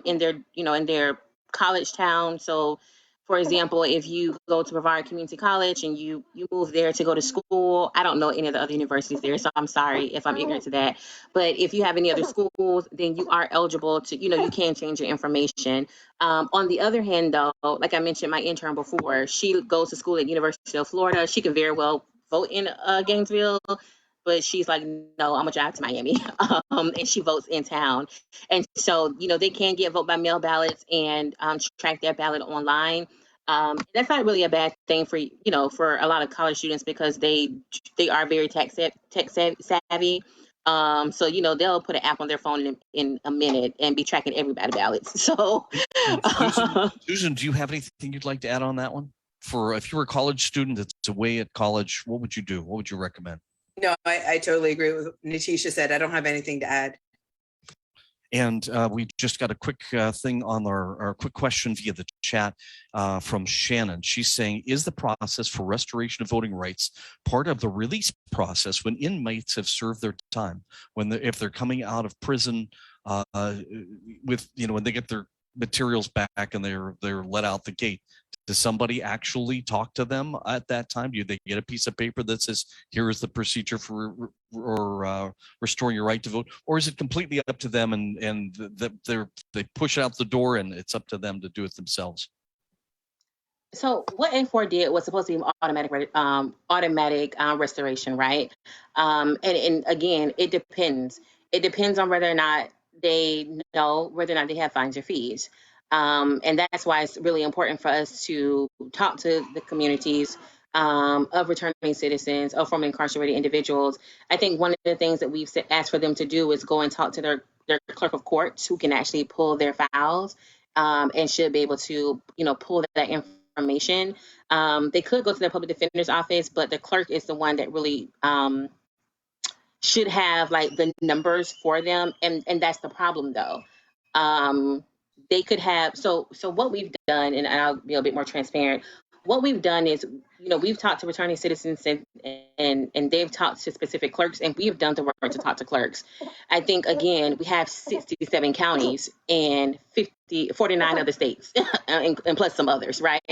in their college town. So, for example, if you go to Brevard Community College and you move there to go to school, I don't know any of the other universities there, so I'm sorry if I'm ignorant to that. But if you have any other schools, then you are eligible to, you can change your information. On the other hand, though, like I mentioned, my intern before, she goes to school at University of Florida. She could very well vote in Gainesville, but she's like, no, I'm gonna drive to Miami, and she votes in town. And so, they can get vote by mail ballots and track their ballot online. That's not really a bad thing for a lot of college students, because they are very tech savvy. So they'll put an app on their phone in a minute and be tracking everybody's ballots. So, Susan, do you have anything you'd like to add on that one? For if you were a college student that's away at college, what would you do? What would you recommend? No, I totally agree with what Natishia said. I don't have anything to add. And we just got a quick thing on our quick question via the chat from Shannon. She's saying, is the process for restoration of voting rights part of the release process when inmates have served their time, if they're coming out of prison with, when they get their materials back and they're let out the gate? Does somebody actually talk to them at that time? Do they get a piece of paper that says, here is the procedure for restoring your right to vote? Or is it completely up to them and they push it out the door and it's up to them to do it themselves? So what N4 did was supposed to be automatic restoration, right? And again, it depends. It depends on whether or not they know whether or not they have fines or fees. And that's why it's really important for us to talk to the communities of returning citizens, of formerly incarcerated individuals. I think one of the things that we've asked for them to do is go and talk to their clerk of courts, who can actually pull their files and should be able to, pull that information. They could go to their public defender's office, but the clerk is the one that really should have like the numbers for them. And that's the problem, though. They could have, so what we've done, and I'll be a bit more transparent, what we've done is, we've talked to returning citizens and they've talked to specific clerks, and we've done the work to talk to clerks. I think, again, we have 67 counties and 49 other states, and plus some others, right?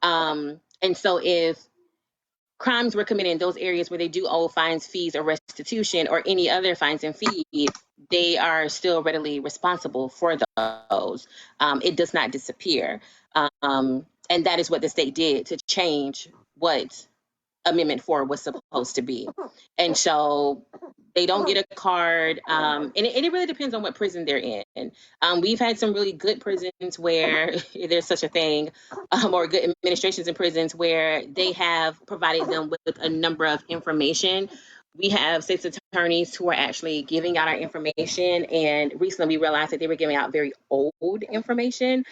And so if crimes were committed in those areas where they do owe fines, fees, or restitution, or any other fines and fees, they are still readily responsible for those. It does not disappear. And that is what the state did to change what Amendment 4 was supposed to be. And so they don't get a card. And it really depends on what prison they're in. We've had some really good prisons where there's such a thing, or good administrations in prisons where they have provided them with a number of information. We have state's attorneys who are actually giving out our information, and recently we realized that they were giving out very old information.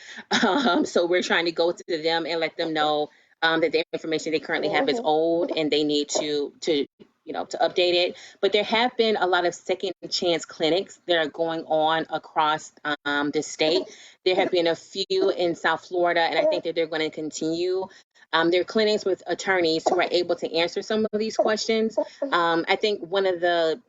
So we're trying to go to them and let them know that the information they currently have is old and they need to update it. But there have been a lot of second chance clinics that are going on across the state. There have been a few in South Florida, and I think that they're going to continue. There are clinics with attorneys who are able to answer some of these questions. I think one of the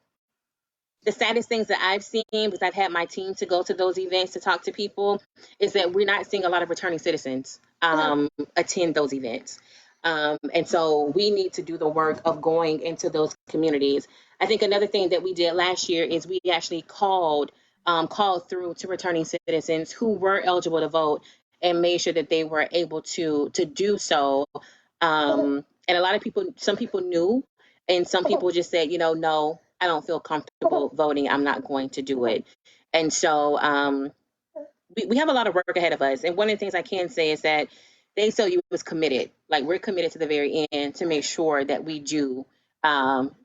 saddest things that I've seen, because I've had my team to go to those events to talk to people, is that we're not seeing a lot of returning citizens attend those events. And so we need to do the work of going into those communities. I think another thing that we did last year is we actually called through to returning citizens who were eligible to vote and made sure that they were able to do so. And a lot of people, some people knew, and some people just said, you know, no, I don't feel comfortable voting. I'm not going to do it. And so we have a lot of work ahead of us. And one of the things I can say is that the ACLU was committed. Like, we're committed to the very end to make sure that we do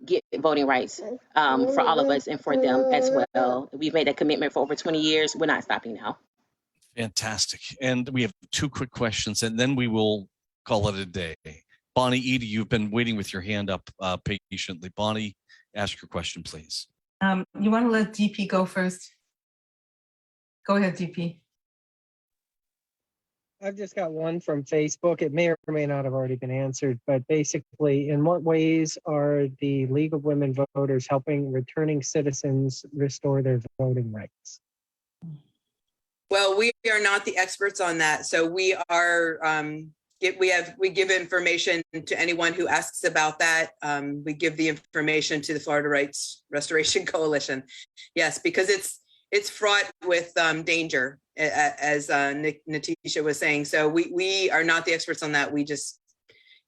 get voting rights for all of us and for them as well. We've made that commitment for over 20 years. We're not stopping now. Fantastic. And we have two quick questions, and then we will call it a day. Bonnie, Edie, you've been waiting with your hand up patiently. Bonnie, ask your question, please. You want to let DP go first? Go ahead, DP. I've just got one from Facebook. It may or may not have already been answered, but basically, in what ways are the League of Women Voters helping returning citizens restore their voting rights? Well, we are not the experts on that. So we are, we give information to anyone who asks about that. We give the information to the Florida Rights Restoration Coalition. Yes, because it's fraught with danger, as Natishia was saying. So we are not the experts on that. We just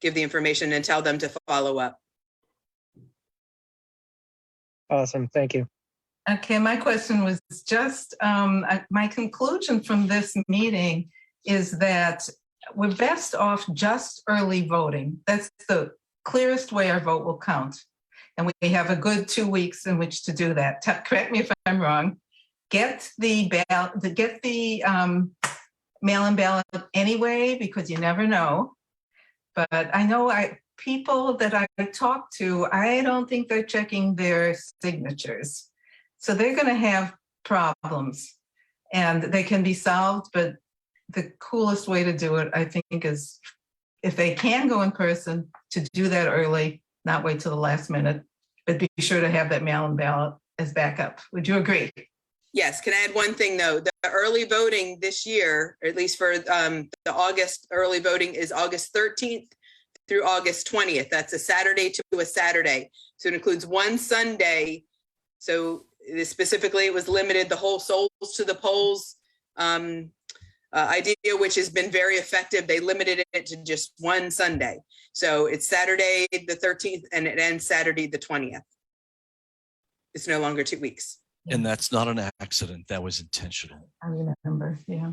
give the information and tell them to follow up. Awesome, thank you. Okay, my question was just, my conclusion from this meeting is that we're best off just early voting. That's the clearest way our vote will count. And we have a good 2 weeks in which to do that. Correct me if I'm wrong. Get the mail-in ballot anyway, because you never know. But I know people that I talk to, I don't think they're checking their signatures. So they're going to have problems, and they can be solved. But the coolest way to do it, I think, is if they can go in person, to do that early, not wait till the last minute, but be sure to have that mail-in ballot as backup. Would you agree? Yes. Can I add one thing, though? The early voting this year, or at least for the August early voting, is August 13th through August 20th. That's a Saturday to a Saturday. So it includes one Sunday. So specifically, it was limited, the whole souls to the polls idea, which has been very effective. They limited it to just one Sunday. So it's Saturday the 13th and it ends Saturday the 20th. It's no longer 2 weeks. And that's not an accident. That was intentional. I remember, yeah.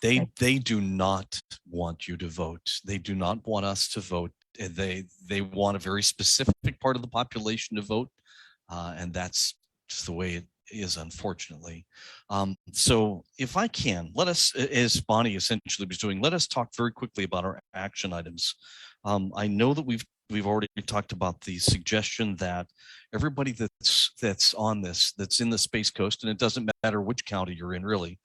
They do not want you to vote. They do not want us to vote. They want a very specific part of the population to vote. And that's just the way it is, unfortunately. So if I can, let us, as Bonnie essentially was doing, let us talk very quickly about our action items. I know that we've already talked about the suggestion that everybody that's on this, that's in the Space Coast, and it doesn't matter which county you're in, really,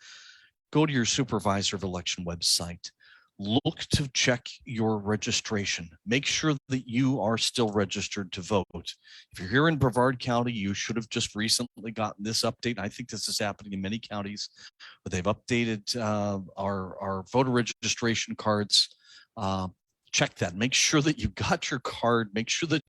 go to your supervisor of election website. Look to check your registration. Make sure that you are still registered to vote. If you're here in Brevard County, you should have just recently gotten this update. I think this is happening in many counties, but they've updated our voter registration cards. Check that. Make sure that you got your card. Make sure that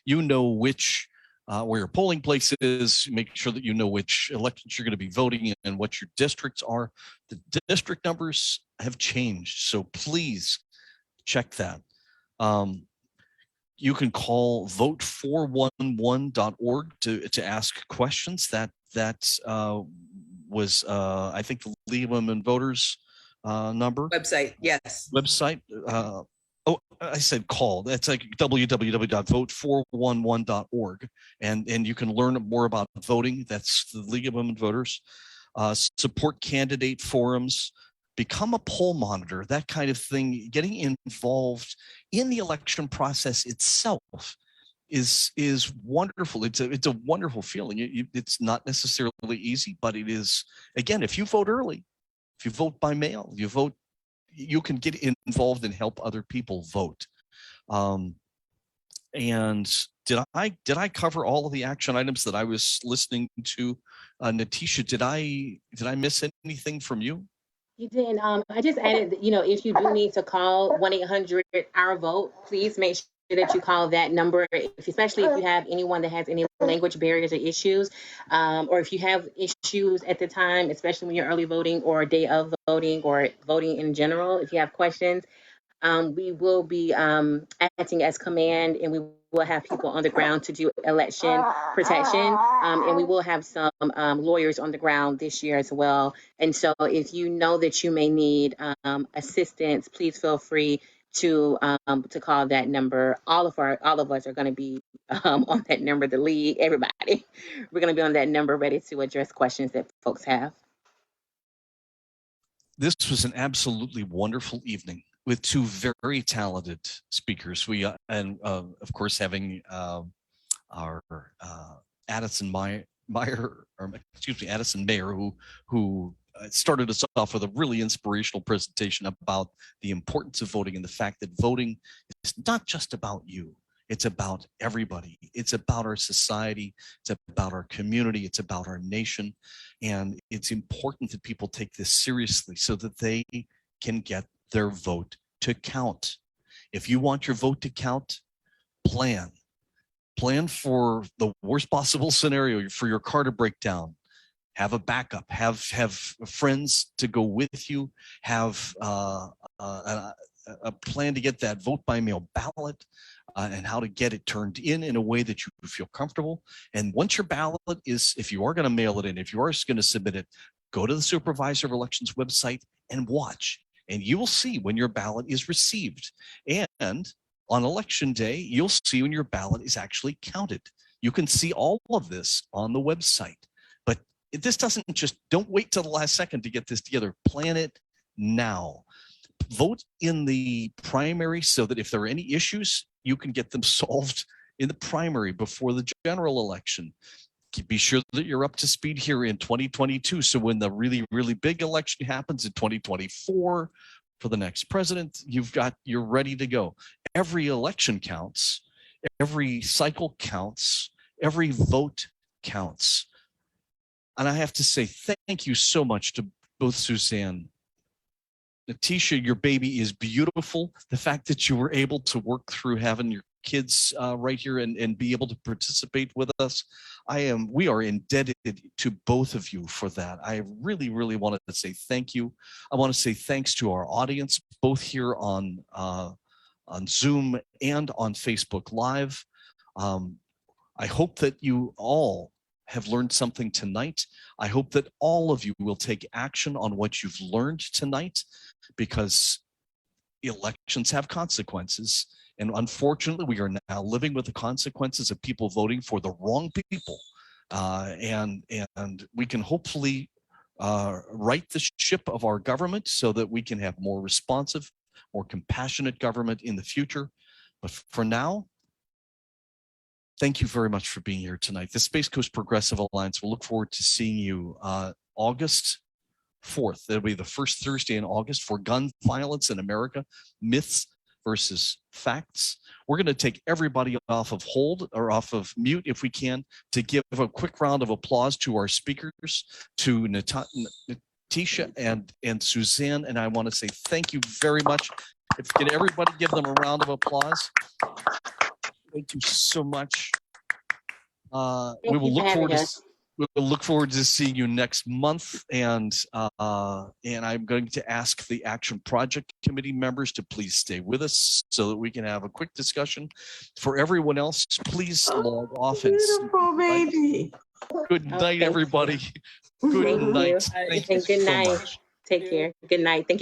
you know which where your polling place is. Make sure that you know which elections you're going to be voting in and what your districts are. The district numbers have changed, so please check that. You can call vote411.org to ask questions. That was I think the League of Women Voters number. Website, yes. Website. Oh, I said call. That's like www.vote411.org. And you can learn more about voting. That's the League of Women Voters. Support candidate forums. Become a poll monitor, that kind of thing. Getting involved in the election process itself is wonderful. It's a wonderful feeling. It's not necessarily easy, but it is, again, if you vote early, if you vote by mail, you can get involved and help other people vote. And did I cover all of the action items that I was listening to? Natishia, did I miss anything from you? You didn't. I just added, if you do need to call 1-800-OUR-VOTE, please make sure that you call that number, especially if you have anyone that has any language barriers or issues, or if you have issues at the time, especially when you're early voting or day of voting or voting in general. If you have questions, we will be acting as command, and we will have people on the ground to do election protection. And we will have some lawyers on the ground this year as well. And so if you know that you may need assistance, please feel free to call that number. All of us are going to be on that number, the league, everybody. We're going to be on that number ready to address questions that folks have. This was an absolutely wonderful evening with two very talented speakers. We and of course having our Addison Mayer, who started us off with a really inspirational presentation about the importance of voting and the fact that voting is not just about you. It's about everybody. It's about our society. It's about our community. It's about our nation. And it's important that people take this seriously so that they can get their vote to count. If you want your vote to count, plan for the worst possible scenario, for your car to break down. Have a backup, have friends to go with you, have a plan to get that vote by mail ballot and how to get it turned in a way that you feel comfortable. And once your ballot is, if you are going to mail it in, if you are going to submit it, go to the Supervisor of Elections website and watch, and you will see when your ballot is received. And on election day, you'll see when your ballot is actually counted. You can see all of this on the website. But this doesn't just, don't wait till the last second to get this together. Plan it now. Vote in the primary so that if there are any issues, you can get them solved in the primary before the general election. Be sure that you're up to speed here in 2022. So when the really, really big election happens in 2024 for the next president, you're ready to go. Every election counts. Every cycle counts. Every vote counts. And I have to say thank you so much to both Suzanne. Natishia, your baby is beautiful. The fact that you were able to work through having your kids right here and be able to participate with us, we are indebted to both of you for that. I really, really wanted to say thank you. I want to say thanks to our audience, both here on Zoom and on Facebook Live. I hope that you all have learned something tonight. I hope that all of you will take action on what you've learned tonight, because elections have consequences. And unfortunately, we are now living with the consequences of people voting for the wrong people. And we can hopefully right the ship of our government so that we can have more responsive, more compassionate government in the future. But for now, thank you very much for being here tonight. The Space Coast Progressive Alliance will look forward to seeing you August 4th. That'll be the first Thursday in August for Gun Violence in America, Myths versus Facts. We're going to take everybody off of hold or off of mute if we can to give a quick round of applause to our speakers, to Natishia and Suzanne. And I want to say thank you very much. Can everybody give them a round of applause? Thank you so much. We will look forward to seeing you next month, and I'm going to ask the Action Project Committee members to please stay with us so that we can have a quick discussion. For everyone else, please log off. Beautiful baby. Good night, everybody. Good night. Thank you. Good night. Take care. Good night. Thank you.